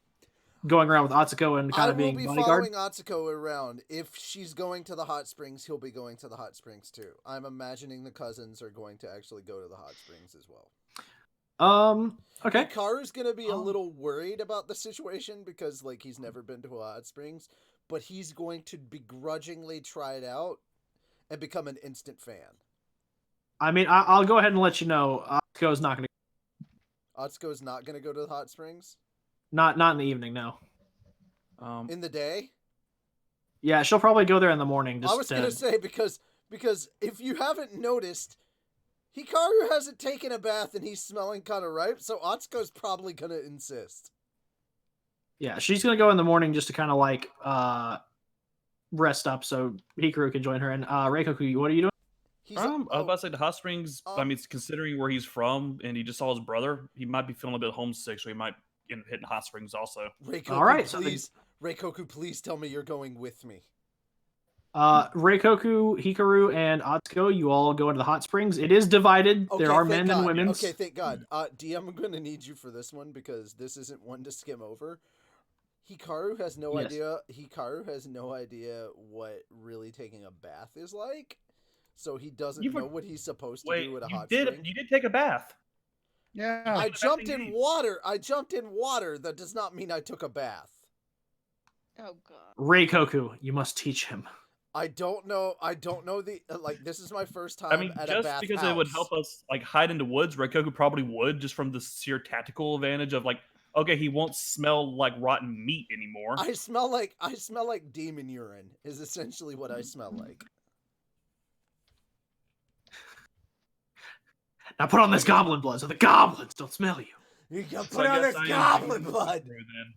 going around with Atsuko and kind of being bodyguard. I will be following Atsuko around. If she's going to the hot springs, he'll be going to the hot springs too. I'm imagining the cousins are going to actually go to the hot springs as well. Okay. Hikaru's gonna be a little worried about the situation because like he's never been to a hot springs, but he's going to begrudgingly try it out and become an instant fan. I mean, I'll go ahead and let you know Atsuko's not gonna. Atsuko's not gonna go to the hot springs. Not in the evening, no. In the day? Yeah, she'll probably go there in the morning. I was gonna say because if you haven't noticed, Hikaru hasn't taken a bath and he's smelling kind of ripe, so Atsuko's probably gonna insist. Yeah, she's gonna go in the morning just to kind of like rest up, so Hikaru can join her. And Reikoku, what are you doing? I was about to say the hot springs. I mean, considering where he's from and he just saw his brother, he might be feeling a bit homesick, so he might end up hitting hot springs also. Reikoku, all right, Reikoku, please tell me you're going with me. Reikoku, Hikaru, and Atsuko, you all go into the hot springs. It is divided. Okay, there are men and women. Okay, thank God. DM, I'm going to need you for this one because this isn't one to skim over. Hikaru has no idea. Hikaru has no idea what really taking a bath is like, so he doesn't know what he's supposed to do at a hot spring. You did take a bath. Yeah. I jumped in water. That does not mean I took a bath. Oh God. Reikoku, you must teach him. I don't know the this is my first time. I mean, at just a bath because house. it would help us like hide into woods, Reikoku probably would, just from the sheer tactical advantage of like, okay, he won't smell like rotten meat anymore. I smell like demon urine is essentially what I smell like. Now put on this goblin blood so the goblins don't smell you. You can So put I on guess this I am goblin doing blood. Hikaru then.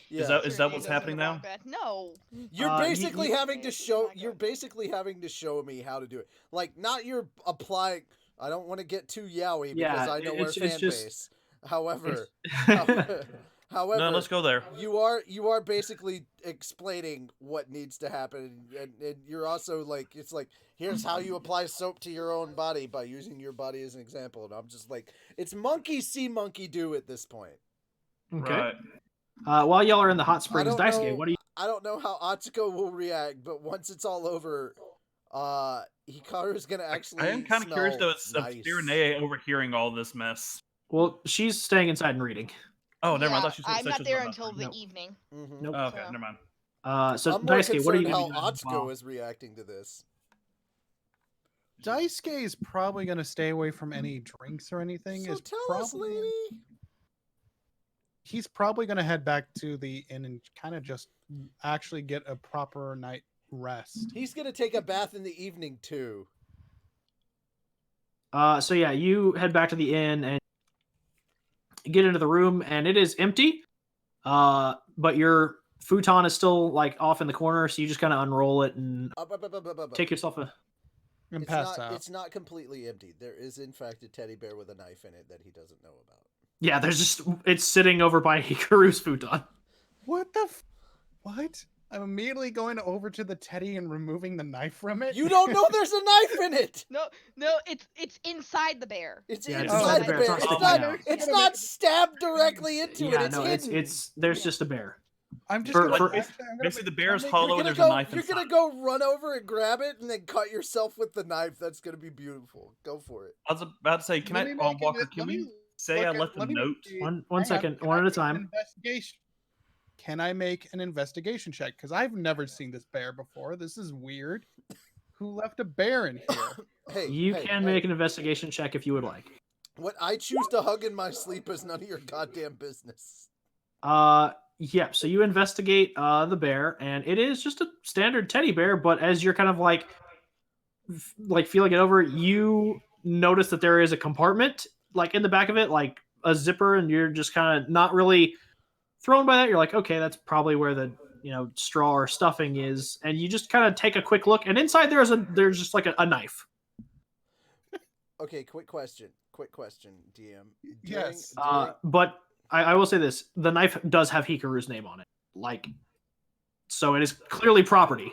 Yeah. Is that what's happening now? No. You're basically having to Okay, show. my You're God. basically having to show me how to do it. Like, not you're applying. I don't want to get too yaoi because Yeah, I know our it's fan just- base. However, It's- however, No, let's go there. you are basically explaining what needs to happen, and you're also like, it's like, here's how you apply soap to your own body by using your body as an example. And I'm just like, it's monkey see, monkey do at this point. Okay. Right. While y'all are in the hot springs, don't Daisuke, know- what do you? I don't know how Atsuko will react, but once it's all over, Hikaru's gonna actually. I am kind of curious though. It's nice. Sirinea overhearing all this mess. Well, she's staying inside and reading. Oh, never mind. I Yeah, thought she said I'm not she there was until the Nope. evening. Mhm. Nope. Oh, okay, So- never mind. So I'm more Daisuke, what are concerned you how gonna do? Atsuko is reacting to this. Daisuke is probably going to stay away from any drinks or anything. So is tell us, probably lady. he's probably going to head back to the inn and kind of just actually get a proper night rest. He's gonna take a bath in the evening too. So yeah, you head back to the inn and get into the room, and it is empty. But your futon is still like off in the corner, so you just kind of unroll it and take yourself a. And It's pass not. out. It's not completely empty. There is, in fact, a teddy bear with a knife in it that he doesn't know about. Yeah, there's just it's sitting over by Hikaru's futon. What the? What? I'm immediately going over to the teddy and removing the knife from it. You don't know there's a knife in it. No, it's inside the bear. It's Yeah, it's inside the inside the bear. bear. It's It's not. not It's not stabbed directly into it. Yeah, It's no, hidden. it's there's just a bear. I'm just For- gonna, for- actually, I'm gonna Basically, the bear is I'm hollow You're and gonna there's a go. knife You're inside. gonna go run over and grab it and then cut yourself with the knife. That's gonna be beautiful. Go for it. I was about to say, can Let I, me make Walker? an- Can let we me say I look at- left a let me note? see- One hang second, Can one I at a make an time. Investigation. Can I make an investigation check? Because I've never seen this bear before. This is weird. Who left a bear in here? Hey, You hey, can hey. make an investigation check if you would like. What I choose to hug in my sleep is none of your goddamn business. Yeah, so you investigate the bear, and it is just a standard teddy bear, but as you're kind of like feeling it over, you notice that there is a compartment like in the back of it, like a zipper, and you're just kind of not really thrown by that. You're like, okay, that's probably where the straw or stuffing is, and you just kind of take a quick look, and inside there's just like a knife. Okay, quick question, DM. Yes. But I will say this: the knife does have Hikaru's name on it, like, so it is clearly property.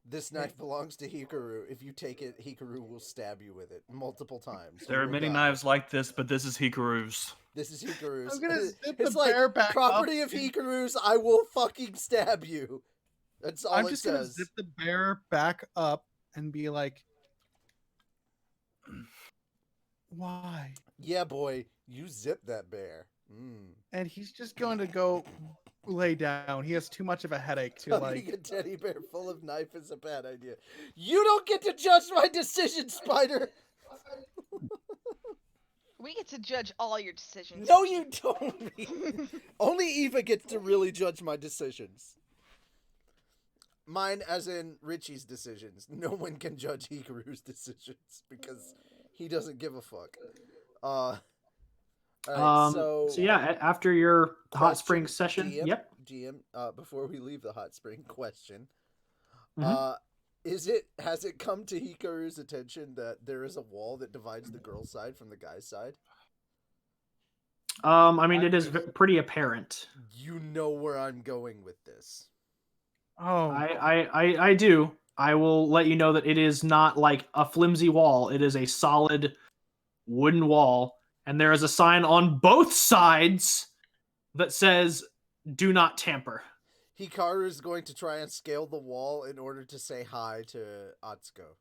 This knife belongs to Hikaru. If you take it, Hikaru will stab you with it multiple times. There You are will many die. knives like this, but this is Hikaru's. This is Hikaru's. I'm gonna zip It's the like bear back property up. of Hikaru's. I will fucking stab you. That's all I'm it just gonna says. zip the bear back up and be like, why? Yeah, boy, you zip that bear. Mm. And he's just going to go lay down. He has too much of a headache to Having like. a teddy bear full of knife is a bad idea. You don't get to judge my decision, Spider. We get to judge all your decisions. No, you don't. Only Eva gets to really judge my decisions. Mine, as in Richie's decisions. No one can judge Hikaru's decisions because he doesn't give a fuck. All right, so yeah, after your hot spring question, session, DM, yep. DM, before we leave the hot spring, question. Mhm. Has it come to Hikaru's attention that there is a wall that divides the girl's side from the guy's side? I mean, it is pretty apparent. You know where I'm going with this. Oh, I do. I will let you know that it is not like a flimsy wall. It is a solid wooden wall, and there is a sign on both sides that says "Do not tamper." Hikaru is going to try and scale the wall in order to say hi to Atsuko.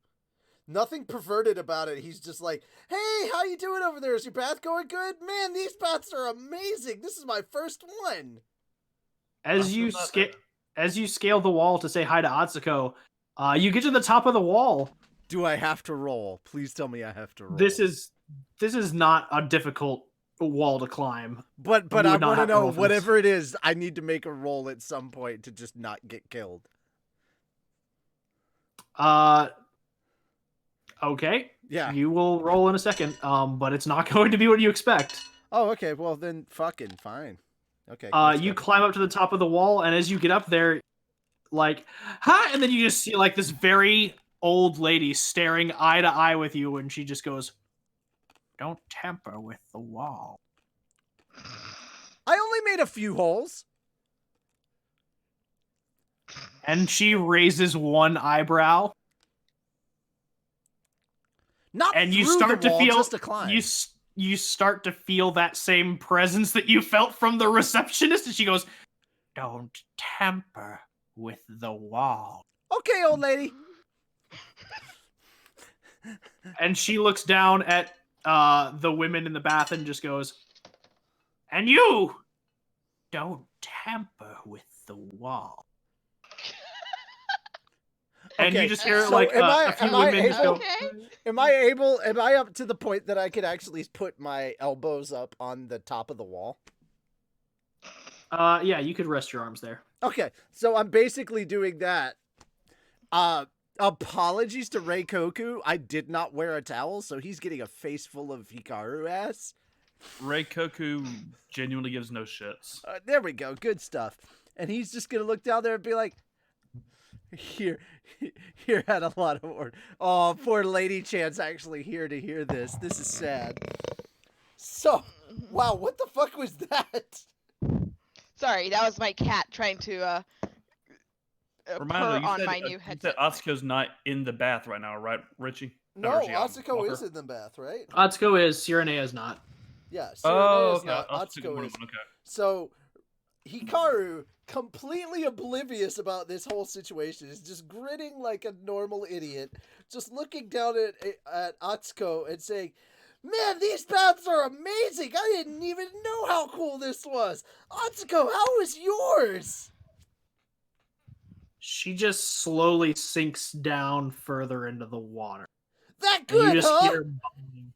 Nothing perverted about it. He's just like, "Hey, how you doing over there? Is your bath going good? Man, these baths are amazing. This is my first one." As you scale the wall to say hi to Atsuko, you get to the top of the wall. Do I have to roll? Please tell me I have to roll. This is not a difficult wall to climb. But You I would not want to have to know, roll for whatever it is, I need to make a roll at some point to just not get killed. Okay. Yeah. You will roll in a second, but it's not going to be what you expect. Oh, okay. Well, then fucking fine. Okay. You climb up to the top of the wall, and as you get up there, like, hi, and then you just see like this very old lady staring eye to eye with you, and she just goes, "Don't tamper with the wall." I only made a few holes. And she raises one eyebrow. Not and you through start the to wall, feel just to climb. you start to feel that same presence that you felt from the receptionist, and she goes, "Don't tamper with the wall." Okay, old lady. And she looks down at the women in the bath and just goes, "And you, don't tamper with the wall." And Okay, you just hear so like am I- a few am I women just go, Okay. Am I up to the point that I could actually put my elbows up on the top of the wall? yeah, you could rest your arms there. Okay, so I'm basically doing that. Apologies to Reikoku. I did not wear a towel, so he's getting a face full of Hikaru ass. Reikoku genuinely gives no shits. There we go. Good stuff. And he's just going to look down there and be like, here had a lot of order. Oh, poor Lady Chan's actually here to hear this. This is sad. So, wow, what the fuck was that? Sorry, that was my cat trying to Reminder, purr you on said, my new you headset. said Atsuko's not in the bath right now, right, Richie? No, Richie, Atsuko Walker. is in the bath, right? Atsuko is, Sirinea is not. Yeah, Oh, Sirinea is okay. not. Atsuko Atsuko is. okay. So, Hikaru, completely oblivious about this whole situation, is just grinning like a normal idiot, just looking down at Atsuko and saying, "Man, these baths are amazing! I didn't even know how cool this was! Atsuko, how was yours?" She just slowly sinks down further into the water. That And you good, just huh? hear bubbling.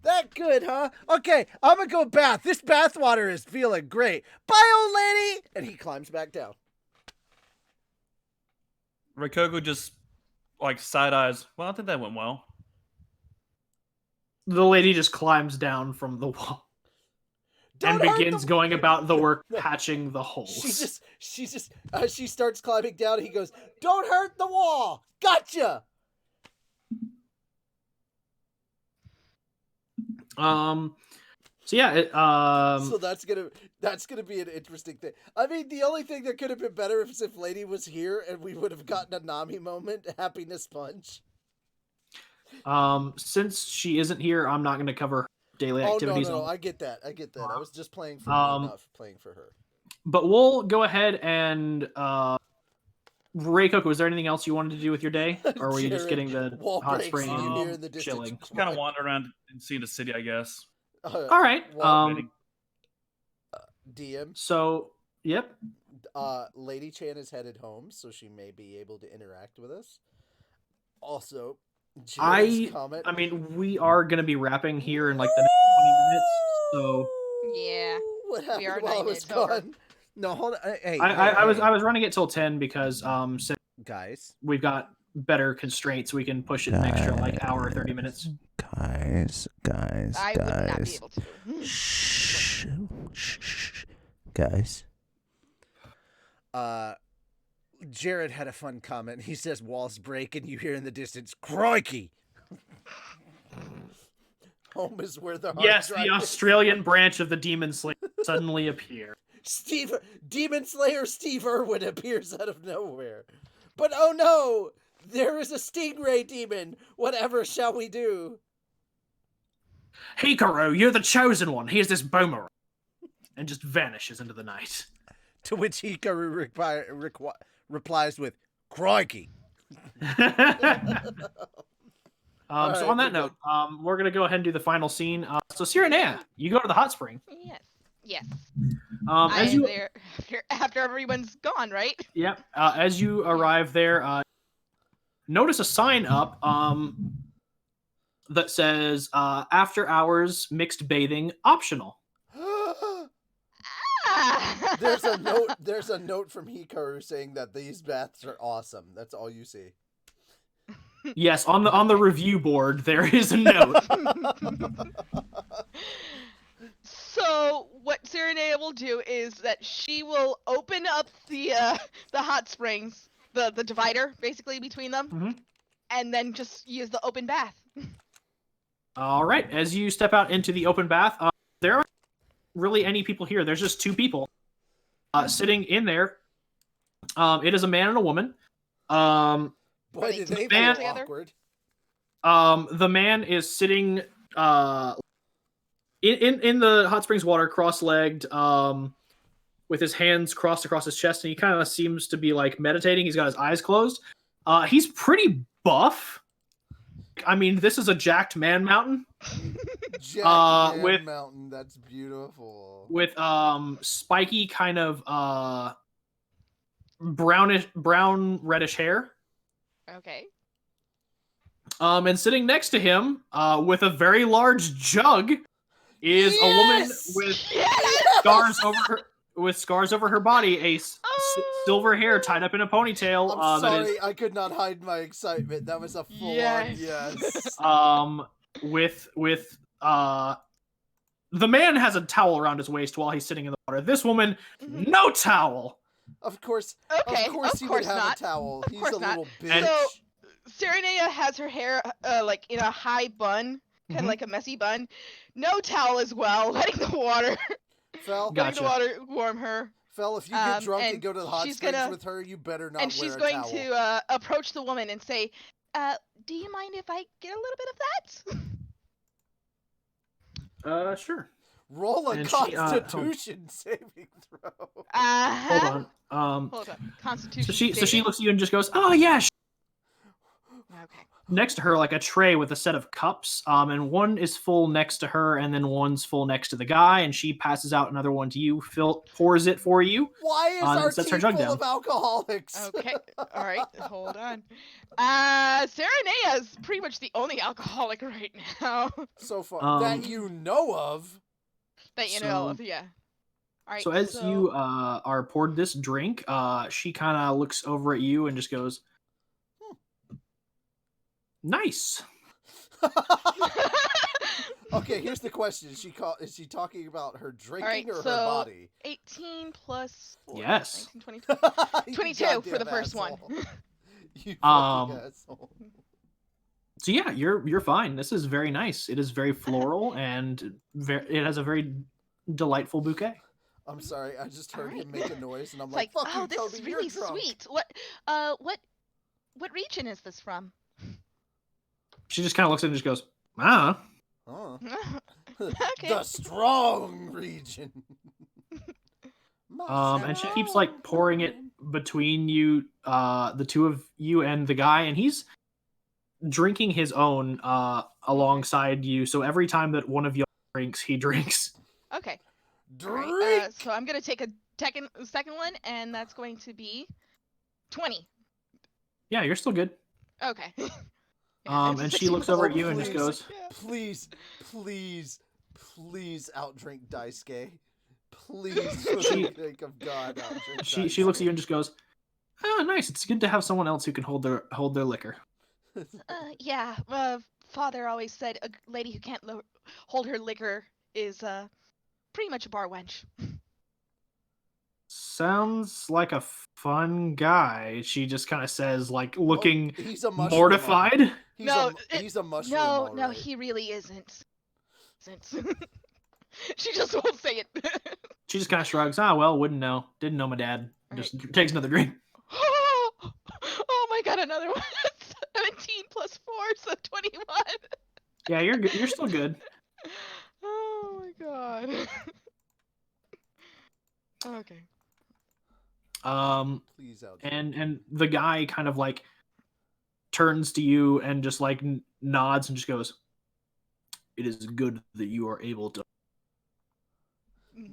That good, huh? Okay, I'm gonna go bath. This bath water is feeling great. Bye, old lady! And he climbs back down. Reikoku just, like, side eyes. Well, I think that went well. The lady just climbs down from the wall and Don't hurt begins the- going about the work patching the holes. She starts climbing down. And he goes, "Don't hurt the wall. Gotcha." So yeah, So that's gonna be an interesting thing. I mean, the only thing that could have been better is if Lady was here and we would have gotten a Nami moment, happiness punch. since she isn't here, I'm not going to cover daily activities. Oh no, I get that. I was just playing for me, not playing for her. But we'll go ahead and Reikoku, was there anything else you wanted to do with your day, or were you just Jared, getting the wall hot breaks spring and you and hear in the distance. chilling? Just kind of wander around and see the city, I guess. All right. DM. So, yep. Lady Chan is headed home, so she may be able to interact with us. Also, Jared's comment. I mean, we are going to be wrapping here in like the next 20 minutes. So Yeah. What happened are while I 9 was minutes over. gone? No, hold on. Hey, I was running it till 10 because since guys. we've got better constraints, we can push it an extra like hour or 30 minutes. Guys. I would not be able to. Shh. Guys. Jared had a fun comment. He says walls break and you hear in the distance, "Crikey!" Home is where the hard Yes, drive the is. Australian branch of the Demon Slayer suddenly appear. Demon Slayer Steve Irwin appears out of nowhere. But oh no! There is a stingray demon! Whatever shall we do? Hikaru, you're the chosen one. Here's this boomerang. And just vanishes into the night. To which Hikaru replies with, "Crikey!" So on that note, we're going to go ahead and do the final scene. So Sirinea, you go to the hot spring. Yes. As I am you, there after everyone's gone, right? Yep. As you arrive there, notice a sign up that says "After Hours Mixed Bathing Optional." There's a note. There's a note from Hikaru saying that these baths are awesome. That's all you see. Yes, on the review board there is a note. So what Sirinea will do is that she will open up the hot springs, the divider basically between them, Mhm. and then just use the open bath. All right, as you step out into the open bath, there aren't really any people here. There's just two people sitting in there. It is a man and a woman. Boy, did they man- feel awkward. The man is sitting in the hot springs water, cross-legged, with his hands crossed across his chest, and he kind of seems to be like meditating. He's got his eyes closed. He's pretty buff. I mean, this is a jacked man mountain Jack Man with- Mountain, that's beautiful. with spiky kind of brown reddish hair. Okay. And sitting next to him, with a very large jug, is a woman with scars over her body, silver hair tied up in a ponytail. I'm that sorry, I could not hide my excitement. That was a full-on yes. With the man has a towel around his waist while he's sitting in the water. This woman, no towel. Of course, Okay, of course of he course would have not. a towel. Of He's course a not. little bitch. And- So Sirinea has her hair like in a high bun, kind of Mhm. like a messy bun. No towel as well, letting the water Fel, Gotcha. warm her. Fel, if you get drunk and and go to the hot she's springs gonna- with her, you better not And wear she's a going towel. to approach the woman and say, "Do you mind if I get a little bit of that?" Sure. Roll a And she, Constitution saving throw. Hold Uh-huh. on. Hold on. Constitution. So she saving. looks at you and just goes, "Oh yeah." Okay. Next to her, like a tray with a set of cups, and one is full next to her, and then one's full next to the guy, and she passes out another one to you. Phil pours it for you. Why is and our sets her team jug full down. of alcoholics? Okay. All right. Hold on. Sirinea is pretty much the only alcoholic right now So far that Um, you know of. that you know So- of. Yeah. All right. So as you are poured this drink, she kind of looks over at you and just goes, "Nice." Okay, here's the question: is she talking about her drinking right, or her so- body? 18 plus 4. Yes. 19, 22. 22 for the first one. You Um, fucking asshole. So yeah, you're fine. This is very nice. It is very floral and it has a very delightful bouquet. I'm sorry, I just heard Alright. him make a noise, and I'm It's like, like, "Fuck oh, you, this Toby, is you're really drunk." sweet. What region is this from? She just kind of looks at it and just goes, "Ah." Huh. Okay. The strong region. And she keeps like pouring it between you, the two of you and the guy, and he's drinking his own alongside you. So every time that one of you drinks, he drinks. Okay. Drink. Alright, so I'm gonna take a second one, and that's going to be 20. Yeah, you're still good. Okay. Yeah, And she 16 looks plus over at Oh, you and just please. goes, Yeah. Please outdrink Daisuke. Please, for She- the sake of God, outdrink she looks at you Daisuke. and just goes, "Oh, nice. It's good to have someone else who can hold their liquor." Yeah. Father always said a lady who can't hold her liquor is pretty much a bar wench. Sounds like a fun guy. She just kind of says, like looking Oh, he's a mushroom. mortified. He's a mushroom. No, all no, right. he really isn't. She just won't say it. She just kind of shrugs. "Ah, well, wouldn't know. Didn't know my dad." Just takes another drink. Oh my god, another one. 17 plus 4, so 21. Yeah, you're good. You're still good. Oh my god. Okay. Please outdrink. And the guy kind of like turns to you and just like nods and just goes, "It is good that you are able to.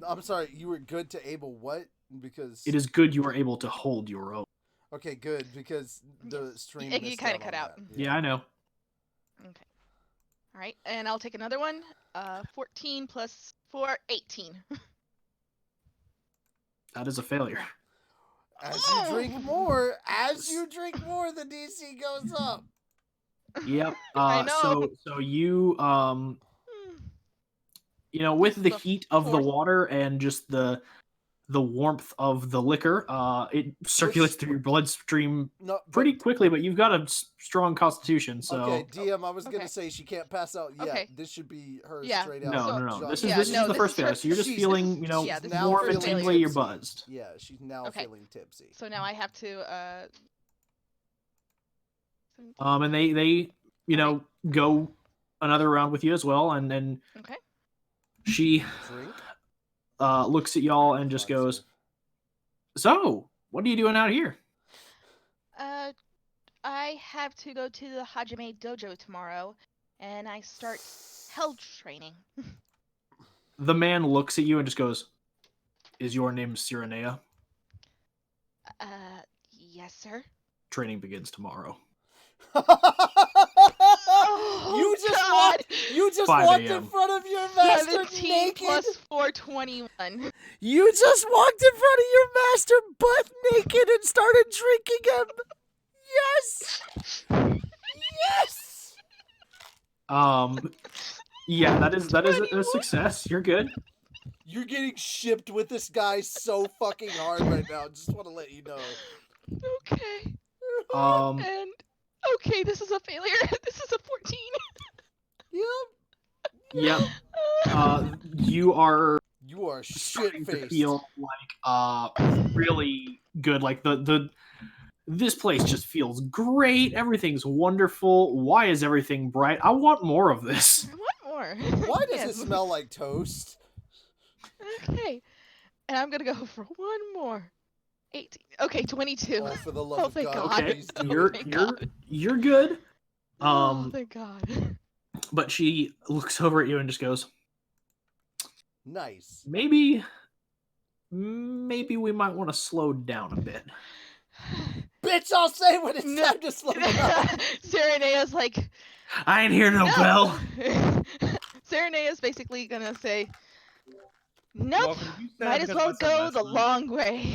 I'm sorry, you were good to able what? Because It is good you are able to hold your own." okay, good because the stream. You missed kinda on cut out. that. Yeah, I know. Okay. All right, and I'll take another one. 14 plus 4, 18. That is a failure. As you drink more, the DC goes up. Yep. I know. So you This with is the the heat of the fourth. water and just the warmth of the liquor, it circulates through your bloodstream No, pretty quickly. But you've got a strong constitution, so okay, DM. I was Okay. gonna say she can't pass out yet. Okay. This should be her Yeah, straight no, out. so- no. This jogging. is the first failure. So you're just She's- feeling, yeah, this is now warm and feeling tingly. You're tipsy. buzzed. Yeah, she's now Okay. feeling tipsy. So now I have to. And they go another round with you as well, and then Okay. she Drink. looks at y'all and just goes, "So, what are you doing out here?" I have to go to the Hajime Dojo tomorrow, and I start held training. The man looks at you and just goes, "Is your name Sirinea? Yes, sir. Training begins tomorrow." You just God. Five walked in a.m. front of your master 17 naked. plus 421. You just walked in front of your master butt naked and started drinking him. Yes. Yes. Yeah, that is a success. You're good. You're getting shipped with this guy so fucking hard right now. Just want to let you know. Okay. Um, And okay, this is a failure. This is a 14. Yep. yep. You are You are starting shit to faced. feel like really good. Like this place just feels great. Everything's wonderful. Why is everything bright? I want more of this. I want more. Why does Yes. it smell like toast? Okay. And I'm gonna go for one more. 18. Okay, 22. Oh, for the love Oh, of thank God, God. Okay, please do Oh, you're it. thank you're God. you're good. Oh, thank God. But she looks over at you and just goes, Nice. maybe we might want to slow down a bit. Bitch, I'll say when it's time to slow down. Sirenea's like, I ain't hear no bell. Sirenea's basically gonna say, nope, Walker, you said might as because well I said go last the night. long way.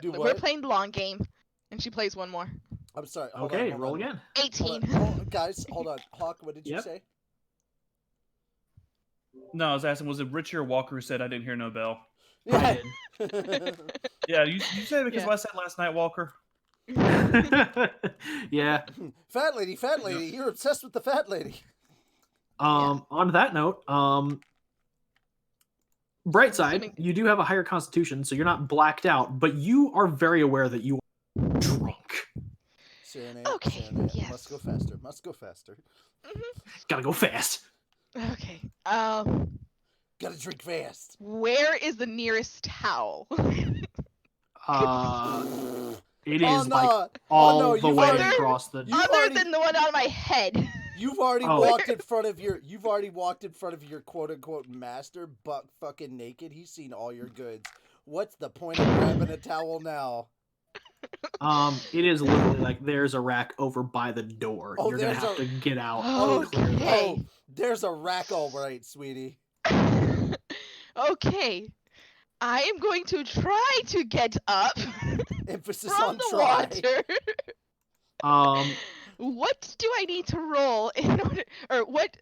Do We're what? playing the long game. And she plays one more. I'm sorry. Hold Okay, on, roll hold on. again. 18. Hold on. Guys, hold on. Hawk, what did you Yep. say? No, I was asking, was it Richie or Walker who said I didn't hear no bell? I Yeah, you said it because Yeah. what I said last night, Walker. did. Yeah. Fat lady, you're obsessed with the fat lady. On that note, bright side, assuming- you do have a higher constitution, so you're not blacked out, but you are very aware that you are drunk. Sirenea, Okay, Sirenea, yes. must go faster, must go faster. Gotta go fast. Okay. Gotta drink fast. Where is the nearest towel? It Oh, is no. like Oh, all no, the you've way already- across the. You've Other already- than the one on my head. You've already Oh. walked in front of your quote unquote master butt fucking naked. He's seen all your goods. What's the point of grabbing a towel now? It is literally like there's a rack over by the door. Oh, You're gonna there's have a- to get out. Oh, clear that. Okay. Oh, there's a rack all right, sweetie. Okay. I am going to try to get up Emphasis from on the try. water. Um, What do I need to roll in order, or what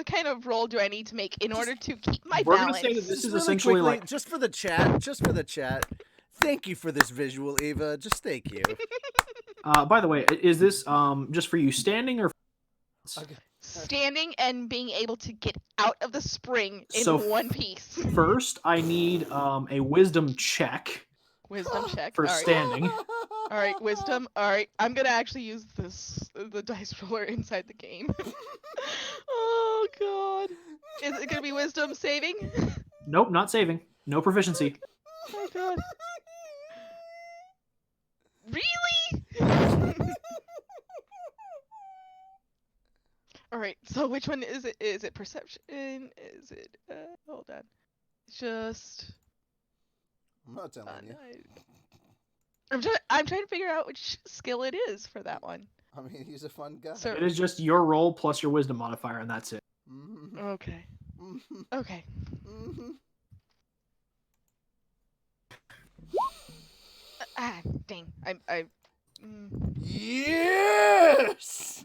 kind of roll do I need to make in order to keep my We're gonna balance? say that this Just is really essentially quickly, like just for the chat. Thank you for this visual, Eva. Just thank you. By the way, is this just for you standing or? Okay. Standing and being able to get out of the spring in So one piece. First, I need a wisdom check Wisdom check. for All right. standing. All right, wisdom. All right, I'm gonna actually use the dice roller inside the game. Oh God, is it gonna be wisdom saving? Nope, not saving. No proficiency. Oh God. Really? All right. So which one is it? Is it perception? Is it? Hold on. Just. I'm not telling you. I'm trying to figure out which skill it is for that one. I mean, he's a fun guy. So It is just your roll plus your wisdom modifier, and that's it. Mhm, okay. mhm, Okay. mhm. Ah, dang. I. Yes.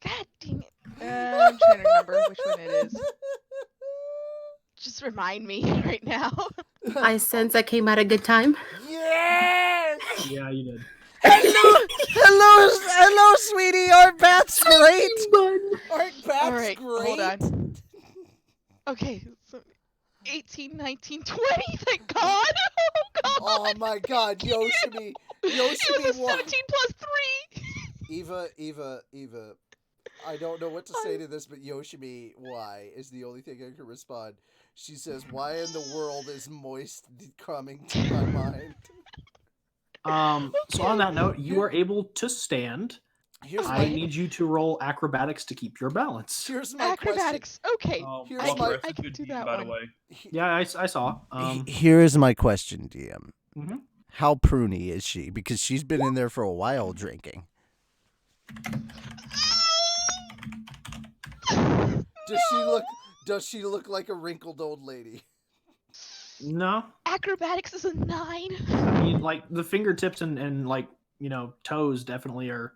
God dang it. I'm trying to remember which one it is. Just remind me right now. I sense I came at a good time. Yes! Yeah, you did. Hello, sweetie. Aren't baths great? Aren't baths All right, great? hold on. Okay, so 18, 19, 20. Thank God. Oh God. Oh my God, Yoshimi. Yoshimi It was a won. 17 plus 3. Eva. I don't know what to say to this, but Yoshimi, why, is the only thing I can respond. She says, why in the world is moist coming to my mind? So on that note, you are able to stand. I need you to roll acrobatics to keep your balance. Here's my Acrobatics. Okay. Here's I, my- can, I can do that by one. the way. Yeah, I saw. Here is my question, DM. Mhm. How pruny is she? Because she's been in there for a while drinking. Does she look like a wrinkled old lady? No. Acrobatics is a 9. I mean, like the fingertips and like toes definitely are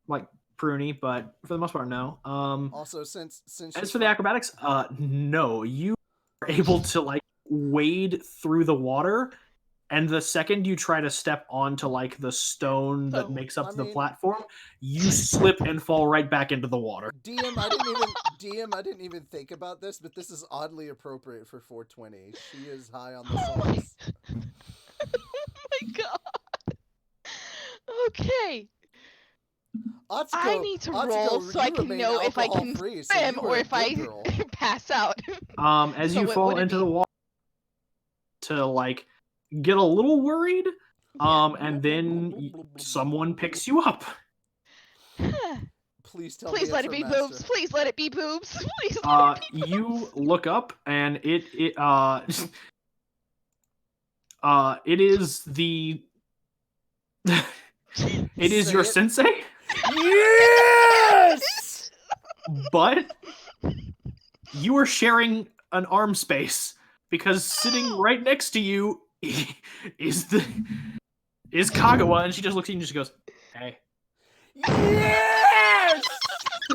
like pruny, but for the most part, no. Also, since As for the acrobatics, no, you are able to like wade through the water, and the second you try to step onto like the stone that makes up the platform, you slip and fall right back into the water. DM, I didn't even think about this, but this is oddly appropriate for 420. She is high on the sauce. Oh my God. Okay. Atsuko, I need to roll so I can know if I can swim or if I pass out. As you fall into the water, to like get a little worried, and then someone picks you up. Please tell Please me let it's it be her master. boobs. Please let it be boobs. Please let it be You look up and it is the it is your sensei. Yes! But you are sharing an arm space because sitting right next to you is Kagawa, and she just looks at you and just goes, "Hey." Yes!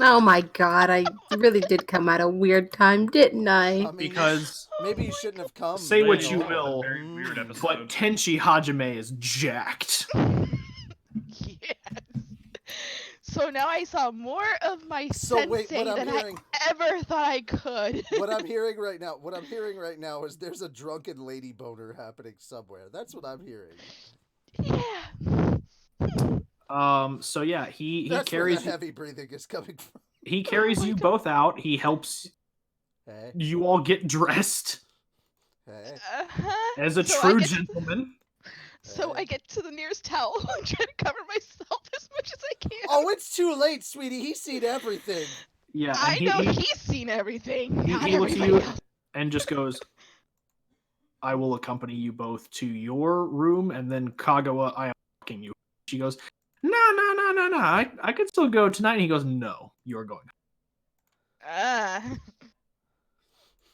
Oh my God, I really did come at a weird time, didn't I? mean, Because maybe you shouldn't have come. say what you Yeah, will, very weird episode. but Tenchi Hajime is jacked. Yes. So now I saw more of my sensei than I ever thought I could. What I'm hearing right now is there's a drunken lady boner happening somewhere. That's what I'm hearing. Yeah. So yeah, he That's carries where that heavy breathing is coming from. He carries you both out. He helps you all get dressed. As a true gentleman. So I get to the nearest towel and try to cover myself as much as I can. Oh, it's too late, sweetie. He's seen everything. Yeah, and I know he's seen everything. He looks at you and just goes, "I will accompany you both to your room, and then Kagawa, I am walking you." She goes, "No. I could still go tonight." And he goes, "No, you are going."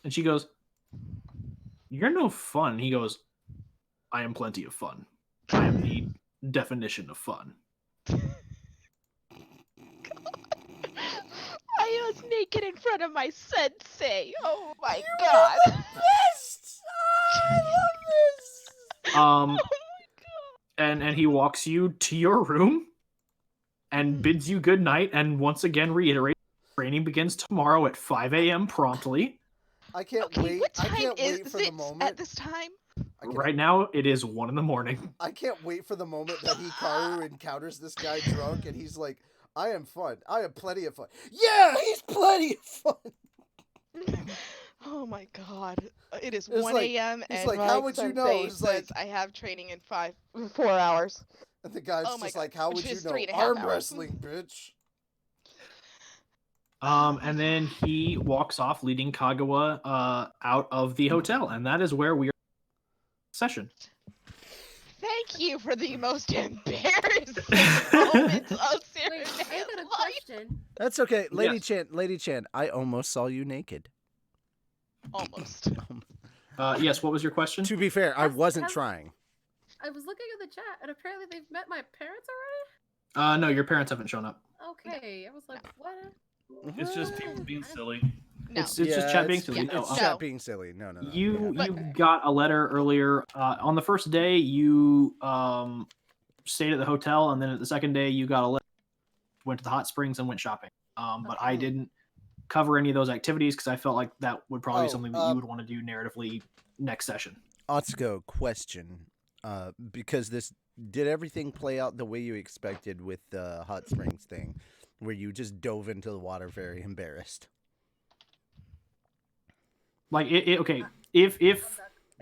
And she goes, "You're no fun." He goes, "I am plenty of fun. I am the definition of fun." I was naked in front of my sensei. Oh my God. The best! Oh, I love this! And he walks you to your room and bids you good night, and once again reiterates training begins tomorrow at 5 a.m. promptly. I can't wait. What time I can't wait is for it the moment. at this time? Right now, it is 1 a.m. I can't wait for the moment that Hikaru encounters this guy drunk, and he's like, "I am fun. I am plenty of fun." Yeah, he's plenty of fun. Oh my God! It is It's 1 a.m. He's and like, my "How would you know?" sensei It's like, says I have training in 4 hours. and the guy's Oh my just God. like, "How Which would you is know?" 3.5 Arm hours. wrestling, bitch. And then he walks off, leading Kagawa out of the hotel, and that is where we are. Session. Thank you for the most embarrassing moments of Wait, I got a question. That's okay, Lady Yes. Lady Chan. I almost saw you naked. Almost. Yes, what was your question? To be fair, I wasn't Has- trying. I was looking at the chat, and apparently they've met my parents already? No, your parents haven't shown up. Okay, I was like, what? It's just people being silly. No. It's just chat being silly. It's No, chat being silly. No. You But- you got a letter earlier. On the first day, you stayed at the hotel, and then at the second day, you got a letter. Went to the hot springs and went shopping. But I didn't cover any of those activities because I felt like that would probably be something that you would want to do narratively next session. Atsuko, question. Because did everything play out the way you expected with the hot springs thing, where you just dove into the water very embarrassed? Like okay, if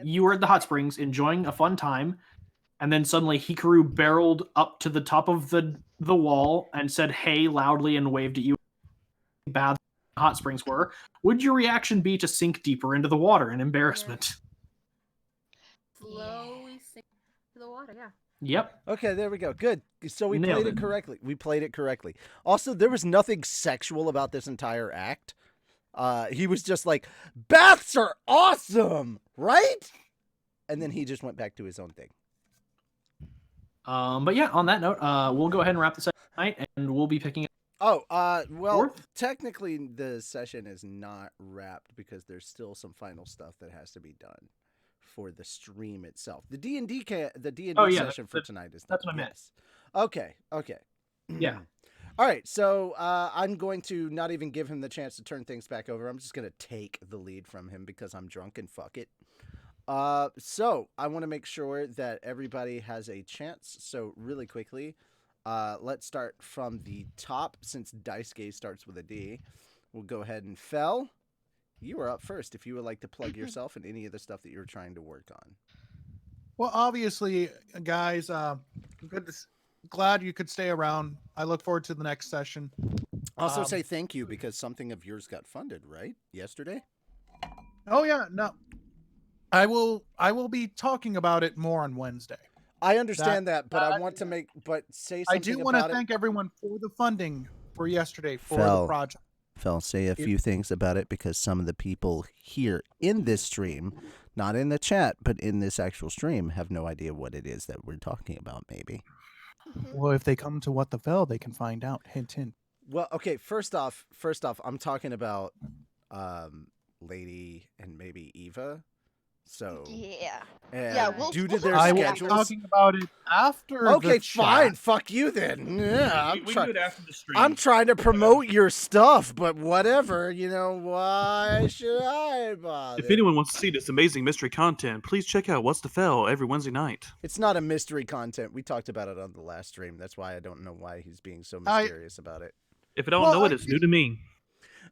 you were at the hot springs enjoying a fun time, and then suddenly Hikaru barreled up to the top of the wall and said "Hey" loudly and waved at you, bad hot springs were, would your reaction be to sink deeper into the water in embarrassment? Slowly sink to the water, yeah. Yep. Okay, there we go. Good. So we Nailed played it it. correctly. We played it correctly. Also, there was nothing sexual about this entire act. He was just like, baths are awesome, right? And then he just went back to his own thing. But yeah, on that note, we'll go ahead and wrap this up tonight, and we'll be picking up. Oh, well, Fourth? technically the session is not wrapped because there's still some final stuff that has to be done for the stream itself. The D&D session for tonight is that's what I meant. Yes. Okay. Yeah. All right, so I'm going to not even give him the chance to turn things back over. I'm just going to take the lead from him because I'm drunk and fuck it. So I want to make sure that everybody has a chance. So really quickly, let's start from the top since Daisuke starts with a D. We'll go ahead and Fel. You are up first if you would like to plug yourself and any of the stuff that you're trying to work on. Well, obviously, guys, glad you could stay around. I look forward to the next session. Also say thank you because something of yours got funded, right? Yesterday? Oh yeah, no. I will be talking about it more on Wednesday. I understand that, but I want to say something I do want to about it. thank everyone for the funding for yesterday for Fel. the project. Fel, say a few things about it because some of the people here in this stream, not in the chat, but in this actual stream, have no idea what it is that we're talking about, maybe. Well, if they come to What the Fel, they can find out. Hint, hint. Well, okay, first off, I'm talking about Lady and maybe Eva. So Yeah. and due to their I will be schedules. talking about it after. Okay, the fine. chat. Fuck you then. Yeah, We can do it after the stream. I'm trying to promote your stuff, but whatever. You know, why should I bother? If anyone wants to see this amazing mystery content, please check out What's the Fel every Wednesday night. It's not a mystery content. We talked about it on the last stream. That's why I don't know why he's being so mysterious about it. If you don't know it, it's new to me.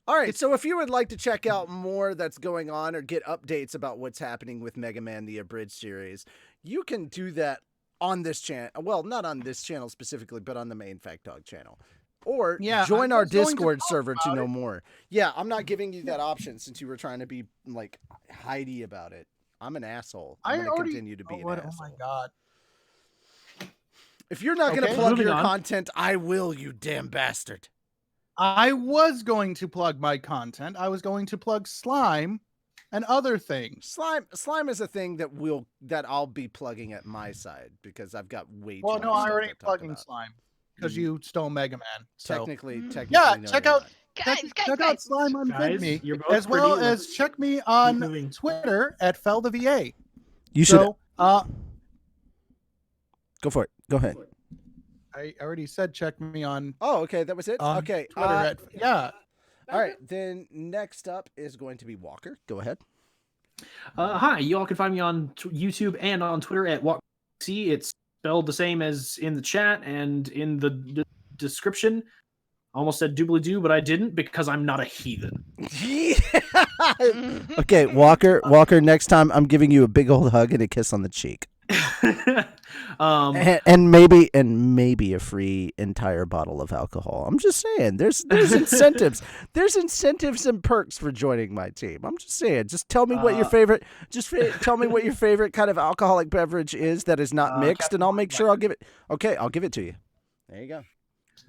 All right, so if you would like to check out more that's going on or get updates about what's happening with Mega Man the Abridged series, you can do that on this channel. Well, not on this channel specifically, but on the main Fact Dog channel. Or join our Discord server to know more. Yeah, I'm not giving you that option since you were trying to be like Heidi about it. I'm an asshole. I'm going to continue to be an asshole. Oh my god. If you're not going to plug moving your on. content, I will, you damn bastard. I was going to plug my content. I was going to plug slime and other things. Slime is a thing that I'll be plugging at my side because I've got way too Well, much no, I stuff already to talk plugging about. slime because you stole Mega Man. So. Technically, Yeah, no, check you're out not. check out Slime Unfed Guys, Me, you're both as well pretty. as Let's check me keep on moving. Twitter at FelTheVA. You should So, go for it. Go ahead. I already said check me on Oh, okay, that was it. Okay, Twitter at yeah. all right. Then next up is going to be Walker. Go ahead. Hi, you all can find me on YouTube and on Twitter at WalkmanEXE. It's spelled the same as in the chat and in the description. Almost said doobly-doo, but I didn't because I'm not a heathen. Okay, Walker. Next time, I'm giving you a big old hug and a kiss on the cheek, and maybe a free entire bottle of alcohol. I'm just saying, there's incentives. There's incentives and perks for joining my team. I'm just saying. Just tell me what your favorite. Tell me what your favorite kind of alcoholic beverage is that is not mixed, and I'll make sure I'll give it. Okay, I'll give it to you. There you go.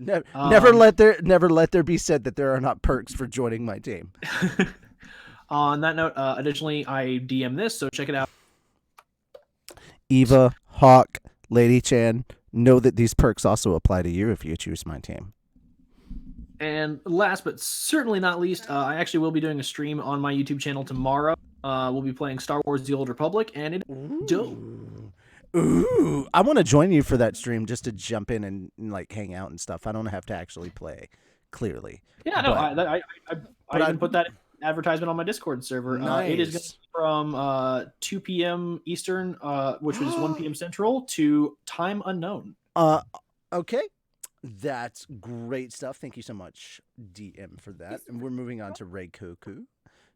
Never let there be said that there are not perks for joining my team. On that note, additionally, I DM this, so check it out. Eva, Hawk, Lady Chan, know that these perks also apply to you if you choose my team. And last but certainly not least, I actually will be doing a stream on my YouTube channel tomorrow. We'll be playing Star Wars: The Old Republic, and it's dope. Ooh, I want to join you for that stream just to jump in and like hang out and stuff. I don't have to actually play, clearly. Yeah, no, But- I even put that advertisement on my Discord server. It is going to Nice. be from 2 p.m. Eastern, which was 1 p.m. Central, to time unknown. Okay. That's great stuff. Thank you so much, DM, for that. And we're moving on to Reikoku.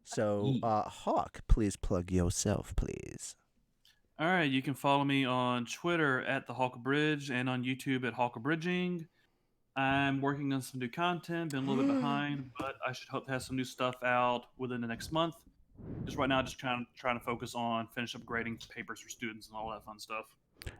So, Hawk, please plug yourself, please. All right, you can follow me on Twitter at TheHawkAbridged and on YouTube at HawkAbridging. I'm working on some new content, been a little bit behind, but I should hope to have some new stuff out within the next month. Just right now, just trying to focus on finish up grading papers for students and all that fun stuff.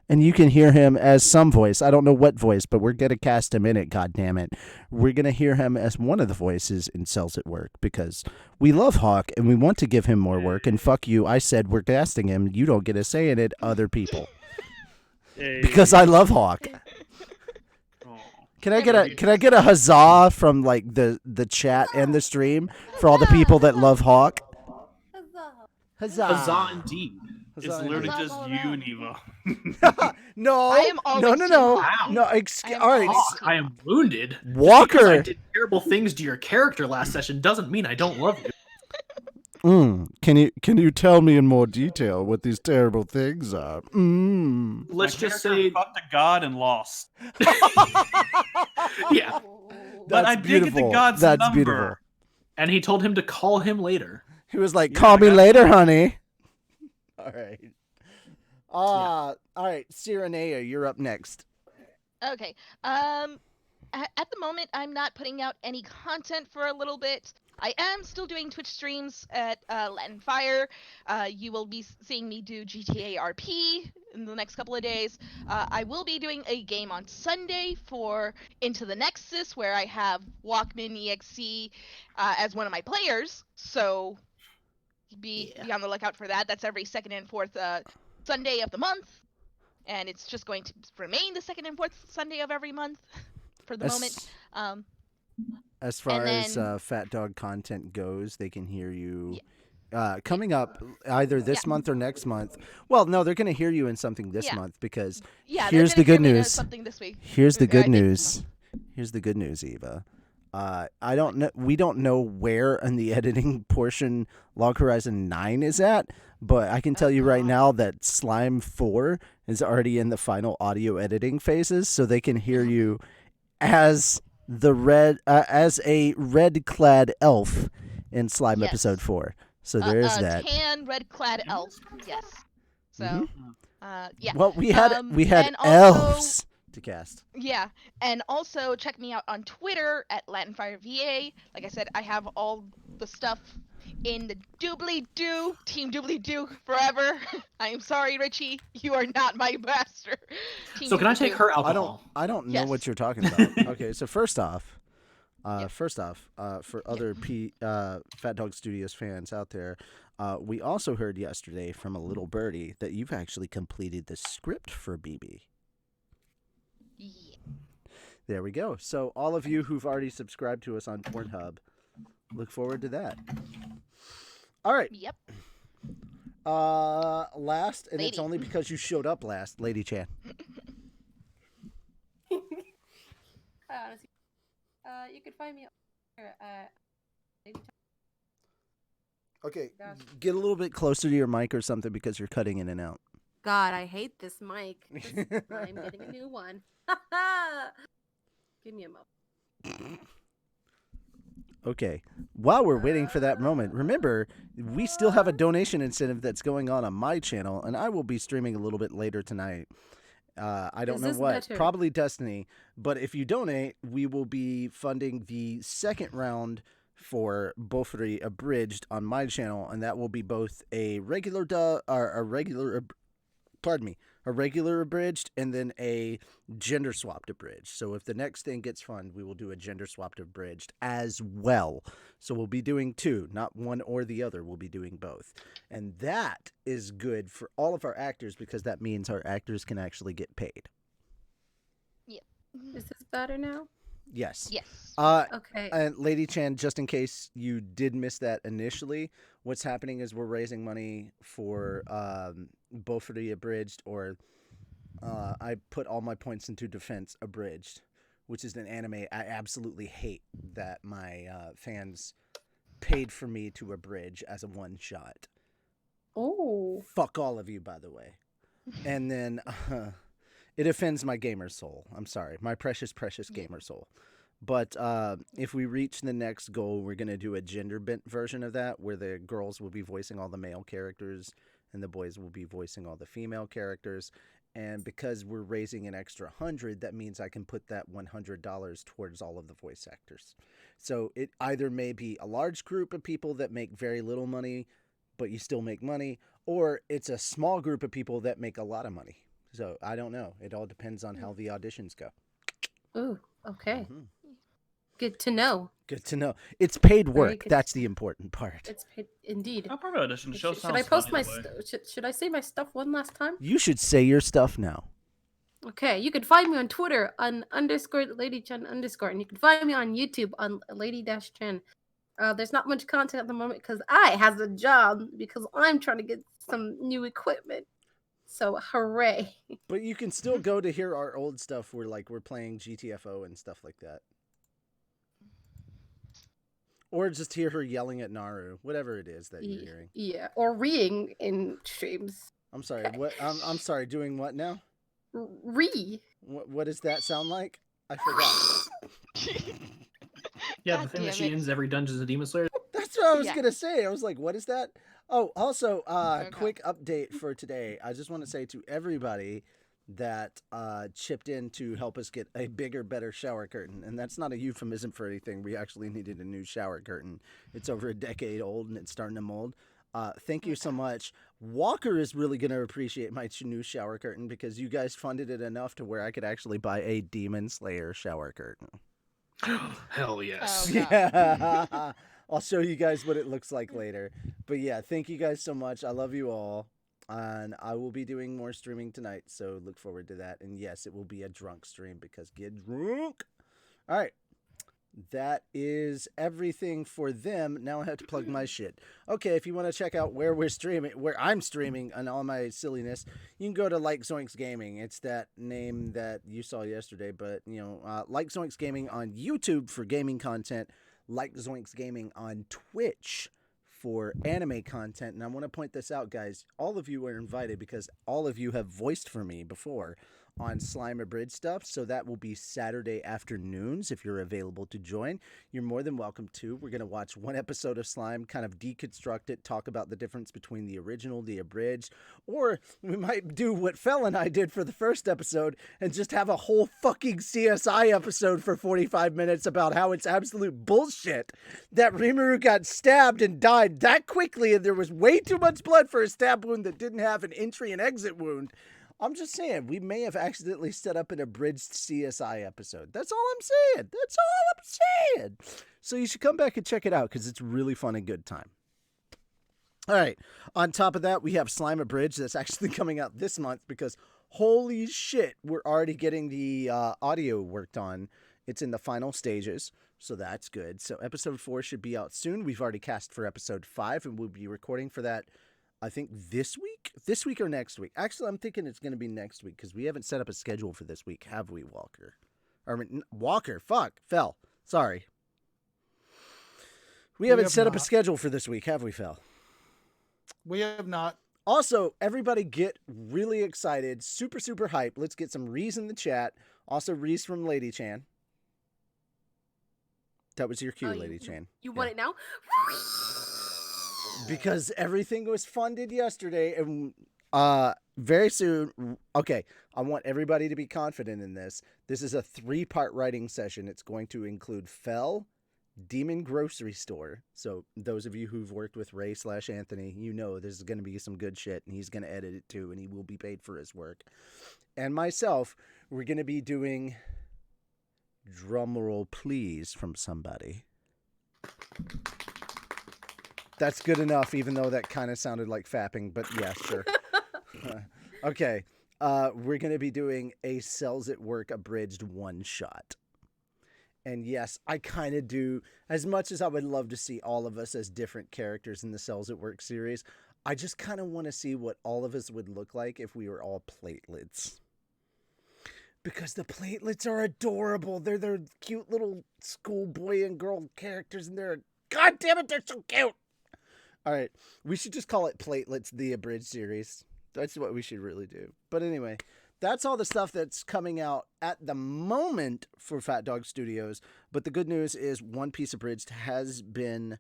And you can hear him as some voice. I don't know what voice, but we're going to cast him in it, goddammit. We're going to hear him as one of the voices in Cells at Work because we love Hawk and we want to give him more work. And fuck you, I said we're casting him. You don't get a say in it, other people. Because I love Hawk. Can I get a huzzah from like the chat and the stream for all the people that love Hawk? Huzzah. Huzzah indeed. It's literally just you and Eva. No, I am always no. Wow. No, I am all right. always Hawk, I am wounded. Walker. Because I did terrible things to your character last session doesn't mean I don't love you. Can you tell me in more detail what these terrible things are? Let's My just character say, fucked a god and lost. yeah. But I did get the god's number. Beautiful. And he told him to call him later. He was like, Yeah, "Call me I got later, honey." All right. All right, Sirinea, you're up next. Okay. At the moment, I'm not putting out any content for a little bit. I am still doing Twitch streams at LatinFire. You will be seeing me do GTA RP in the next couple of days. I will be doing a game on Sunday for Into the Nexus, where I have WalkmanEXE as one of my players. So be on the lookout for that. That's every second and fourth Sunday of the month, and it's just going to remain the second and fourth Sunday of every month for the moment. As far as then- Fat Dog content goes, they can hear you coming up either this month or next month. Well, no, they're going to hear you in something this month because Yeah, here's they're the gonna good hear me to news. Something this week. Here's the I good did- news. Here's the good news, Eva. I don't know. We don't know where in the editing portion Log Horizon 9 is at, but I can tell you right now that Slime 4 is already in the final audio editing phases, so they can hear you as as a red-clad elf in Slime Yes. episode 4. So there's that. Tan, red-clad elf. Yes. So, yeah. Well, we had and also- elves to cast. Yeah, and also check me out on Twitter at LatinFireVA. Like I said, I have all the stuff in the doobly-doo, Team Doobly-Doo forever. I am sorry, Richie, you are not my master. Team So can I take Doobly-Doo. her alcohol? I don't know Yes. what you're talking about. Okay, so first off, for other Fat Dog Studios fans out there, we also heard yesterday from a little birdie that you've actually completed the script for BB. Yeah. There we go. So all of you who've already subscribed to us on Pornhub, look forward to that. All right. Yep. Last, and it's Lady. only because you showed up last, Lady Chan. Honestly, you could find me at Okay, get a little bit closer to your mic or something because you're cutting in and out. God, I hate this mic. I'm getting a new one. Give me a moment. Okay. While we're waiting for that moment, remember, we still have a donation incentive that's going on my channel, and I will be streaming a little bit later tonight. I don't Is know this what. better? Probably Destiny. But if you donate, we will be funding the second round for Bofuri Abridged on my channel, and that will be both a regular abridged and then a gender swapped abridged. So if the next thing gets fun, we will do a gender swapped abridged as well. So we'll be doing two, not one or the other. We'll be doing both. And that is good for all of our actors because that means our actors can actually get paid. Is this better now? Yes. Yes. Okay. And Lady Chan, just in case you did miss that initially, what's happening is we're raising money for both for the Abridged, or I put all my points into Defense Abridged, which is an anime I absolutely hate that my fans paid for me to abridge as a one-shot. Oh. Fuck all of you, by the way. And then it offends my gamer soul. I'm sorry. My precious, precious gamer soul. But if we reach the next goal, we're going to do a gender-bent version of that, where the girls will be voicing all the male characters and the boys will be voicing all the female characters. And because we're raising an extra 100, that means I can put that $100 towards all of the voice actors. So it either may be a large group of people that make very little money, but you still make money, or it's a small group of people that make a lot of money. So I don't know. It all depends on how the auditions go. Ooh. Okay. Mm-hmm. Good to know. Good to know. It's paid Very work. good. That's the important part. It's paid, indeed. I'll probably audition. The show Should I sounds post fun my? either way. Should I say my stuff one last time? You should say your stuff now. Okay, you can find me on Twitter on _LadyChen_, and you can find me on YouTube on Lady-Chen. There's not much content at the moment because I has a job because I'm trying to get some new equipment. So hooray! But you can still go to hear our old stuff where we're playing GTFO and stuff like that. Or just hear her yelling at Naru, whatever it is that you're hearing. Yeah, or reading in streams. I'm sorry. What? I'm sorry. Doing what now? What does that sound like? I forgot. Yeah, God the thing that damn she it. ends every Dungeons and Demon Slayer. That's what I was Yeah. gonna say. I was like, what is that? Oh, also, no. quick update for today. I just want to say to everybody that chipped in to help us get a bigger, better shower curtain. And that's not a euphemism for anything. We actually needed a new shower curtain. It's over a decade old and it's starting to mold. Thank you so much. Walker is really going to appreciate my new shower curtain because you guys funded it enough to where I could actually buy a Demon Slayer shower curtain. Hell yes. Oh, God. Yeah. I'll show you guys what it looks like later. But yeah, thank you guys so much. I love you all. And I will be doing more streaming tonight, so look forward to that. And yes, it will be a drunk stream because get drunk. All right. That is everything for them. Now I have to plug my shit. Okay, if you want to check out where I'm streaming and all my silliness, you can go to Like Zoinks Gaming. It's that name that you saw yesterday, but Like Zoinks Gaming on YouTube for gaming content, Like Zoinks Gaming on Twitch for anime content. And I want to point this out, guys. All of you are invited because all of you have voiced for me before on Slime Abridged stuff, so that will be Saturday afternoons. If you're available to join, you're more than welcome to. We're going to watch one episode of Slime, kind of deconstruct it, talk about the difference between the original, the abridged, or we might do what Fel and I did for the first episode and just have a whole fucking CSI episode for 45 minutes about how it's absolute bullshit that Rimuru got stabbed and died that quickly and there was way too much blood for a stab wound that didn't have an entry and exit wound. I'm just saying, we may have accidentally set up an abridged CSI episode. That's all I'm saying. That's all I'm saying. So you should come back and check it out because it's really fun and good time. All right. On top of that, we have Slime Abridged that's actually coming out this month because holy shit, we're already getting the audio worked on. It's in the final stages, so that's good. So episode 4 should be out soon. We've already cast for episode 5, and we'll be recording for that I think this week or next week. Actually, I'm thinking it's going to be next week because we haven't set up a schedule for this week, have we, Walker? Walker, fuck, Fel. Sorry. We haven't set up a schedule for this week, have we, Fel? We have not. Also, everybody get really excited, super, super hype. Let's get some Reese in the chat. Also, Reese from Lady Chan. That was your cue, Lady Chan. You want it now? Because everything was funded yesterday and very soon. Okay, I want everybody to be confident in this. This is a 3-part writing session. It's going to include Fel, Demon Grocery Store. So those of you who've worked with Ray/Anthony, you know this is going to be some good shit and he's going to edit it too and he will be paid for his work. And myself, we're going to be doing drumroll please from somebody. That's good enough, even though that kind of sounded like fapping, but yeah, sure. Okay. we're going to be doing a Cells at Work abridged one-shot. And yes, I kind of do, as much as I would love to see all of us as different characters in the Cells at Work series, I just kind of want to see what all of us would look like if we were all platelets. Because the platelets are adorable. They're cute little schoolboy and girl characters, and God damn it, they're so cute. All right, we should just call it Platelets, the Abridged series. That's what we should really do. But anyway, that's all the stuff that's coming out at the moment for Fat Dog Studios. But the good news is One Piece Abridged has been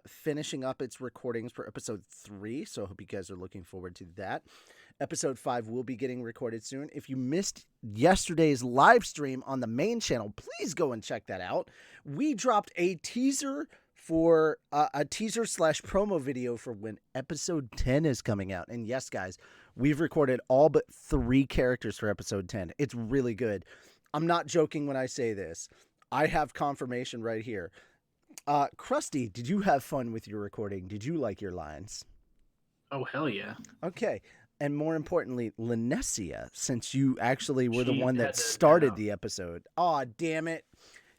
finishing up its recordings for episode 3. So I hope you guys are looking forward to that. Episode 5 will be getting recorded soon. If you missed yesterday's live stream on the main channel, please go and check that out. We dropped a teaser for a teaser / promo video for when episode 10 is coming out. And yes, guys, we've recorded all but 3 characters for episode 10. It's really good. I'm not joking when I say this. I have confirmation right here. Krusty, did you have fun with your recording? Did you like your lines? Oh, hell yeah. Okay. And more importantly, Linesia, since you actually were the She one had that to started go. the episode. Aw, damn it.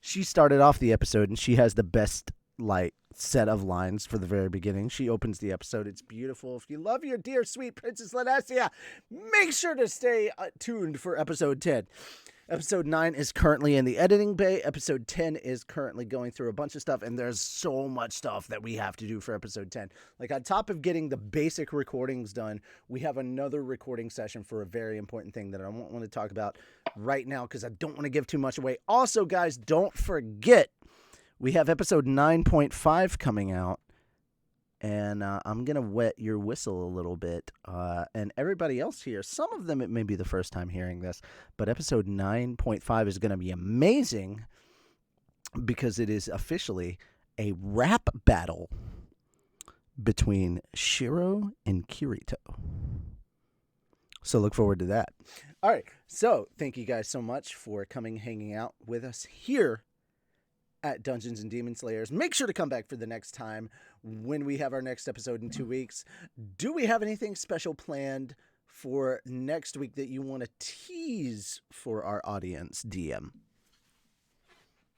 She started off the episode, and she has the best, set of lines for the very beginning. She opens the episode. It's beautiful. If you love your dear, sweet Princess Linesia, make sure to stay tuned for episode 10. Episode 9 is currently in the editing bay. Episode 10 is currently going through a bunch of stuff, and there's so much stuff that we have to do for episode 10. On top of getting the basic recordings done, we have another recording session for a very important thing that I don't want to talk about right now because I don't want to give too much away. Also, guys, don't forget, we have episode 9.5 coming out. And I'm going to wet your whistle a little bit. And everybody else here, some of them it may be the first time hearing this, but episode 9.5 is going to be amazing because it is officially a rap battle between Shiro and Kirito. So look forward to that. All right. So thank you guys so much for hanging out with us here at Dungeons and Demon Slayers. Make sure to come back for the next time when we have our next episode in 2 weeks. Do we have anything special planned for next week that you want to tease for our audience, DM?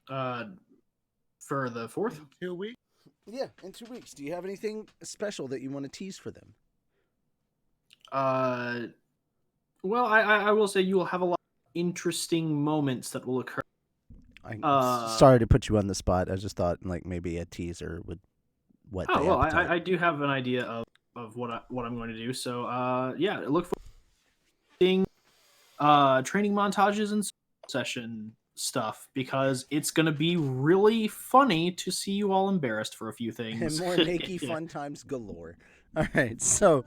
For the 4th? 2 weeks? Yeah, in 2 weeks. Do you have anything special that you want to tease for them? Well, I will say you will have a lot of interesting moments that will occur. I'm sorry to put you on the spot. I just thought maybe a teaser would what. Oh well, I do have an idea of what I'm going to do. So yeah, look for seeing training montages and session stuff because it's going to be really funny to see you all embarrassed for a few things. And more naked fun times galore. All right, so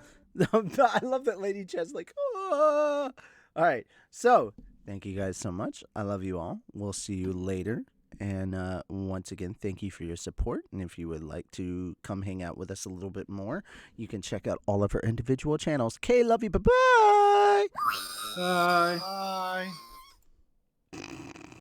I love that Lady Chess oh. All right, so thank you guys so much. I love you all. We'll see you later. And once again, thank you for your support. And if you would like to come hang out with us a little bit more, you can check out all of our individual channels. Okay, love you. Bye-bye. Bye. Bye.